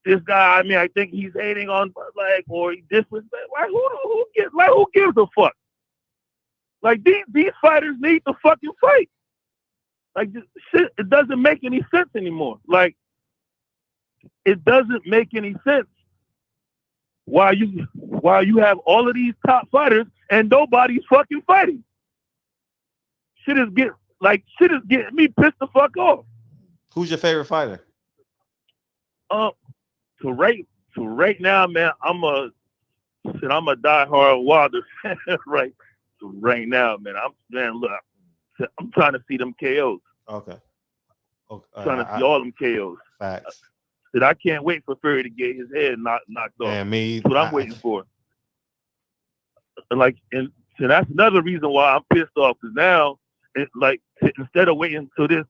this guy. I mean, I think he's hating on like, or he disrespect. Like who gives a fuck? Like these fighters need to fucking fight. Like this shit, it doesn't make any sense anymore. Like it doesn't make any sense why you have all of these top fighters and nobody's fucking fighting. Shit is getting me pissed the fuck off. Who's your favorite fighter? So right now, man, I'm a diehard Wilder fan. Right. So right now, man, I'm trying to see them KOs. Okay. Trying to see all them KOs. Facts. That I can't wait for Fury to get his head knocked off. Man, That's what I'm waiting for. And so that's another reason why I'm pissed off, because now it's like instead of waiting till this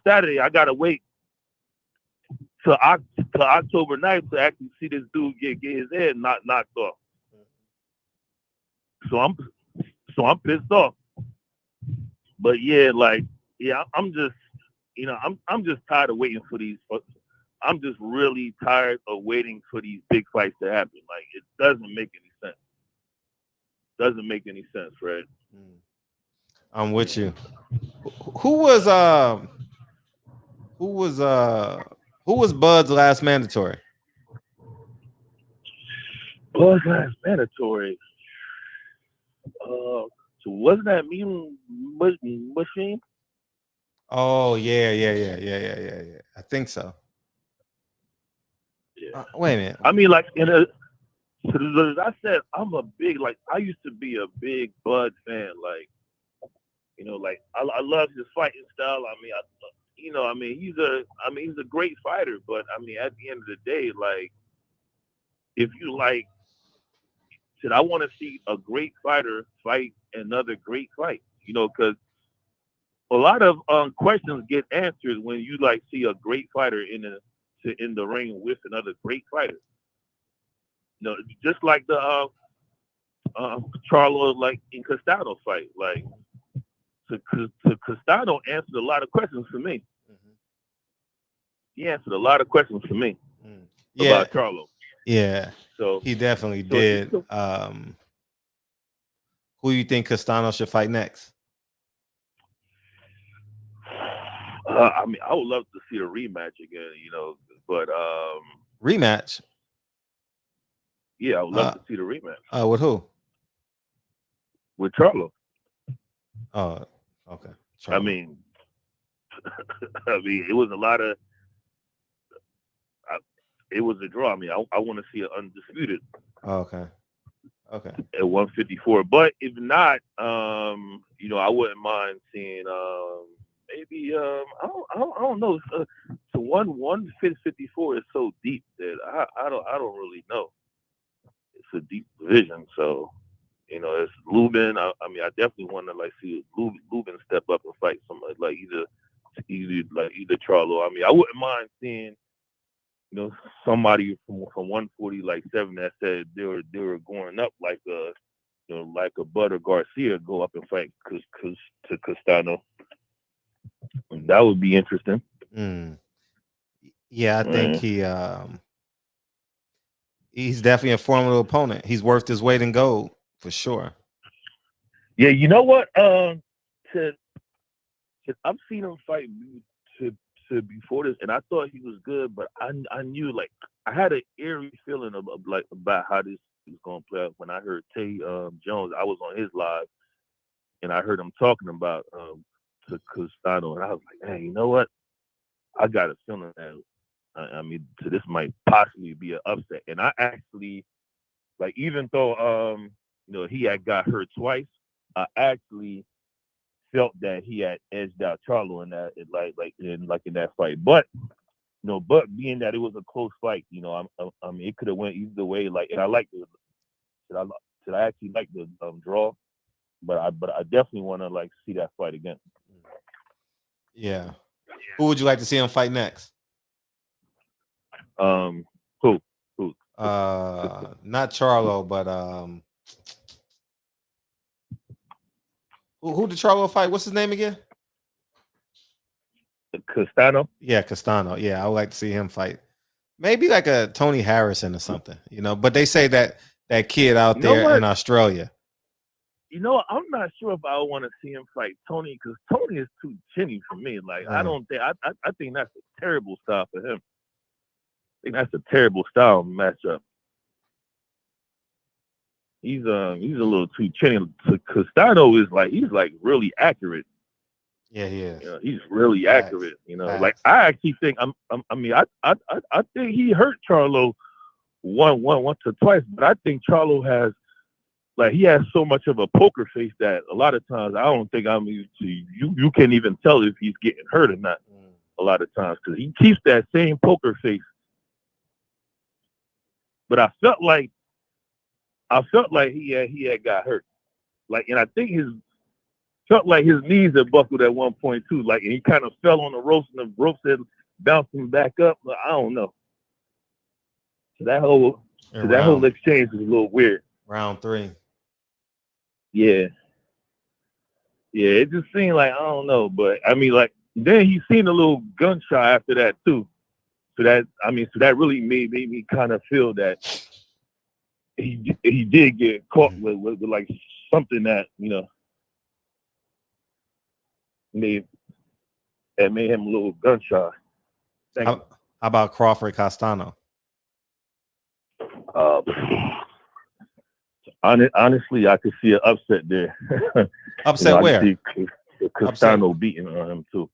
Saturday, I gotta wait till October 9th to actually see this dude get his head knocked off. So I'm pissed off. But yeah, I'm just, I'm just tired of waiting for these. I'm just really tired of waiting for these big fights to happen. Like it doesn't make any sense. Doesn't make any sense, Fred. I'm with you. Who was Bud's last mandatory? Bud's last mandatory. So wasn't that Mean Machine? Oh yeah. I think so. Yeah. Wait a minute. I mean, like as I said, I used to be a big Bud fan. Like, like I love his fighting style. I mean, he's a great fighter. But I mean, at the end of the day, like, if you like, I want to see a great fighter fight another great fight. Because a lot of questions get answered when you like see a great fighter in the ring with another great fighter. Just like the Charlo and Castano fight. Like Castano answered a lot of questions for me. He answered a lot of questions for me about Charlo. Yeah. So he definitely did. Who you think Castano should fight next? I mean, I would love to see a rematch again, but rematch. Yeah, I would love to see the rematch. With who? With Charlo. Oh, okay. I mean, it was a lot of. It was a draw. I mean, I want to see it undisputed. Okay. At 154, but if not, I wouldn't mind seeing maybe I don't know. So 154 is so deep that I don't really know. It's a deep division, so it's Lubin. I mean, I definitely want to see Lubin step up and fight somebody like either Charlo. I mean, I wouldn't mind seeing somebody from 147 that said they were going up like a Bud or Garcia go up and fight to Castano. That would be interesting. Yeah, I think he's definitely a formidable opponent. He's worth his weight in gold for sure. Yeah, you know what? I've seen him fight to before this, and I thought he was good, but I knew I had an eerie feeling about how this was gonna play out when I heard Tay Jones. I was on his live, and I heard him talking about to Castano, and I was like, hey, you know what? I got a feeling that so this might possibly be an upset. And I actually even though he had got hurt twice, I actually felt that he had edged out Charlo in that in that fight. But but being that it was a close fight, I mean it could have went either way. And I like the I actually like the draw, but I definitely want to see that fight again. Yeah. Who would you like to see him fight next? Who? Not Charlo, but who did Charlo fight? What's his name again? Castano. Yeah, Castano. Yeah, I would like to see him fight. Maybe like a Tony Harrison or something, But they say that kid out there in Australia. I'm not sure if I want to see him fight Tony because Tony is too chinny for me. I don't think I think that's a terrible style for him. I think that's a terrible style matchup. He's a little too chinny. Castano is he's really accurate. Yeah, he is. He's really accurate. I actually think I think he hurt Charlo once or twice, but I think Charlo has he has so much of a poker face that a lot of times I don't think you can't even tell if he's getting hurt or not. A lot of times because he keeps that same poker face. But I felt like he had got hurt. And I think felt like his knees had buckled at one point too. And he kind of fell on the ropes and the ropes had bounced him back up. I don't know. So that whole exchange was a little weird. Round 3. Yeah. Yeah, it just seemed I don't know, but I mean then he seen a little gunshot after that too. So that really made me kind of feel that he did get caught with something that made him a little gunshot. How about Crawford Castano? Honestly, I could see an upset there. Upset where? I could see Castano beating on him too.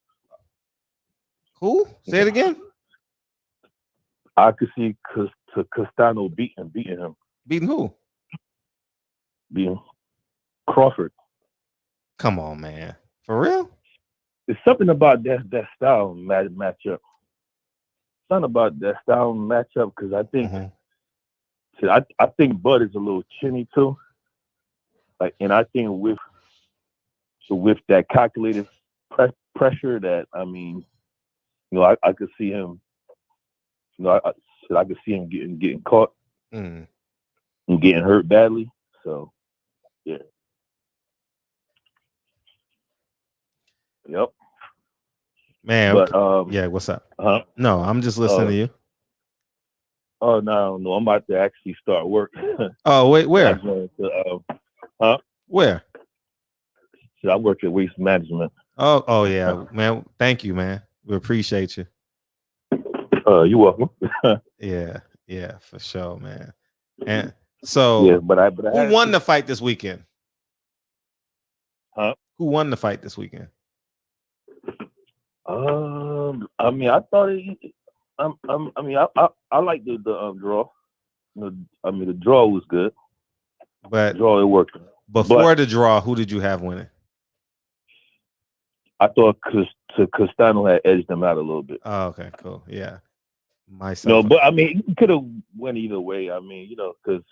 Who? Say it again. I could see Castano beating him. Beating who? Beating Crawford. Come on, man. For real? It's something about that style matchup. Something about that style matchup because I think I think Bud is a little chinny too. And I think with that calculated pressure that I could see him. I could see him getting caught and getting hurt badly. So, yeah. Yep. Man, But yeah, what's up? Huh? No, I'm just listening to you. Oh no, I'm about to actually start work. Oh, wait, where? I'm going to, huh? Where? I work at Waste Management. Oh yeah, man. Thank you, man. We appreciate you. You're welcome. Yeah, for sure, man. And so, Yeah, but who won the fight this weekend? Huh? Who won the fight this weekend? I mean, I thought I like the draw. I mean, the draw was good. But draw it worked. Before the draw, who did you have winning? I thought Castano had edged them out a little bit. Oh, okay, cool. Yeah. No, but I mean, he could have went either way. I mean, because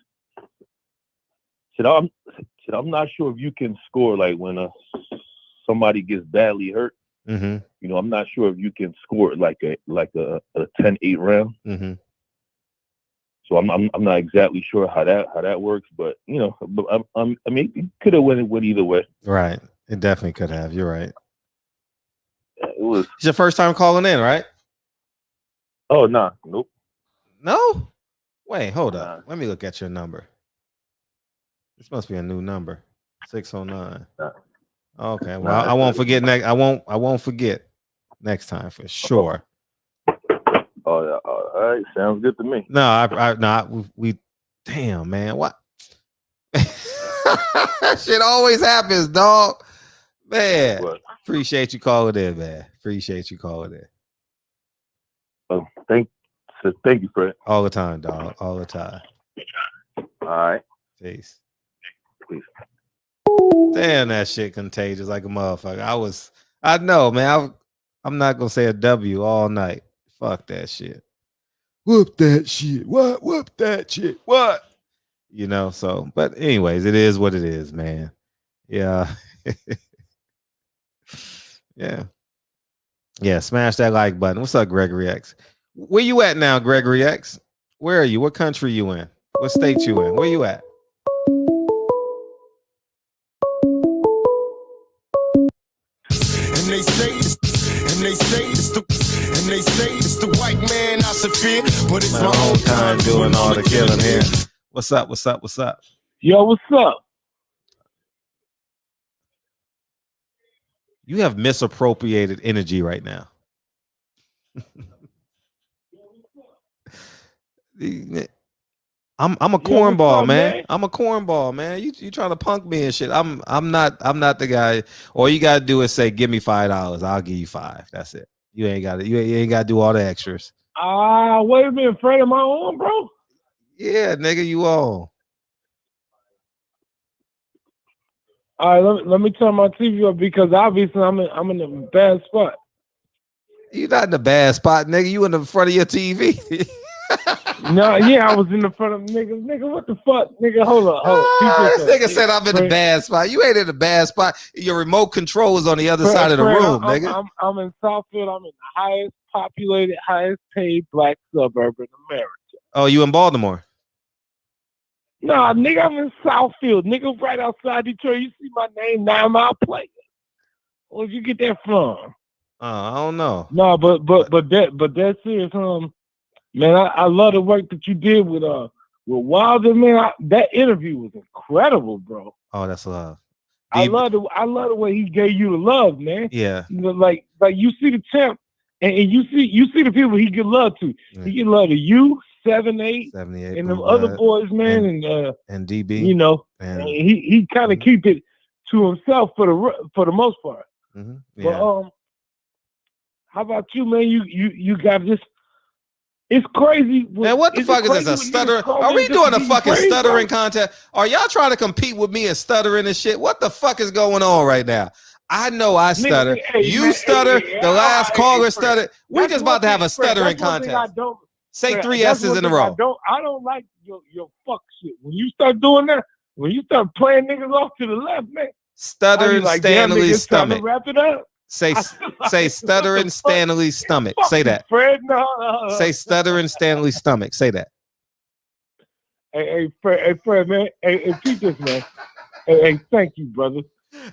I'm not sure if you can score like when somebody gets badly hurt. Mm-hmm. I'm not sure if you can score like a 10-8 round. Mm-hmm. So I'm not exactly sure how that works, but I mean, it could have went either way. Right. It definitely could have. You're right. It was. It's your first time calling in, right? Oh, nah. Nope. No? Wait, hold up. Let me look at your number. This must be a new number. 609. Okay. Well, I won't forget next. I won't forget next time for sure. Oh yeah. All right. Sounds good to me. No, we damn, man. What? Shit always happens, dog. Man. What? Appreciate you calling in, man. Appreciate you calling in. Oh, thank you, Fred. All the time, dog. All the time. All right. Peace. Peace. Damn, that shit contagious like a motherfucker. I know, man. I'm not gonna say a W all night. Fuck that shit. Whoop that shit. What? Whoop that shit. What? So, but anyways, it is what it is, man. Yeah. Yeah, smash that like button. What's up, Gregory X? Where you at now, Gregory X? Where are you? What country you in? What state you in? Where you at? And they say it's the white man I should fear, but it's my own kind doing all the killing here. What's up? Yo, what's up? You have misappropriated energy right now. I'm a cornball, man. I'm a cornball, man. You trying to punk me and shit. I'm not the guy. All you gotta do is say, give me $5. I'll give you $5. That's it. You ain't gotta do all the extras. Wait a minute, Fred, am I on, bro? Yeah, nigga, you on. All right, let me turn my TV up because obviously I'm in a bad spot. You not in a bad spot, nigga. You in the front of your TV. No, yeah, I was in the front of nigga. Nigga, what the fuck? Nigga, hold up. This nigga said I'm in the bad spot. You ain't in the bad spot. Your remote control is on the other side of the room, nigga. I'm in Southfield. I'm in the highest populated, highest paid black suburb in America. Oh, you in Baltimore? Nah, nigga, I'm in Southfield. Nigga, right outside Detroit. You see my name, 9 Mile Player. Where'd you get that from? I don't know. No, but that's serious. Man, I love the work that you did with Wilder, man. That interview was incredible, bro. Oh, that's love. I love the way he gave you the love, man. Yeah. Like you see the champ, and you see the people he give love to. Yeah. He give love to you, 78, and them other boys, man, and DB. And he kind of keep it to himself for the most part. Mm-hmm. Yeah. But how about you, man? You got this. It's crazy. Man, what the fuck is this? A stutter? Are we doing a fucking stuttering contest? Are y'all trying to compete with me and stuttering and shit? What the fuck is going on right now? I know I stutter. You stutter. The last caller stuttered. We're just about to have a stuttering contest. Say 3 S's in a row. I don't like your fuck shit. When you start doing that, when you start playing niggas off to the left, man. Stuttering Stanley's stomach. Wrap it up. Say stuttering Stanley's stomach. Say that. Fred, no. Say stuttering Stanley's stomach. Say that. Hey, Fred, man. Hey, keep this, man. Hey, thank you, brother.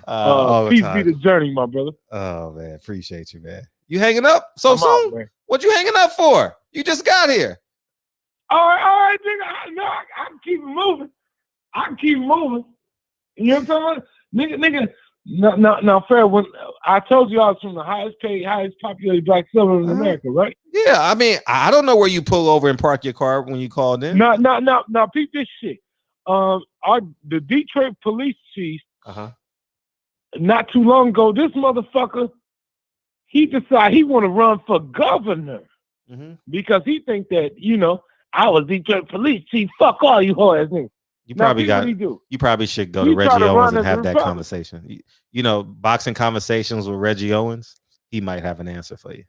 All the Peace be time. the journey, my brother. Oh man, appreciate you, man. You hanging up so I'm out, soon? man. What you hanging up for? You just got here. All right, nigga. I can keep it moving. I can keep it moving. You know what I'm saying? Nigga. No, fair. When I told you I was from the highest paid, highest populated black suburb in America, right? Yeah, I mean, I don't know where you pull over and park your car when you called in. No, peep this shit. The Detroit police chief, not too long ago, this motherfucker, he decided he want to run for governor because he think that, I was Detroit police chief. Fuck all you whole ass niggas. You probably should go to Reggie Owens and have that conversation. You know, boxing conversations with Reggie Owens, he might have an answer for you.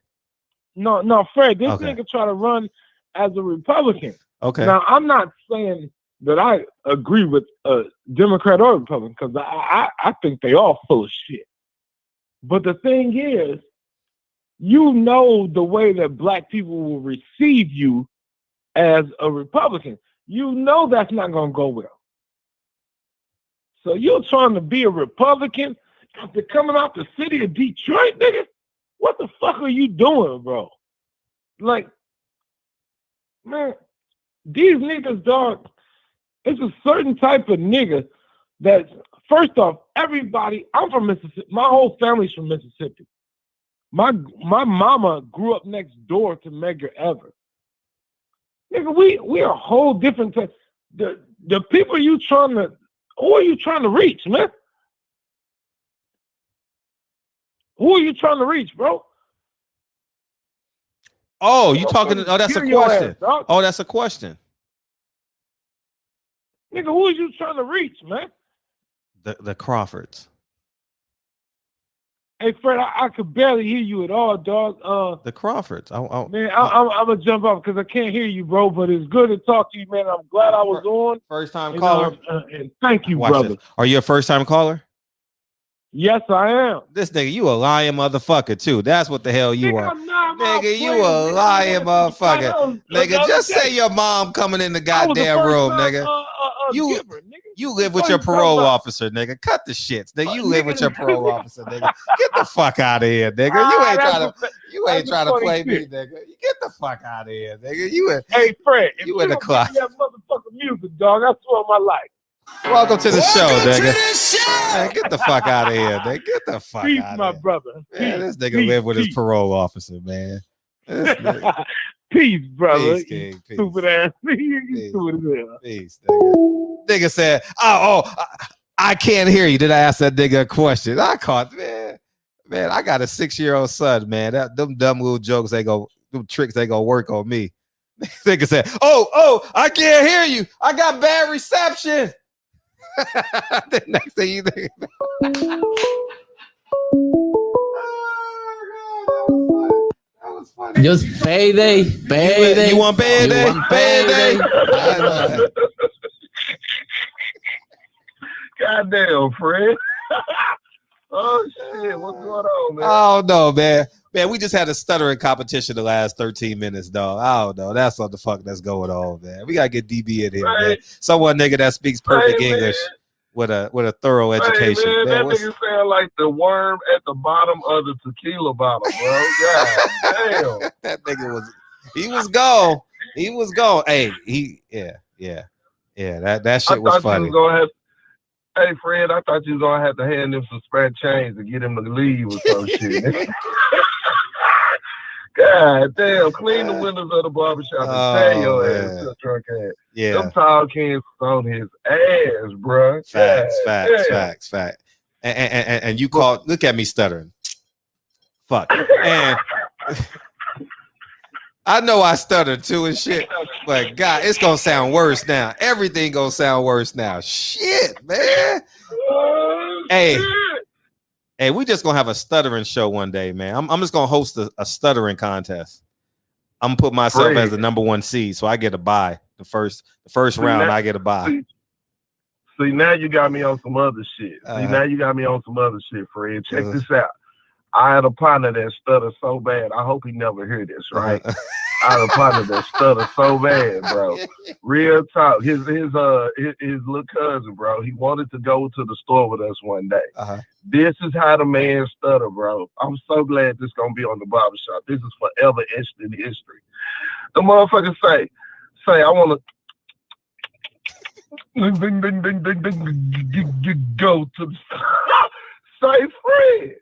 No, Fred, this nigga try to run as a Republican. Okay. Now, I'm not saying that I agree with Democrat or Republican because I think they all full of shit. But the thing is, the way that black people will receive you as a Republican. That's not going to go well. So you're trying to be a Republican after coming out the city of Detroit, nigga? What the fuck are you doing, bro? Like, man, these niggas, dog, it's a certain type of nigga that, first off, everybody, I'm from Mississippi. My whole family's from Mississippi. My mama grew up next door to Medgar Evers. Nigga, we are a whole different type. The people who are you trying to reach, man? Who are you trying to reach, bro? Oh, you talking? Oh, that's a question. Oh, that's a question. Nigga, who are you trying to reach, man? The Crawfords. Hey, Fred, I could barely hear you at all, dog. The Crawfords. Man, I'm gonna jump off because I can't hear you, bro. But it's good to talk to you, man. I'm glad I was on. First time caller. And thank you, Watch brother. this. Are you a first time caller? Yes, I am. This nigga, you a lying motherfucker too. That's what the hell you are. Nigga, you a lying motherfucker. Nigga, just say your mom coming in the goddamn room, nigga. You live with your parole officer, nigga. Cut the shits, nigga. You live with your parole officer, nigga. Get the fuck out of here, nigga. You ain't trying to play me, nigga. Get the fuck out of here, nigga. Hey, Fred, you in the closet. That motherfucking music, dog. I swear on my life. Welcome to the show, nigga. Man, get the fuck out of here, nigga. Get the fuck out of here. Peace, my brother. Man, this nigga live with his parole officer, man. Peace, brother. Peace, King. Peace. Stupid ass. You stupid as hell. Peace, nigga. Nigga said, I can't hear you. Did I ask that nigga a question? I caught, man, I got a 6-year-old son, man. Them dumb little jokes, them tricks, they gonna work on me. Nigga said, oh, I can't hear you. I got bad reception. The next thing you think. Just payday. You want payday? Payday. Goddamn, Fred. Oh shit, what's going on, man? Oh no, man. Man, we just had a stuttering competition the last 13 minutes, dog. I don't know. That's what the fuck that's going on, man. We gotta get DB in here, man. Someone nigga that speaks perfect English with a thorough education. Hey, man, man, that nigga sound like the worm at the bottom of the tequila bottle, bro. God damn. That nigga was gone. He was gone. Hey, yeah. That shit was funny. Hey, Fred, I thought you was gonna have to hand him some spare change to get him to leave or some shit. God damn, clean the windows of the barbershop and tell your ass to a drunk ass. Yeah. Them tall cans on his ass, bro. Facts. And you called, look at me stuttering. Fuck. And I know I stuttered too and shit, but God, it's gonna sound worse now. Everything gonna sound worse now. Shit, man. Hey, we just gonna have a stuttering show one day, man. I'm just gonna host a stuttering contest. I'm gonna put myself as the number 1 seed, so I get a bye. The first round, I get a bye. See, now you got me on some other shit. Fred. Check this out. I had a partner that stutters so bad. I hope he never hear this, right? Out of partner that stutter so bad, bro. Real talk. His little cousin, bro. He wanted to go to the store with us one day. This is how the man stutter, bro. I'm so glad this gonna be on the barbershop. This is forever etched in history. The motherfucker say, I want to go to the say, Fred.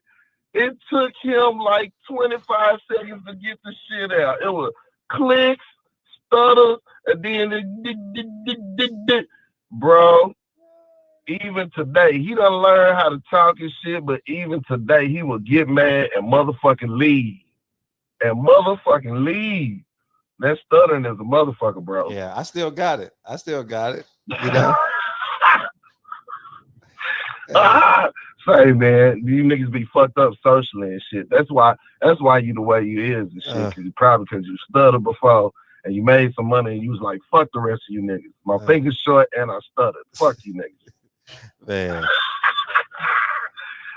It took him like 25 seconds to get the shit out. It was clicks, stutters, and then bro. Even today, he done learn how to talk and shit, but even today, he will get mad and motherfucking leave. That stuttering is a motherfucker, bro. Yeah, I still got it. You know? Say, man, you niggas be fucked up socially and shit. That's why you the way you is and shit. Cause probably because you stuttered before and you made some money and you was like, fuck the rest of you niggas. My finger's short and I stuttered. Fuck you niggas. Man.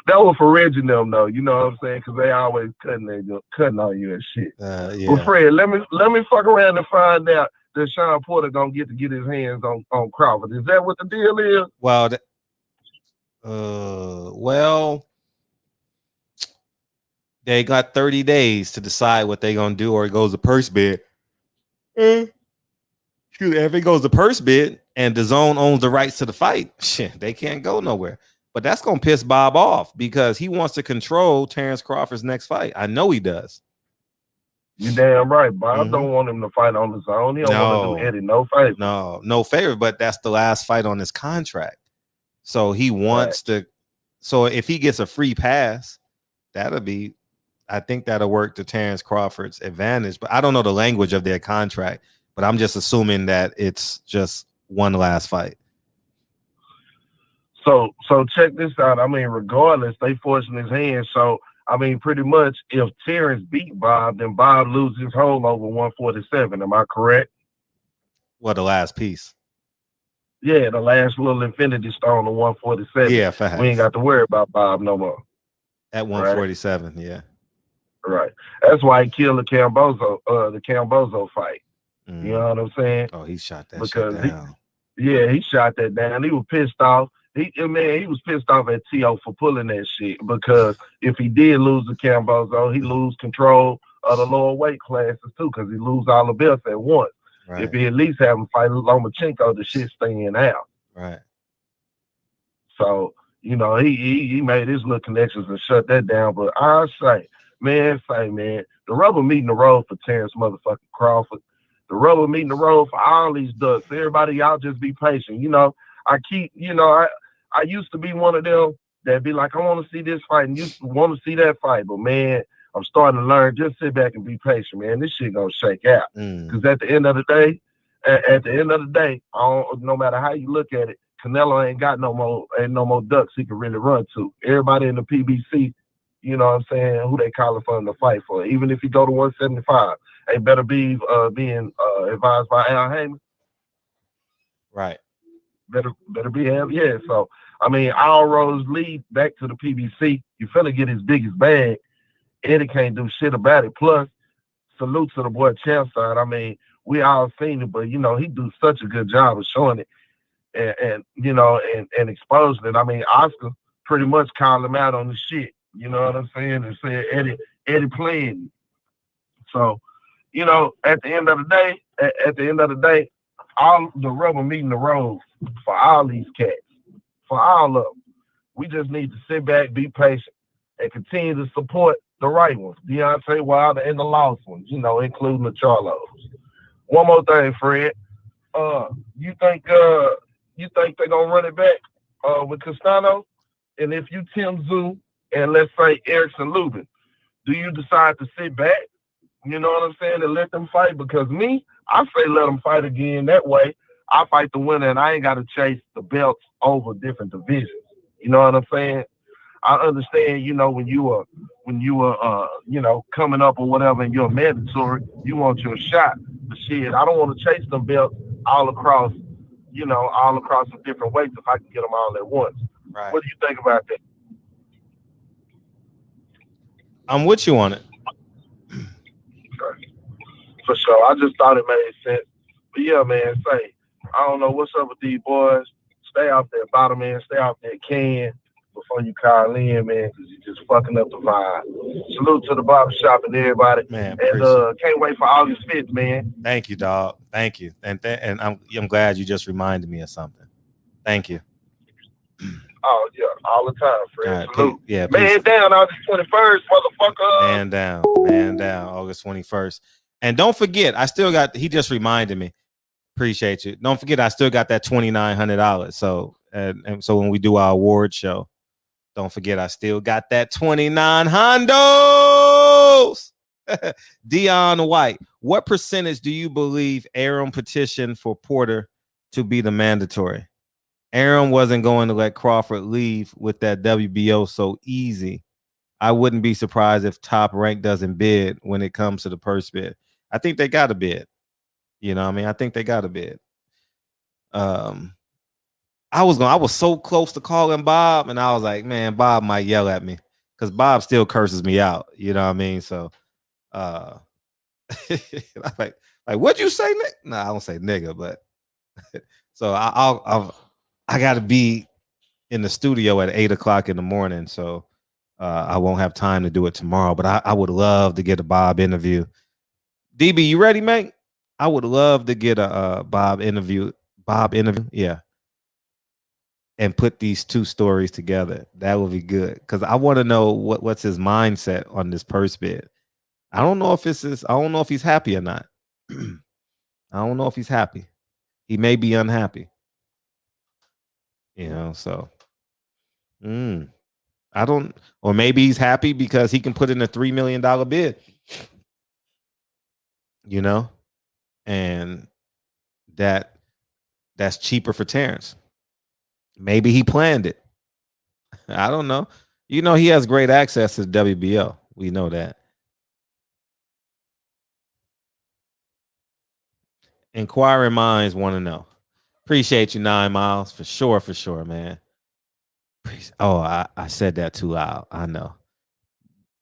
That was for Reggie and them though, you know what I'm saying? Cause they always cutting on you and shit. Yeah. Well, Fred, let me fuck around and find out that Shawn Porter gonna get his hands on Crawford. Is that what the deal is? Well, they got 30 days to decide what they're gonna do, or it goes to purse bid. If it goes to purse bid and DAZN owns the rights to the fight, shit, they can't go nowhere. But that's gonna piss Bob off because he wants to control Terence Crawford's next fight. I know he does. You damn right. Bob don't want him to fight on his own. He don't want to do Eddie no favor. No favor, but that's the last fight on his contract. So he wants to. So if he gets a free pass, I think that'll work to Terence Crawford's advantage. But I don't know the language of their contract, but I'm just assuming that it's just one last fight. So check this out. I mean, regardless, they forcing his hand. So I mean, pretty much, if Terence beat Bob, then Bob loses his hold over 147. Am I correct? Well, the last piece. Yeah, the last little infinity stone on 147. Yeah, facts. We ain't got to worry about Bob no more. At 147, right? Yeah. Right. That's why he killed the Cambozo fight. You know what I'm saying? Oh, he shot that shit down. He shot that down. He was pissed off. He was pissed off at T.O. for pulling that shit because if he did lose the Cambozo, he lose control of the lower weight classes too because he lose all the belts at once. Right. If he at least have him fight Lomachenko, the shit staying out. Right. So, you know, he made his little connections and shut that down. But I say, man, the rubber meeting the road for Terence motherfucking Crawford. The rubber meeting the road for all these ducks. Everybody, y'all just be patient. You know, I used to be one of them that be like, I want to see this fight and you want to see that fight. But, man, I'm starting to learn. Just sit back and be patient, man. This shit gonna shake out. Because at the end of the day, no matter how you look at it, Canelo ain't no more ducks he can really run to. Everybody in the PBC, you know what I'm saying, who they calling for him to fight for. Even if he go to 175, they better be being advised by Al Heyman. Right. Better be him. Yeah. So I mean, all roads lead back to the PBC. You finna get his biggest bag. Eddie can't do shit about it. Plus, salute to the boy Champside. I mean, we all seen it, but you know, he do such a good job of showing it and you know, and exposing it. I mean, Oscar pretty much called him out on the shit. You know what I'm saying? And said Eddie playing. So, you know, at the end of the day, all the rubber meeting the road for all these cats, for all of them. We just need to sit back, be patient, and continue to support the right ones, Deontay Wilder and the lost ones, you know, including the Charlos. One more thing, Fred. You think they're gonna run it back with Castano? And if you Tim Tszyu and let's say Erickson Lubin, do you decide to sit back? You know what I'm saying? And let them fight? Because me, I say let them fight again. That way, I fight the winner, and I ain't got to chase the belts over different divisions. You know what I'm saying? I understand, you know, when you are, you know, coming up or whatever, and you're mandatory, you want your shot. But shit, I don't want to chase them belts all across the different weights if I can get them all at once. Right. What do you think about that? I'm with you on it. Okay. For sure. I just thought it made sense. But yeah, man, say, I don't know what's up with these boys. Stay out there, bottom end. Stay out there, can before you call in, man, because you're just fucking up the vibe. Salute to the barbershop and everybody. Man, and can't wait for August 5th, man. Thank you, dog. Thank you. And I'm glad you just reminded me of something. Thank you. Oh, yeah, all the time, Fred. Right, Salute. yeah, Man down August 21st, motherfucker. Man down, August 21st. And don't forget, he just reminded me. Appreciate you. Don't forget, I still got that $2,900. So, and so when we do our award show, don't forget, I still got that 29 hondos. Dion White, what percentage do you believe Aaron petitioned for Porter to be the mandatory? Aaron wasn't going to let Crawford leave with that WBO so easy. I wouldn't be surprised if Top Rank doesn't bid when it comes to the purse bid. I think they got to bid. You know what I mean? I think they got to bid. I was so close to calling Bob, and I was like, man, Bob might yell at me because Bob still curses me out. You know what I mean? So like what'd you say, Nick? No, I don't say nigga, but so I gotta be in the studio at 8:00 in the morning, so I won't have time to do it tomorrow. But I would love to get a Bob interview. DB, you ready, mate? I would love to get a Bob interview, yeah, and put these two stories together. That would be good because I want to know what's his mindset on this purse bid. I don't know if I don't know if he's happy or not. I don't know if he's happy. He may be unhappy. You know, so I don't, or maybe he's happy because he can put in a $3 million bid. You know, and that's cheaper for Terence. Maybe he planned it. I don't know. You know, he has great access to the WBO. We know that. Inquiring minds want to know. Appreciate you, 9 Miles, for sure, man. Oh, I said that too loud. I know.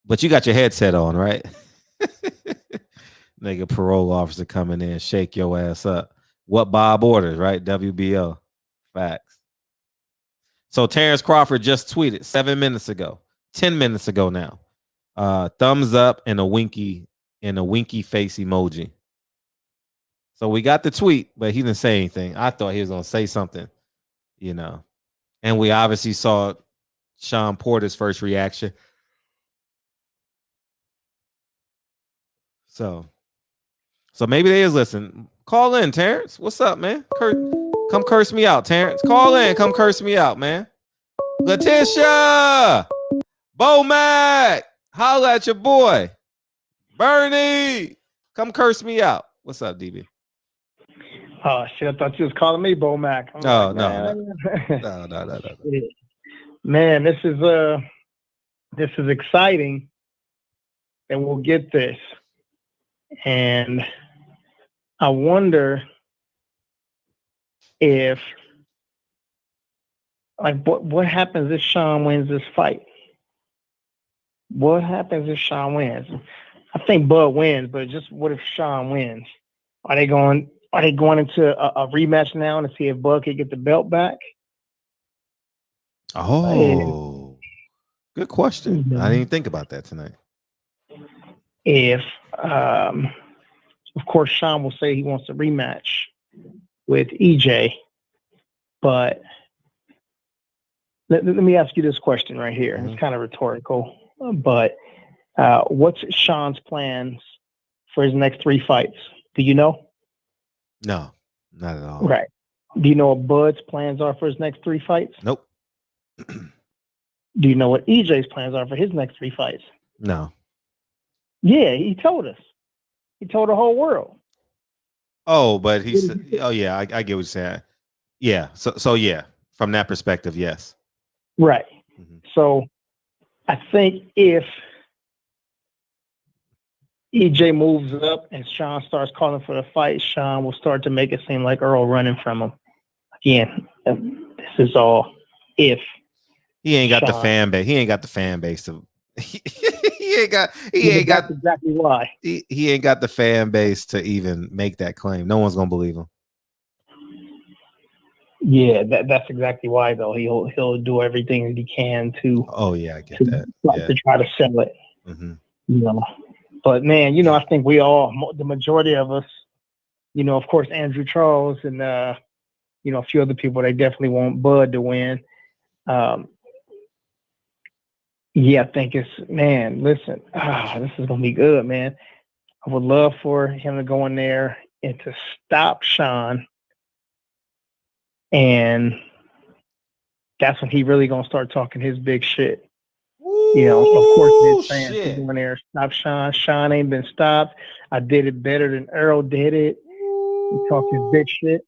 But you got your headset on, right? Nigga, parole officer coming in, shake your ass up. What Bob orders, right? WBO. Facts. So Terence Crawford just tweeted 7 minutes ago, 10 minutes ago now. Thumbs up and a winky face emoji. So we got the tweet, but he didn't say anything. I thought he was gonna say something, you know. And we obviously saw Shawn Porter's first reaction. So maybe they is listening. Call in, Terence. What's up, man? Come curse me out, Terence. Call in. Come curse me out, man. Letitia, Bo Mac, holla at your boy. Bernie, come curse me out. What's up, DB? Oh shit! I thought you was calling me Bo Mac. No. Man, this is exciting, and we'll get this. And I wonder if, like, what happens if Shawn wins this fight? What happens if Shawn wins? I think Bud wins, but just what if Shawn wins? Are they going into a rematch now to see if Bud can get the belt back? Oh, good question. Mm-hmm. I didn't even think about that tonight. If, of course, Shawn will say he wants a rematch with EJ, but let me ask you this question right here. Mm-hmm. It's kind of rhetorical, but what's Shawn's plans for his next 3 fights? Do you know? No, not at all. Right. Do you know what Bud's plans are for his next 3 fights? Nope. Do you know what EJ's plans are for his next 3 fights? No. Yeah, he told us. He told the whole world. Oh, but he said, oh yeah, I get what you're saying. Yeah. So yeah, from that perspective, yes. Right. Mm-hmm. So I think if EJ moves up and Shawn starts calling for the fight, Shawn will start to make it seem like Earl running from him. Again, this is all if he ain't got Shawn. The fan base. He ain't got the fan base to. He That's exactly why. He ain't got the fan base to even make that claim. No one's gonna believe him. Yeah, that's exactly why though. He'll do everything he can to. Oh yeah, I get that. To try to sell it. Mm-hmm. You know, but man, you know, I think we all, the majority of us, you know, of course, Andrew Charles and you know, a few other people, they definitely want Bud to win. Yeah, I think it's, man, listen, this is gonna be good, man. I would love for him to go in there and to stop Shawn, and that's when he really gonna start talking his big shit. You know, of course, his fans are going there. Stop Shawn. Shawn ain't been stopped. I did it better than Earl did it. He talked his big shit.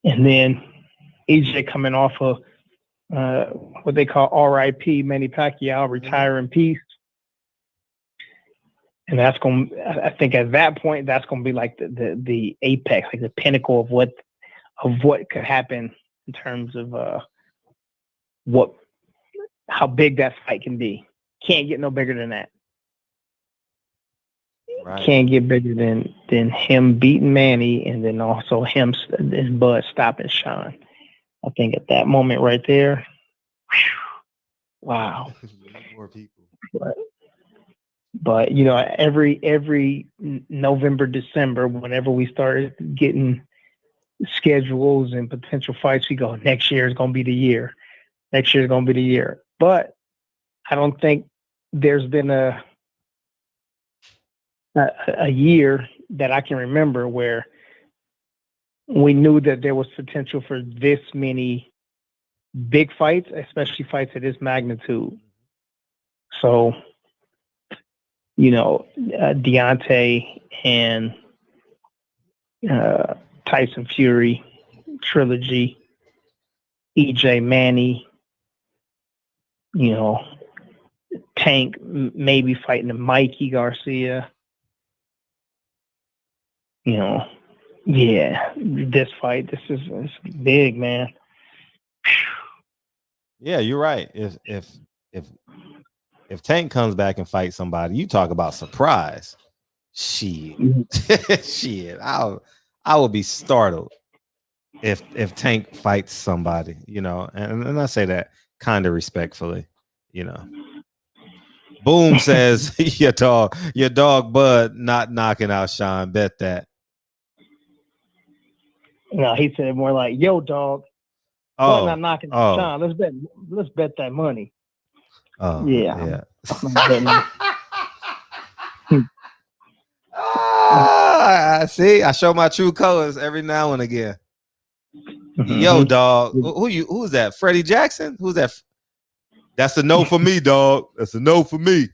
And then EJ coming off of what they call RIP, Manny Pacquiao, retire in peace. And that's going to, I think at that point, that's going to be like the apex, like the pinnacle of what could happen in terms of how big that fight can be. Can't get no bigger than that. Right. Can't get bigger than him beating Manny, and then also him and Bud stopping Shawn. I think at that moment right there, wow. More people. But you know, every November, December, whenever we start getting schedules and potential fights, we go, next year is going to be the year. Next year is going to be the year. But I don't think there's been a year that I can remember where we knew that there was potential for this many big fights, especially fights of this magnitude. So, you know, Deontay and Tyson Fury trilogy, EJ Manny, you know, Tank maybe fighting Mikey Garcia. You know, yeah, this fight, it's big, man. Yeah, you're right. If Tank comes back and fights somebody, you talk about surprise. Shit. Shit. I would be startled if Tank fights somebody, you know, and I say that kind of respectfully, you know. Boom says your dog Bud not knocking out Shawn. Bet that. No, he said more like, "Yo, dog, Bud not knocking out Shawn. Let's bet that money." Oh, yeah. I see. I show my true colors every now and again. Yo, dog. Who's that? Freddie Jackson? Who's that? That's a no for me, dog. That's a no for me.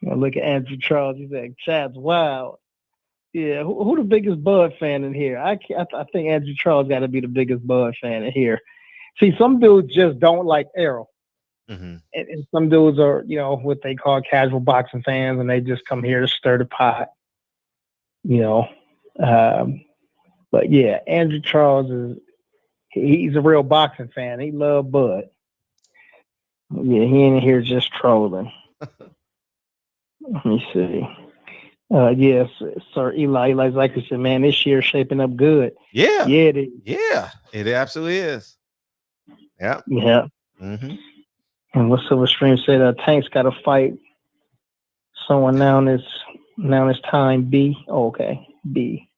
Now look at Andrew Charles. He's like, Chad's wild. Yeah, who the biggest Bud fan in here? I think Andrew Charles got to be the biggest Bud fan in here. See, some dudes just don't like Errol. Mm-hmm. And some dudes are, you know, what they call casual boxing fans, and they just come here to stir the pot, you know. But yeah, Andrew Charles he's a real boxing fan. He loves Bud. Yeah, he ain't here just trolling. Let me see. Yes, Sir Eli's like I said, man, this year's shaping up good. Yeah. Yeah, it is. Yeah, it absolutely is. Yeah. Yeah. Mm-hmm. And what Silverstream said, Tank's got to fight someone now in this time. B. Oh, okay. B.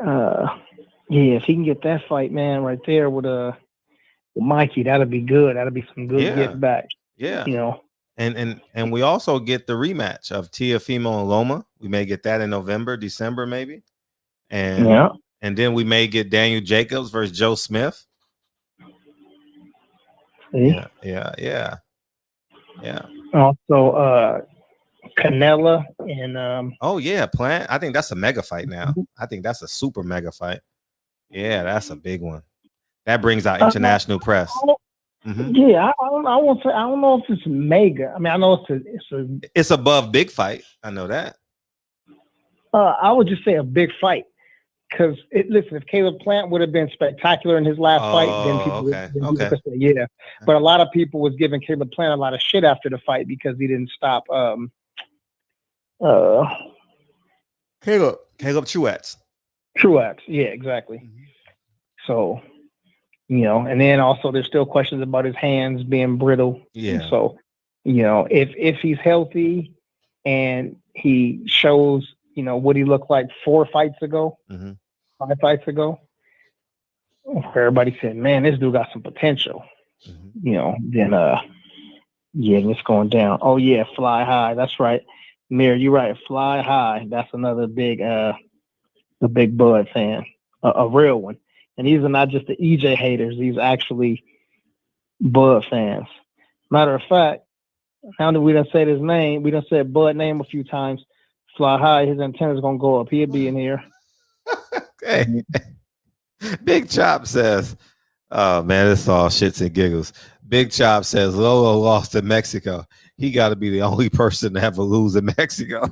Yeah, if he can get that fight, man, right there with Mikey, that'll be good. That'll be some good get back. Yeah. You know. And we also get the rematch of Teofimo and Loma. We may get that in November, December, maybe. And then we may get Daniel Jacobs versus Joe Smith. See? Yeah. Also, Canella and Plant. I think that's a mega fight now. I think that's a super mega fight. Yeah, that's a big one. That brings out international press. Mm-hmm. Yeah, I don't know if it's mega. I mean, I know it's above big fight. I know that. I would just say a big fight Because listen, if Caleb Plant would have been spectacular in his last fight, then people could say, yeah. But a lot of people was giving Caleb Plant a lot of shit after the fight because he didn't stop. Caleb Truax. Yeah, exactly. So, and then also there's still questions about his hands being brittle. Yeah. So, if he's healthy and he shows, what he looked like 4 fights ago, 5 fights ago, everybody said, man, this dude got some potential. Then it's going down. Oh yeah, Fly High. That's right. Mir, you're right. Fly High. That's another big a big Bud fan. A real one. And these are not just the EJ haters, these actually Bud fans. Matter of fact, now that we done said his name, we done said Bud name a few times. Fly High, his antenna's gonna go up. He'll be in here. Hey. Big Chop says, oh man, it's all shits and giggles. Big Chop says Lolo lost in Mexico. He got to be the only person to ever lose in Mexico.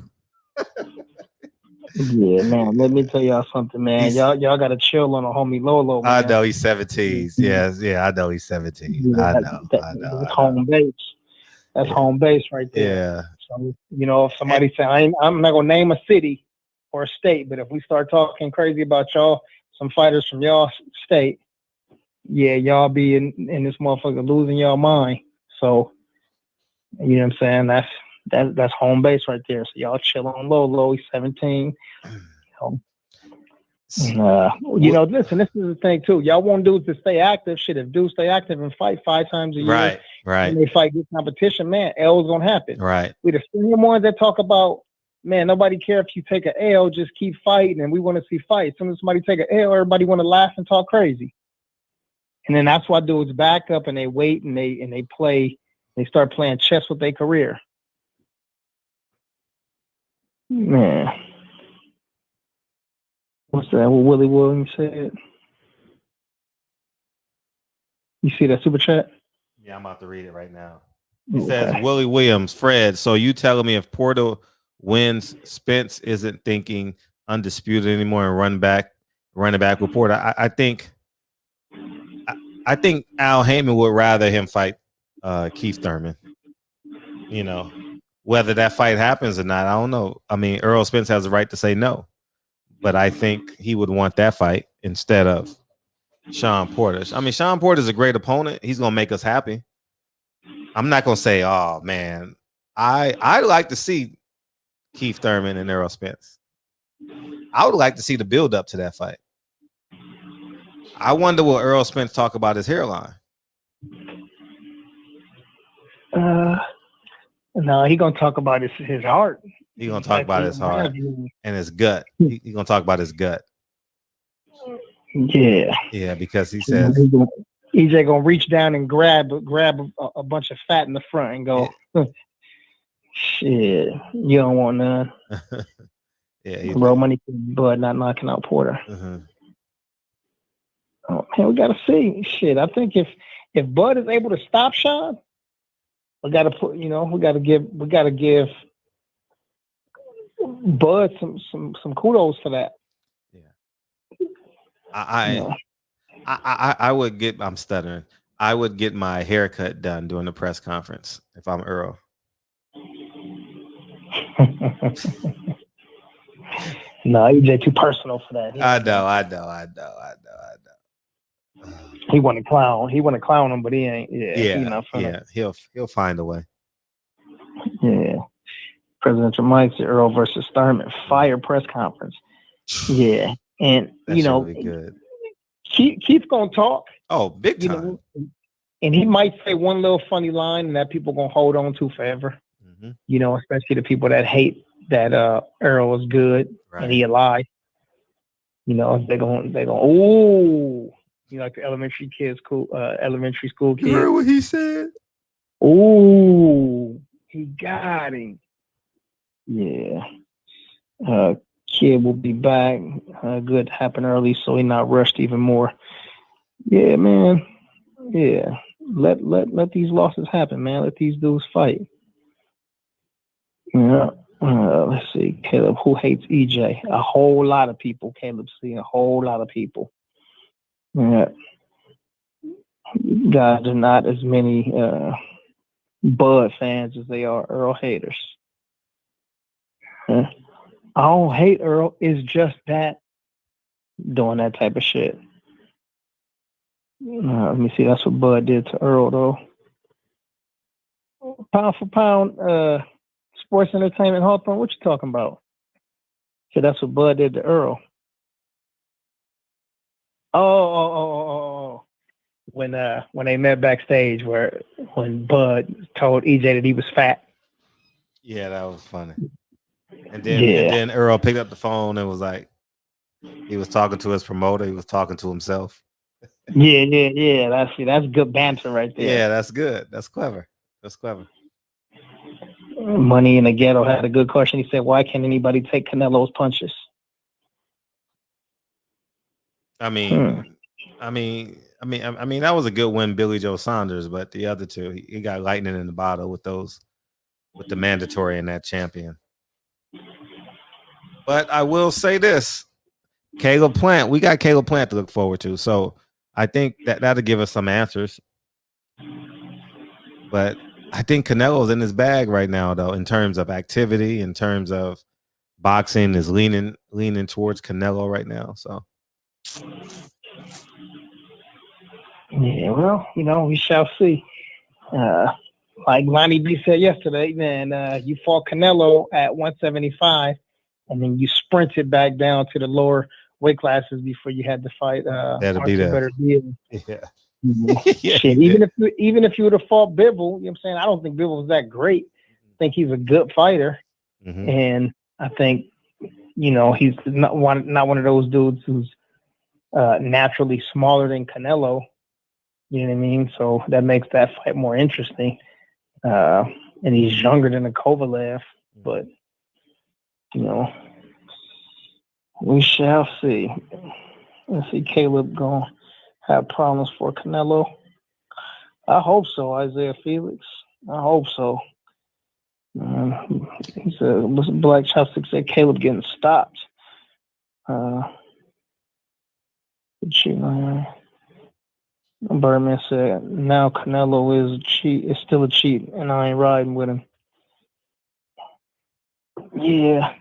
Yeah, man. Let me tell y'all something, man. Y'all got to chill on a homie Lolo. Man. I know he's 17. Yes, yeah, I know he's 17. Yeah, I know. That's home base. That's home base right there. Yeah. So, if somebody say I'm not gonna name a city or a state, but if we start talking crazy about y'all, some fighters from y'all state, yeah, y'all be in this motherfucker losing y'all mind. So, you know what I'm saying? That's home base right there. So y'all chill on low. He's 17. Listen, this is the thing too. Y'all want dudes to stay active. Shit, if dudes stay active and fight 5 times a year, right, and they fight good competition, man, L is gonna happen. Right. We the same ones that talk about, man, nobody care if you take an L, just keep fighting, and we want to see fights. As soon as somebody take an L, everybody want to laugh and talk crazy. And then that's why dudes back up and they wait and they play. They start playing chess with their career. Man, what's that? What Willie Williams said? You see that super chat? Yeah, I'm about to read it right now. He says, Willie Williams, Fred, so you telling me if Porter wins, Spence isn't thinking undisputed anymore and running back with Porter? I think Al Heyman would rather him fight Keith Thurman. Whether that fight happens or not, I don't know. I mean, Earl Spence has the right to say no, but I think he would want that fight instead of Shawn Porter. I mean, Shawn Porter is a great opponent. He's gonna make us happy. I'm not gonna say, oh man, I'd like to see Keith Thurman and Errol Spence. I would like to see the build up to that fight. I wonder will Errol Spence talk about his hairline? No, he gonna talk about his heart. He gonna talk about his heart and his gut. He gonna talk about his gut. Yeah, because he says EJ gonna reach down and grab a bunch of fat in the front and go, shit, you don't want none. Bro, money, Bud not knocking out Porter. Oh man, we gotta see. Shit, I think if Bud is able to stop Shawn, we gotta give Bud some kudos for that. I would get. I'm stuttering. I would get my haircut done during the press conference if I'm Earl. No, EJ too personal for that. I know. He want to clown. He want to clown him, but he ain't. Yeah. He'll find a way. Yeah. Presidential Mike said Earl versus Thurman fire press conference. Yeah, and That's really good. Keith's gonna talk. Oh, big time. And he might say one little funny line that people gonna hold on to forever. Especially the people that hate that Earl is good and he alive. They're gonna ooh, like the elementary school kids. You heard what he said? Ooh, he got him. Yeah. Kid will be back. Good happen early, so he not rushed even more. Yeah, man. Yeah. Let these losses happen, man. Let these dudes fight. Yeah. Let's see, Caleb. Who hates EJ? A whole lot of people. Caleb C. A whole lot of people. Yeah. Guys are not as many Bud fans as they are Earl haters. Yeah. I don't hate Earl. It's just that doing that type of shit. Let me see. That's what Bud did to Earl, though. Pound for pound, sports entertainment Hawthorne. What you talking about? So that's what Bud did to Earl. Oh. When they met backstage, when Bud told EJ that he was fat. Yeah, that was funny. And then Earl picked up the phone and was like, he was talking to his promoter. He was talking to himself. Yeah. That's good banter right there. Yeah, that's good. That's clever. Money in the Ghetto had a good question. He said, "Why can't anybody take Canelo's punches?" I mean, that was a good win, Billy Joe Saunders, but the other two, he got lightning in the bottle with the mandatory and that champion. But I will say this, Caleb Plant, we got Caleb Plant to look forward to. So I think that'll give us some answers. But I think Canelo's in his bag right now, though, in terms of activity, in terms of boxing is leaning towards Canelo right now. So yeah, well, we shall see. Like Lonnie B said yesterday, man, you fought Canelo at 175, and then you sprinted back down to the lower weight classes before you had to fight. That'll be there. Yeah. Shit, even if you would have fought Bivol, you know what I'm saying? I don't think Bivol was that great. I think he's a good fighter, and I think he's not one of those dudes who's naturally smaller than Canelo. You know what I mean? So that makes that fight more interesting. And he's younger than a Kovalev, but we shall see. Let's see, Caleb gonna have problems for Canelo. I hope so, Isaiah Felix. I hope so. He said, Black Chopstick said Caleb getting stopped. Birdman said, now Canelo is still a cheat, and I ain't riding with him. Yeah.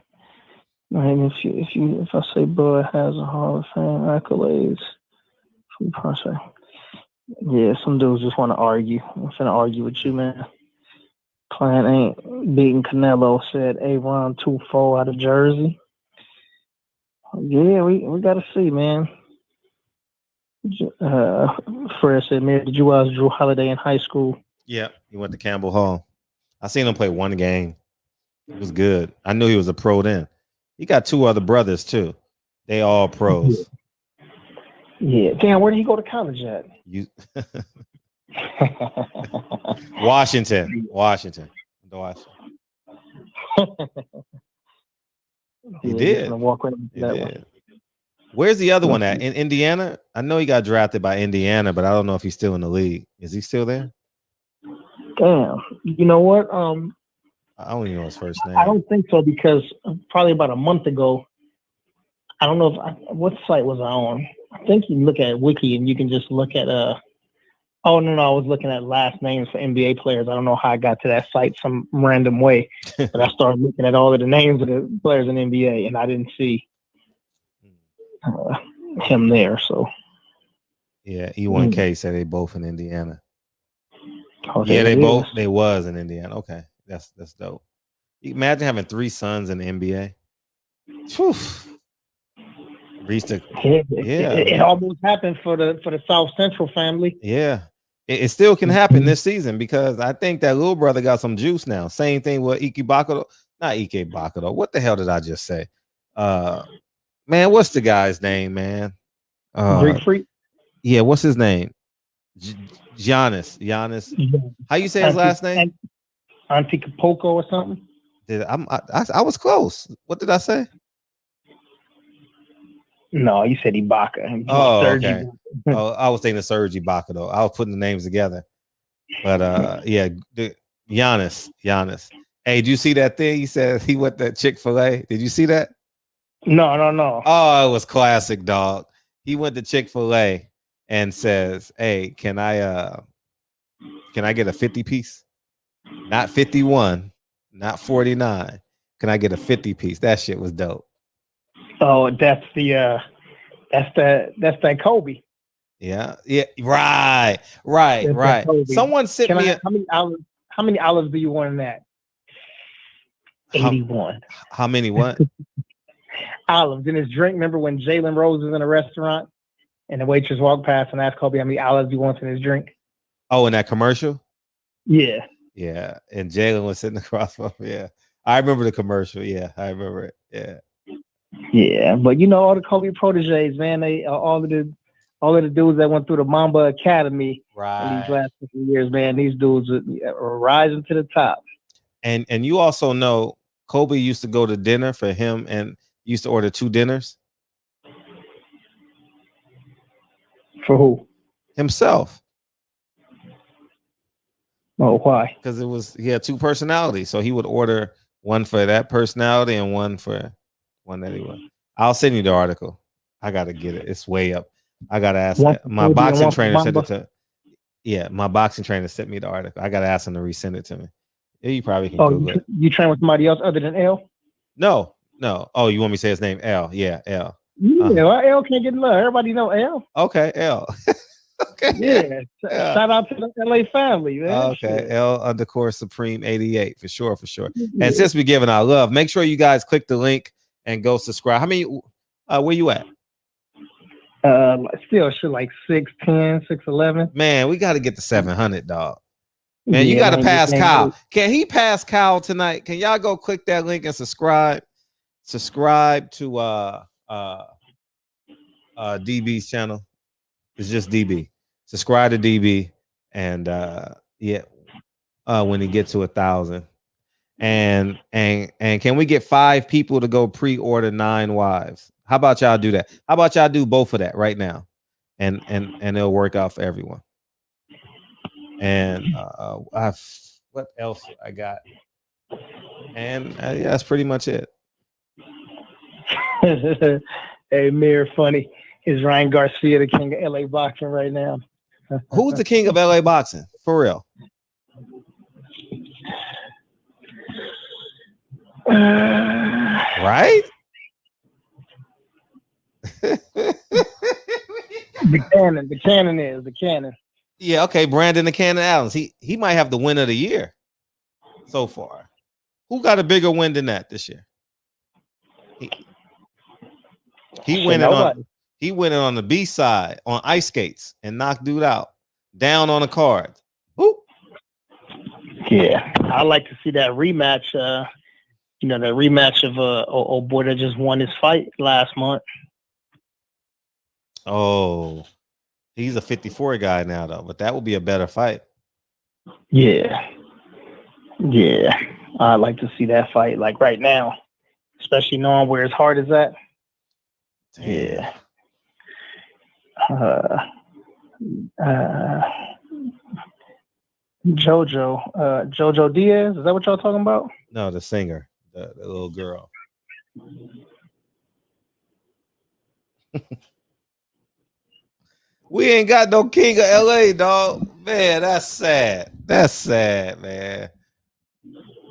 And if I say Bud has a Hall of Fame accolades, yeah, some dudes just want to argue. I'm finna argue with you, man. Plant ain't beating Canelo, said A-Ron 2-4 out of Jersey. Yeah, we gotta see, man. Fred said, "Man, did you watch Drew Holiday in high school?" Yeah, he went to Campbell Hall. I seen him play one game. It was good. I knew he was a pro then. He got two other brothers too. They all pros. Yeah. Damn, where did he go to college at? Washington. He did. He did. Where's the other one at? In Indiana? I know he got drafted by Indiana, but I don't know if he's still in the league. Is he still there? Damn. You know what? I don't even know his first name. I don't think so, because probably about a month ago, I don't know what site was I on. I think you look at Wiki and you can just look at I was looking at last names for NBA players. I don't know how I got to that site some random way, but I started looking at all of the names of the players in NBA, and I didn't see him there. So yeah, E1K said they both in Indiana. Oh, yeah, they was in Indiana. Okay, that's dope. Imagine having three sons in the NBA. Whew. It almost happened for the South Central family. Yeah, it still can happen this season, because I think that little brother got some juice now. Same thing with Ike Bakado. Not Ike Bakado. What the hell did I just say? Man, what's the guy's name, man? Greek Freak? Yeah, what's his name? Giannis. How you say his last name? Antetokounmpo or something? I was close. What did I say? No, you said Ibaka. Oh, okay. I was thinking of Serge Ibaka, though. I was putting the names together. But yeah, Giannis. Hey, did you see that thing? He said he went to Chick-fil-A. Did you see that? No. Oh, it was classic, dog. He went to Chick-fil-A and says, "Hey, can I get a 50 piece? Not 51, not 49. Can I get a 50 piece?" That shit was dope. Oh, that's that Kobe. Yeah. Right. That's that Kobe. Someone sent me how many olives do you want in that? 81. How many what? Olives in his drink. Remember when Jalen Rose was in a restaurant and the waitress walked past and asked Kobe how many olives he wants in his drink? Oh, in that commercial? Yeah. Yeah. And Jalen was sitting across from him. Yeah. I remember the commercial. Yeah, I remember it. Yeah. Yeah, but all the Kobe proteges, man, they all of the dudes that went through the Mamba Academy in these last few years, man, these dudes are rising to the top. And you also know Kobe used to go to dinner for him and used to order 2 dinners. For who? Himself. Oh, why? Because he had 2 personalities, so he would order one for that personality and one for one that he was. I'll send you the article. I gotta get it. It's way up. I gotta ask my boxing trainer sent it to. Yeah, my boxing trainer sent me the article. I gotta ask him to resend it to me. Yeah, you probably can Google it. You train with somebody else other than L? No. Oh, you want me to say his name? L. Yeah, L. Yeah, L can't get love. Everybody know L. Okay, L. Okay. Yeah. Shout out to the LA family, man. Okay. L_Supreme 88 for sure. And since we're giving our love, make sure you guys click the link and go subscribe. How many where you at? Still shit like 6'10", 6'11". Man, we gotta get to 700, dog. Man, you gotta pass Kyle. Can he pass Kyle tonight? Can y'all go click that link and subscribe? Subscribe to DB's channel. It's just DB. Subscribe to DB and when he gets to 1,000. And can we get 5 people to go pre-order 9 wives? How about y'all do that? How about y'all do both of that right now? And it'll work out for everyone. And what else I got? And that's pretty much it. Hey, Mir, funny. Is Ryan Garcia the king of LA boxing right now? Who's the king of LA boxing? For real. Right? The cannon. Yeah, okay. Brandon the Cannon Adams. He might have the win of the year so far. Who got a bigger win than that this year? He went on the B side on ice skates and knocked dude out down on a card. Woo. Yeah, I like to see that rematch. The rematch of old boy that just won his fight last month. Oh, he's a 54 guy now though, but that would be a better fight. Yeah, I'd like to see that fight like right now, especially knowing where his heart is at. Yeah. Jojo Diaz, is that what y'all talking about? No, the singer, the little girl. We ain't got no king of LA, dog. Man, that's sad. That's sad, man.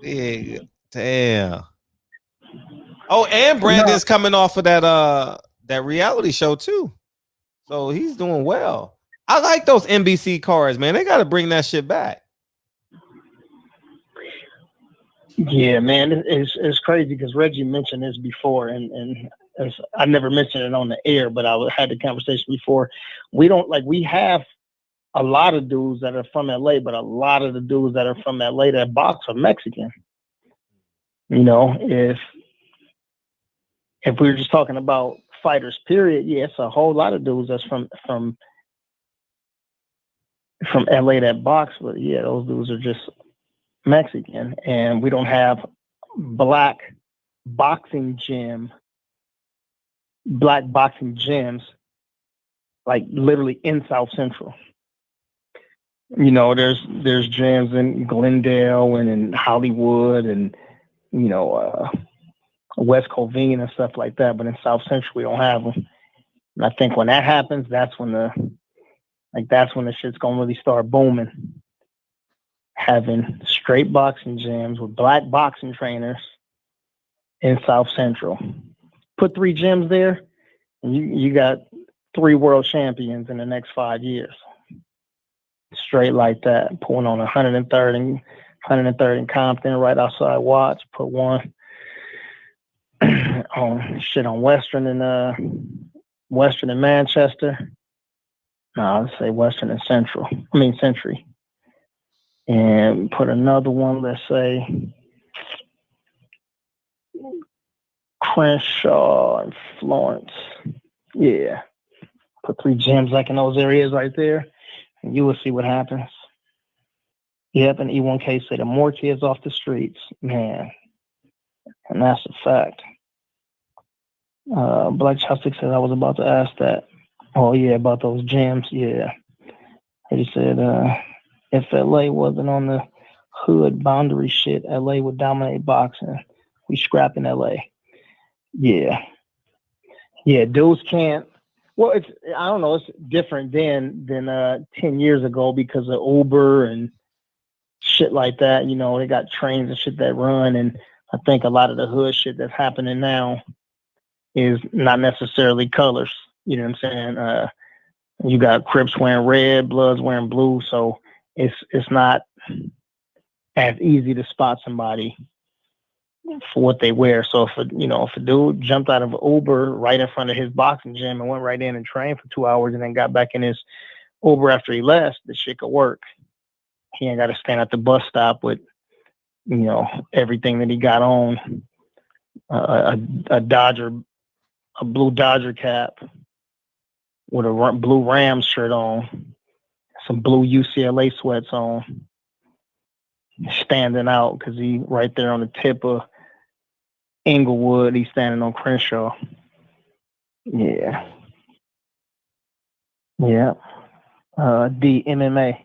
Yeah, damn. Oh, and Brandon's coming off of that reality show too. So he's doing well. I like those NBC cards, man. They got to bring that shit back. Yeah, man, it's crazy because Reggie mentioned this before, and I never mentioned it on the air, but I had the conversation before. We have a lot of dudes that are from LA, but a lot of the dudes that are from LA that box are Mexican. If we were just talking about fighters, period, yeah, it's a whole lot of dudes that's from LA that box, but yeah, those dudes are just Mexican, and we don't have black boxing gyms like literally in South Central. You know, there's gyms in Glendale and in Hollywood and, you know, West Covina and stuff like that. But in South Central, we don't have them. And I think when that happens, that's when the shit's gonna really start booming. Having straight boxing gyms with black boxing trainers in South Central. Put 3 gyms there, and you got 3 world champions in the next 5 years. Straight like that. Pulling on 103rd and Compton, right outside Watts. Put one on Western and Manchester. No, I'd say Western and Century. And put another one, let's say Crenshaw and Florence. Yeah. Put 3 gyms like in those areas right there, and you will see what happens. Yep, and E1K say the more kids off the streets, man. And that's a fact. Black Chopstick said I was about to ask that. Oh yeah, about those gyms, yeah. He said if LA wasn't on the hood boundary shit, LA would dominate boxing. We scrapping LA. Yeah. Yeah, dudes can't. Well, I don't know, it's different than 10 years ago because of Uber and shit like that. You know, they got trains and shit that run, and I think a lot of the hood shit that's happening now is not necessarily colors. You know what I'm saying? You got Crips wearing red, Bloods wearing blue, so it's not as easy to spot somebody for what they wear. So if a dude jumped out of an Uber right in front of his boxing gym and went right in and trained for 2 hours and then got back in his Uber after he left, the shit could work. He ain't got to stand at the bus stop with, you know, everything that he got on, a blue Dodger cap with a blue Rams shirt on, some blue UCLA sweats on, standing out because he right there on the tip of Inglewood. He's standing on Crenshaw. Yeah. Yeah. The MMA.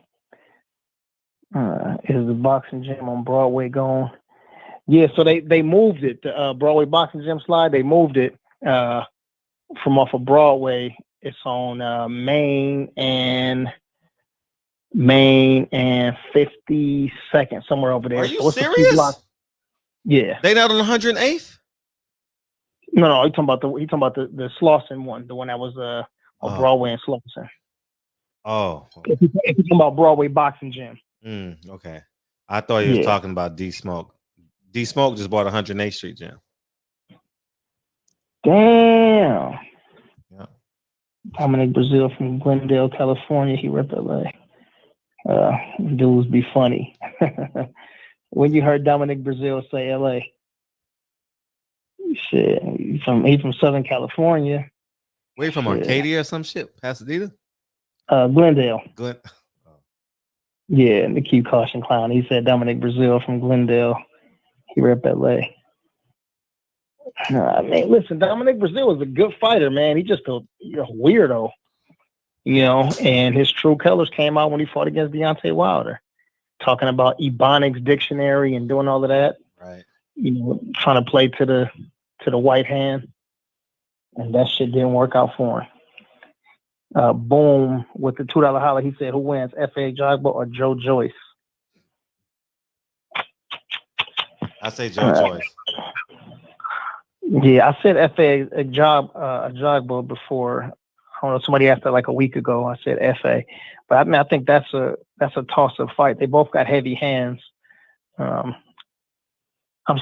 Is the boxing gym on Broadway gone? Yeah, so they moved it. The Broadway boxing gym slide, they moved it from off of Broadway. It's on Main and 52nd, somewhere over there. Are you so it's serious? A few blocks. Yeah. They not on 108th? No, he's talking about the Slauson one, the one that was on Broadway and Slauson. Oh. If you're talking about Broadway boxing gym. Okay. I thought you was talking about D Smoke. D Smoke just bought 108th Street gym. Damn. Yeah. Dominic Brazil from Glendale, California. He rep LA. Dudes be funny. When you heard Dominic Brazil say LA, shit, he's from Southern California. Where you from? Arcadia or some shit? Pasadena? Glendale. Yeah, and the Q Caution Clown. He said Dominic Brazil from Glendale. He rep LA. Man, listen, Dominic Brazil is a good fighter, man. He's just a weirdo, you know, and his true colors came out when he fought against Deontay Wilder, talking about Ebonics dictionary and doing all of that. Right. You know, trying to play to the white hand. And that shit didn't work out for him. Boom, with the $2 holler, he said, who wins, F.A. Jogba or Joe Joyce? I say Joe Joyce. Yeah, I said F.A. Jogba before. I don't know, somebody asked that like a week ago. I said F.A. But I mean, I think that's a toss-up fight. They both got heavy hands. I'm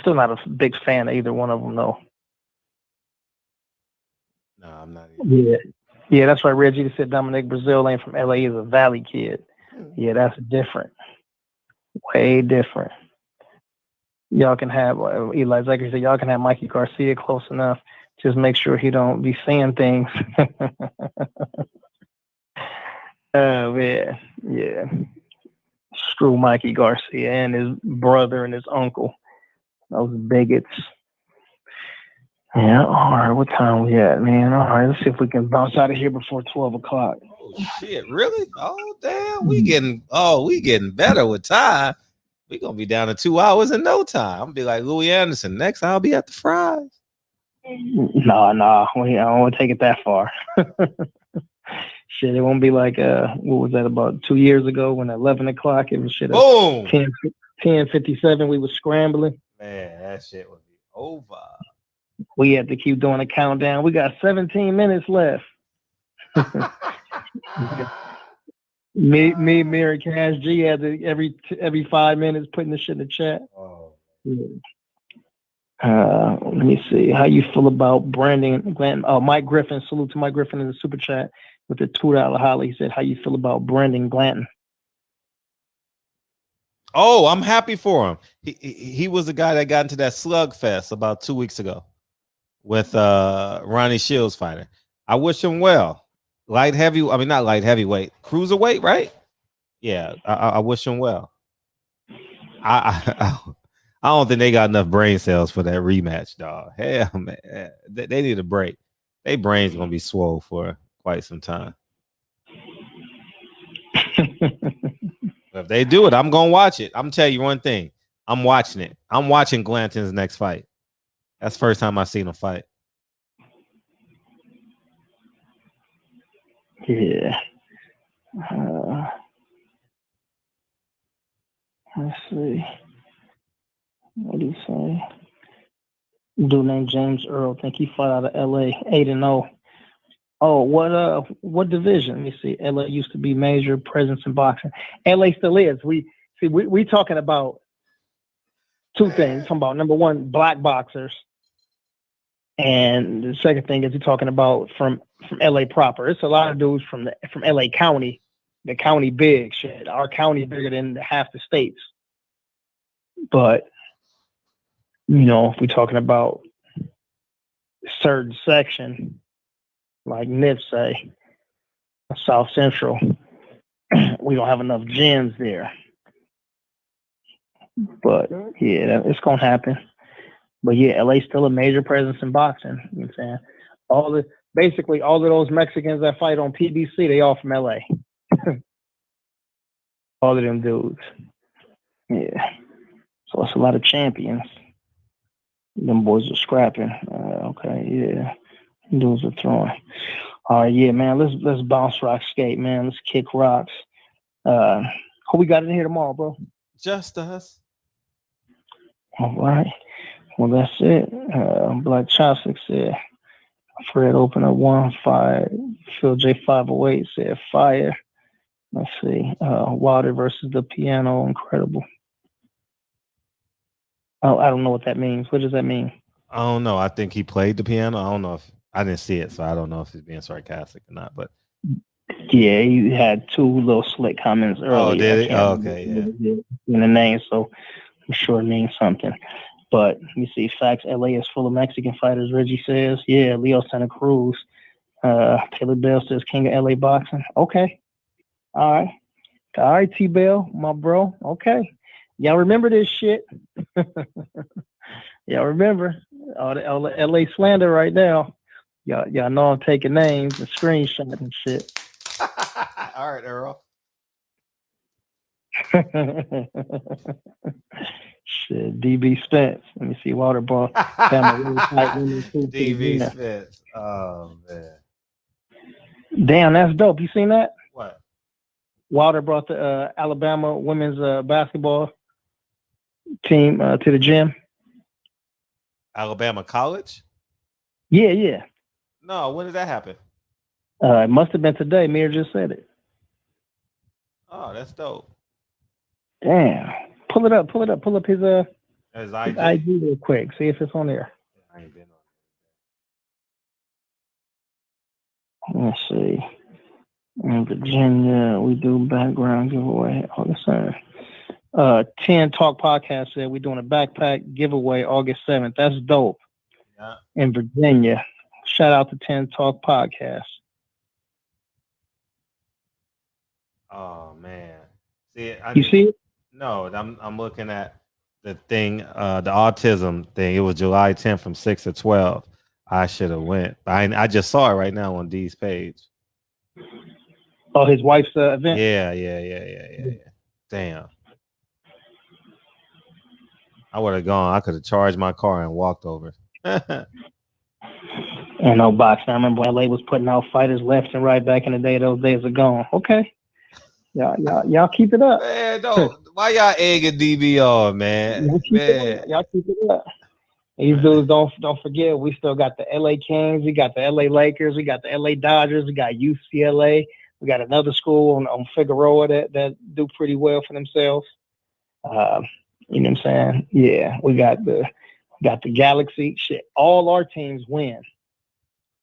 still not a big fan of either one of them, though. No, I'm not either. Yeah, that's right. Reggie said Dominic Brazil ain't from LA, is a Valley kid. Yeah, that's different. Way different. Y'all can have, Eli Zachary said, y'all can have Mikey Garcia close enough. Just make sure he don't be saying things. Oh, man. Yeah. Screw Mikey Garcia and his brother and his uncle. Those bigots. Yeah, all right. What time we at, man? All right, let's see if we can bounce out of here before 12 o'clock. Oh, Oh shit! Really? Oh damn! We getting better with time. We gonna be down to 2 hours in no time. I'm gonna be like Louis Anderson. Next, I'll be at the Fries. No, I don't want to take it that far. Shit, it won't be like what was that, about 2 years ago when at 11 o'clock it was shit. Boom. 10:57. We was scrambling. Man, that shit would be over. We had to keep doing a countdown. We got 17 minutes left. me, Mary Cash G had to every 5 minutes putting the shit in the chat. Oh. Let me see how you feel about branding. Mike Griffin, salute to Mike Griffin in the super chat with the $2 holla. He said, "How you feel about Brandon Glanton?" Oh, I'm happy for him. He was the guy that got into that slugfest about 2 weeks ago with Ronnie Shields fighter. I wish him well. Not light heavyweight, cruiserweight, right? Yeah, I wish him well. I don't think they got enough brain cells for that rematch, dog. Hell, man, they need a break. Their brains gonna be swole for quite some time. If they do it, I'm gonna watch it. I'm gonna tell you one thing. I'm watching it. I'm watching Glanton's next fight. That's the first time I've seen him fight. Yeah. Let's see. What do you say? Dude named James Earl. Think he fought out of LA, 8-0. Oh, what division? Let me see. LA used to be major presence in boxing. LA still is. We talking about two things. Talking about number one, black boxers. And the second thing is you're talking about from LA proper. It's a lot of dudes from LA County, the county big shit. Our county bigger than half the states. But if we're talking about a certain section, like Nip say, South Central, we don't have enough gyms there. But yeah, it's gonna happen. But yeah, LA's still a major presence in boxing. You know what I'm saying? Basically all of those Mexicans that fight on PBC, they all from LA. All of them dudes. Yeah. So it's a lot of champions. Them boys are scrapping. Okay, yeah. Dudes are throwing. All right, yeah, man. Let's bounce, rock, skate, man. Let's kick rocks. Who we got in here tomorrow, bro? Just us. All right. Well, that's it. Black Chopstick said Fred opened up 1-5. Phil J 508 said fire. Let's see. Wilder versus the piano, incredible. Oh, I don't know what that means. What does that mean? I don't know. I think he played the piano. I don't know if I didn't see it, so I don't know if he's being sarcastic or not. But yeah, he had two little slick comments earlier. Oh, did he? Oh, okay, yeah. In the name, so I'm sure it means something. But let me see. Facts. LA is full of Mexican fighters. Reggie says, yeah. Leo Santa Cruz. Taylor Bell says King of LA boxing. Okay. All right, T Bell, my bro. Okay. Y'all remember this shit? Y'all remember all the LA slander right now? Y'all know I'm taking names and screenshots and shit. All right, Earl. Shit, DB Spence. Let me see. Water ball. DB Spence. Oh man. Damn, that's dope. You seen that? What? Wilder brought the Alabama women's basketball team to the gym. Alabama College? Yeah. No, when did that happen? It must have been today. Mir just said it. Oh, that's dope. Damn. Pull it up. Pull up his IG real quick. See if it's on there. I ain't been on. Let's see. In Virginia, we do background giveaway all the time. 10 Talk Podcast said we're doing a backpack giveaway August 7th. That's dope. Yeah. In Virginia. Shout out to 10 Talk Podcast. Oh man. See, see it? No, I'm looking at the thing, the autism thing. It was July 10th from 6 to 12. I should have went. I just saw it right now on D's page. Oh, his wife's event. Yeah. Damn. I would have gone. I could have charged my car and walked over. And no boxing. I remember when LA was putting out fighters left and right back in the day. Those days are gone. Okay. Y'all keep it up. Man, why y'all egging DB on, man? Y'all keep it up. These dudes don't forget. We still got the LA Kings. We got the LA Lakers. We got the LA Dodgers. We got UCLA. We got another school on Figueroa that do pretty well for themselves. You know what I'm saying? Yeah, we got the Galaxy. Shit, all our teams win.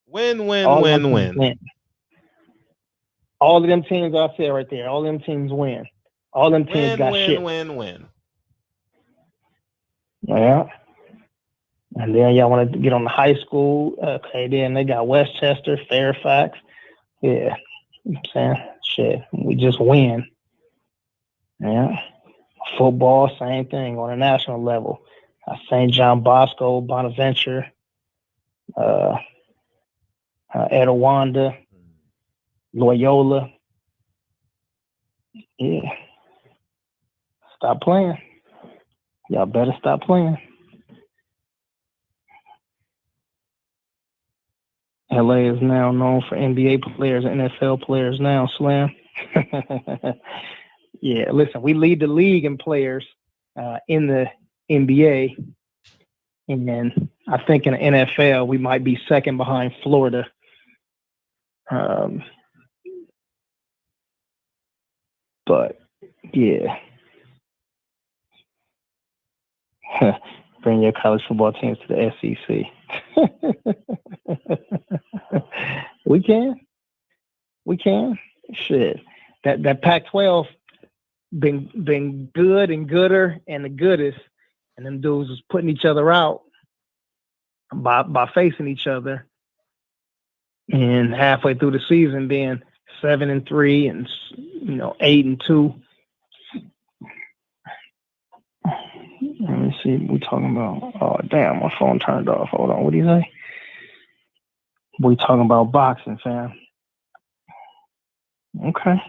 Win. All of them teams I said right there. All them teams win. All them teams got shit. Win. Yeah. And then y'all want to get on the high school. Okay, then they got Westchester, Fairfax. Yeah. You know what I'm saying? Shit. We just win. Yeah. Football, same thing on a national level. St. John Bosco, Bonaventure, Etowanda, Loyola. Yeah. Stop playing. Y'all better stop playing. LA is now known for NBA players and NFL players now, Slam. Yeah, listen, we lead the league in players in the NBA. And then I think in the NFL, we might be second behind Florida. But, yeah. Bring your college football teams to the SEC. We can. Shit. That Pac-12 been good and gooder and the goodest, and them dudes was putting each other out by facing each other. And halfway through the season being 7-3 and 8-2. Let me see what we talking about. Oh damn, my phone turned off. Hold on, what do you say? We talking about boxing, fam. Okay.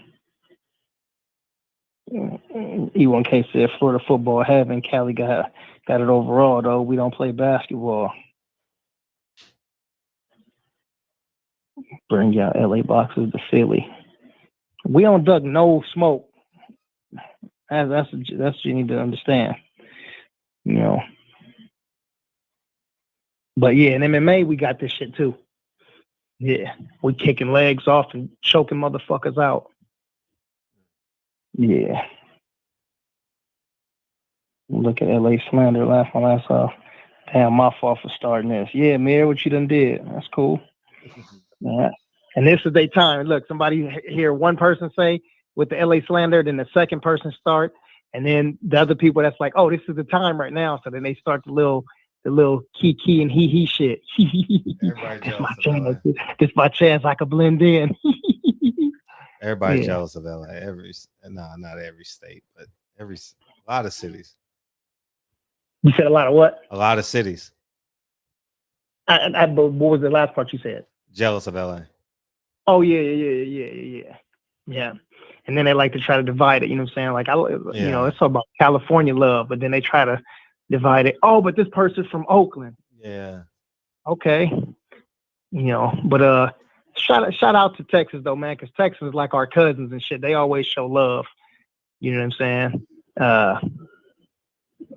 E1K said Florida football heaven. Cali got it overall though. We don't play basketball. Bring y'all LA boxers to Philly. We don't duck no smoke. That's what you need to understand. But yeah, in MMA we got this shit too. Yeah, we kicking legs off and choking motherfuckers out. Yeah. Look at LA slander. Laugh my ass off. Damn, my fault for starting this. Yeah, Mayor, what you done did. That's cool. Yeah. And this is their time. Look, somebody hear one person say with the LA slander, then the second person start, and then the other people that's like, oh, this is the time right now. So then they start the little kiki and he shit. This my chance. This my chance. I could blend in. Everybody's jealous of LA. Not every state, but a lot of cities. You said a lot of what? A lot of cities. What was the last part you said? Jealous of LA. Oh yeah. And then they like to try to divide it. You know what I'm saying? Like it's all about California love, but then they try to divide it. Oh, but this person's from Oakland. Yeah. Okay. But shout out to Texas though, man, because Texas is like our cousins and shit. They always show love. You know what I'm saying?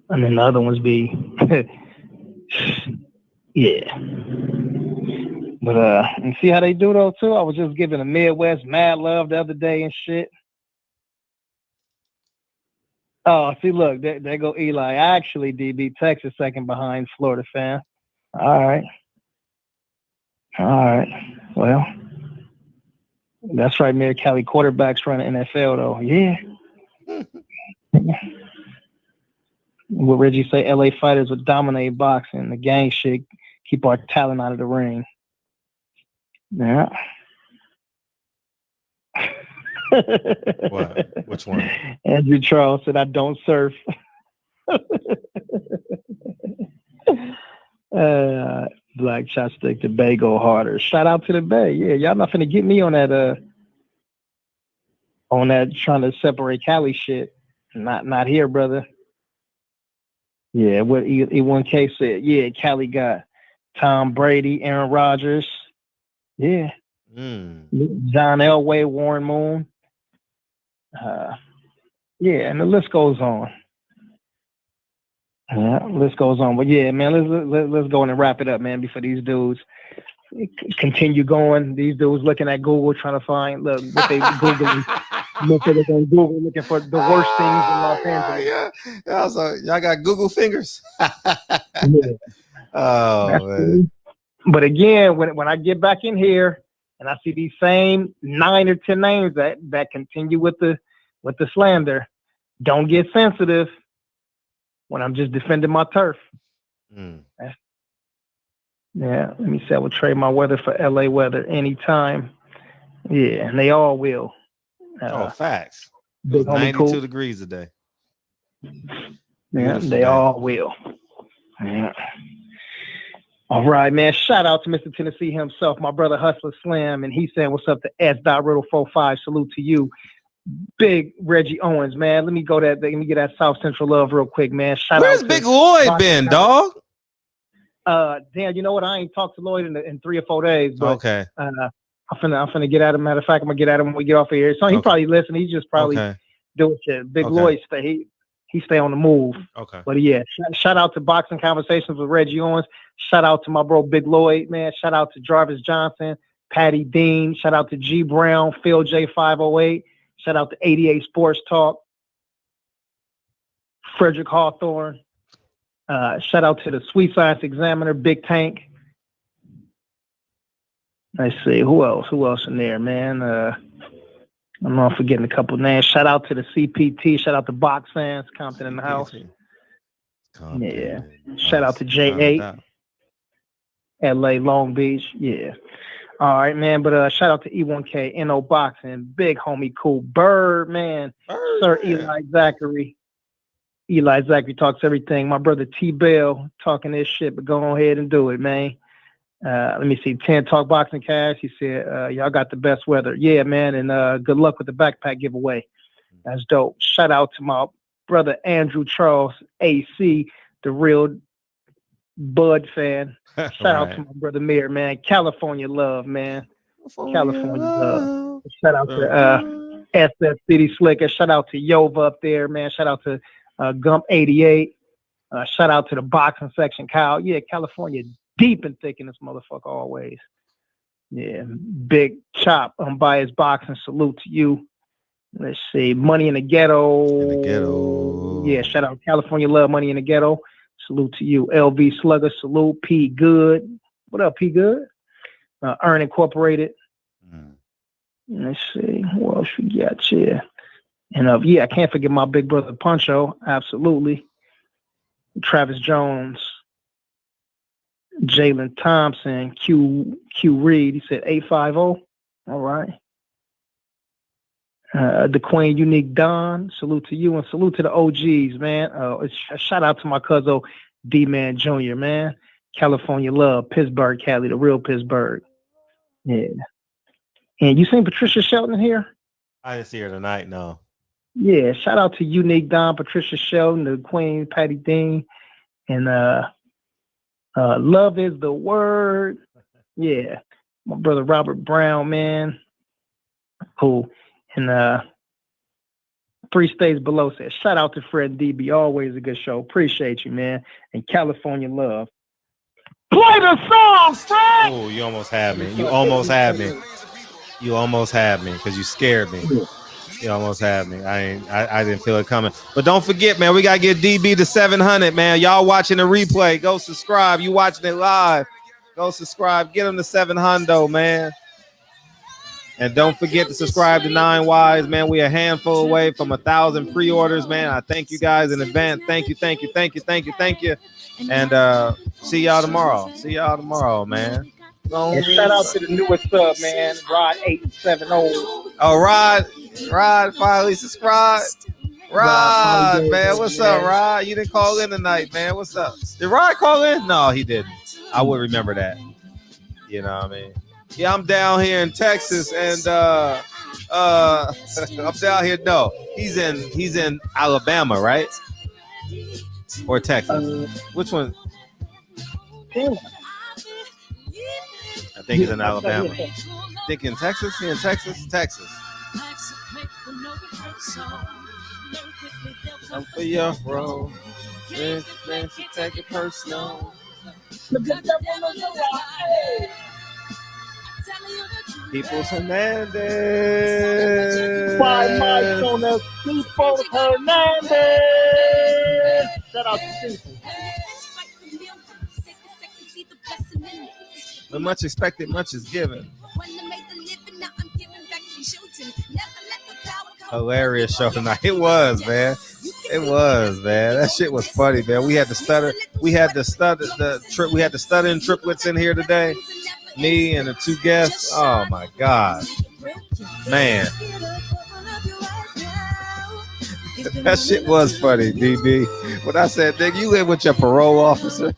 And then the other ones be yeah. But and see how they do though too. I was just giving the Midwest mad love the other day and shit. Oh, see, look, there go Eli. Actually, DB, Texas second behind Florida, fan. All right. Well, that's right, Mayor Cali quarterbacks running NFL though. Yeah. What Reggie say? LA fighters would dominate boxing. The gang shit keep our talent out of the ring. Yeah. What? Which one? Andrew Charles said, I don't surf. Black Chopstick, the Bay go harder. Shout out to the Bay. Yeah, y'all not finna get me on that on that trying to separate Cali shit. Not here, brother. Yeah, what E1K said. Yeah, Cali got Tom Brady, Aaron Rodgers. Yeah. John Elway, Warren Moon. Yeah, and the list goes on. List goes on. But yeah, man, let's go in and wrap it up, man, before these dudes continue going. These dudes looking at Google trying to find what they Googling. They're on Google looking for the worst things in Los Angeles. Yeah. Also, y'all got Google fingers. Yeah. Oh man. But again, when I get back in here and I see these same 9 or 10 names that continue with the slander, don't get sensitive when I'm just defending my turf. Yeah, let me say I would trade my weather for LA weather anytime. Yeah, and they all will. Facts. It was 92 degrees today. Yeah, they all will. Yeah. All right, man. Shout out to Mr. Tennessee himself, my brother Hustler Slim, and he said, "What's up to S. Riddle 45? Salute to you, Big Reggie Owens, man. Let me go that. Let me get that South Central love real quick, man. Where's Big Lloyd been, dog? Dan, you know what? I ain't talked to Lloyd in 3 or 4 days. But, okay. I'm finna get at him. Matter of fact, I'm gonna get at him when we get off of here. So he probably listen. He's just probably doing shit. Big Lloyd he stay on the move. Okay. But yeah, shout out to Boxing Conversations with Reggie Owens. Shout out to my bro Big Lloyd, man. Shout out to Jarvis Johnson, Patty Dean. Shout out to G Brown, Phil J508. Shout out to 88 Sports Talk, Frederick Hawthorne. Shout out to the Sweet Science Examiner, Big Tank. Let's see, who else in there, man? I'm not forgetting a couple names. Shout out to the CPT. Shout out to Box Fans, Compton in the house. Yeah. Shout out to J8, LA, Long Beach. Yeah. All right, man. But shout out to E1K, NO Boxing, Big Homie Cool, Bird, man. Sir Eli Zachary. Eli Zachary talks everything. My brother T Bell talking this shit, but go ahead and do it, man. Let me see. 10 Talk Boxing Cash. He said, y'all got the best weather. Yeah, man. And good luck with the backpack giveaway. That's dope. Shout out to my brother Andrew Charles, AC, the real Bud fan. Shout out to my brother Mir, man. California love, man. California love. Shout out to SF City Slicker. Shout out to Yova up there, man. Shout out to Gump 88. Shout out to the boxing section, Kyle. Yeah, California deep and thick in this motherfucker always. Yeah, Big Chop, Unbiased Boxing. Salute to you. Let's see, Money in the Ghetto. Yeah, shout out California love, Money in the Ghetto. Salute to you. LV Slugger. Salute. P Good. What up, P Good? Earn Incorporated. Let's see, who else we got here? And I can't forget my big brother Puncho. Absolutely. Travis Jones. Jalen Thompson, Q Reed. He said 850. All right. The Queen Unique Don. Salute to you and salute to the OGs, man. Shout out to my cousin D-Man Jr., man. California love. Pittsburgh, Cali, the real Pittsburgh. Yeah. And you seen Patricia Shelton here? I didn't see her tonight, no. Yeah. Shout out to Unique Don, Patricia Shelton, the Queen, Patty Dean, and love is the word. Yeah. My brother Robert Brown, man. Cool. And 3 States Below says, shout out to Fred DB. Always a good show. Appreciate you, man. And California love. Play the song, Fred! Oh, you almost had me. You almost had me because you scared me. You almost had me. I didn't feel it coming. But don't forget, man, we got to get DB to 700, man. Y'all watching the replay, go subscribe. You watching it live, go subscribe. Get them to 700, man. And don't forget to subscribe to 9 Wise, man. We a handful away from 1,000 pre-orders, man. I thank you guys in advance. Thank you. And see y'all tomorrow, man. And shout out to the newest sub, man. Rod 870. Oh, Rod finally subscribed. Rod, man, what's up, Rod? You didn't call in tonight, man. What's up? Did Rod call in? No, he didn't. I would remember that. You know what I mean? Yeah, I'm down here in Texas, and I'm down here. No, he's in Alabama, right? Or Texas? Which one? I think he's in Alabama. I think in Texas. He in Texas. I'm for your bro. Take it personal. Peoples Hernandez. Five mics on the Peoples Hernandez. Shout out to people. When much expected, much is given. Hilarious show tonight. It was, man. That shit was funny, man. We had to stutter. We had the stuttering triplets in here today. Me and the two guests. Oh my God, man. That shit was funny, DB. When I said, nigga, you live with your parole officer.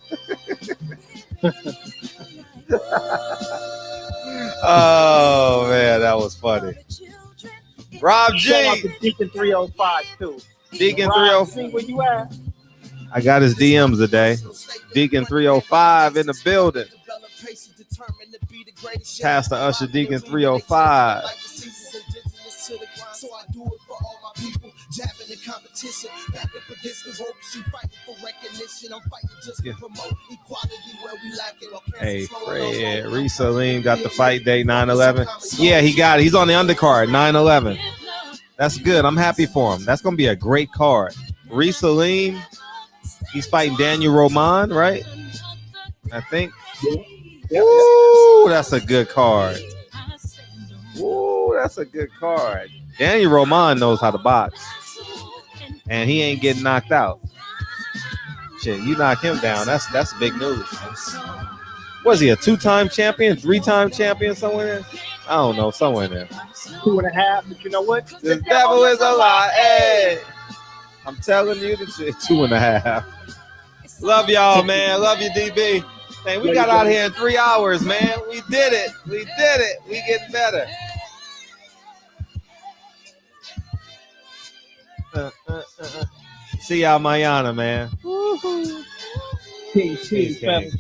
Oh man, that was funny. Rob G. Shout out to Deacon 305 too. Deacon Rob 305. G, where you at? I got his DMs today. Deacon 305 in the building. Pastor Usher Deacon 305. Hey, Fred Reese Salim got the fight date 9/11. Yeah, he got it. He's on the undercard 9/11. That's good. I'm happy for him. That's gonna be a great card. Reese Salim, he's fighting Daniel Roman, right? I think. Ooh, that's a good card. Ooh, that's a good card. Daniel Roman knows how to box. And he ain't getting knocked out. Shit, you knock him down. That's big news. Was he a 2-time champion, 3-time champion somewhere there? I don't know, somewhere there. 2.5, but you know what? The devil is a lie. Hey, I'm telling you the shit. 2.5. Love y'all, man. Love you, DB. Man, we got out here in 3 hours, man. We did it. We getting better. See y'all mañana, man. Peace, Peace, King.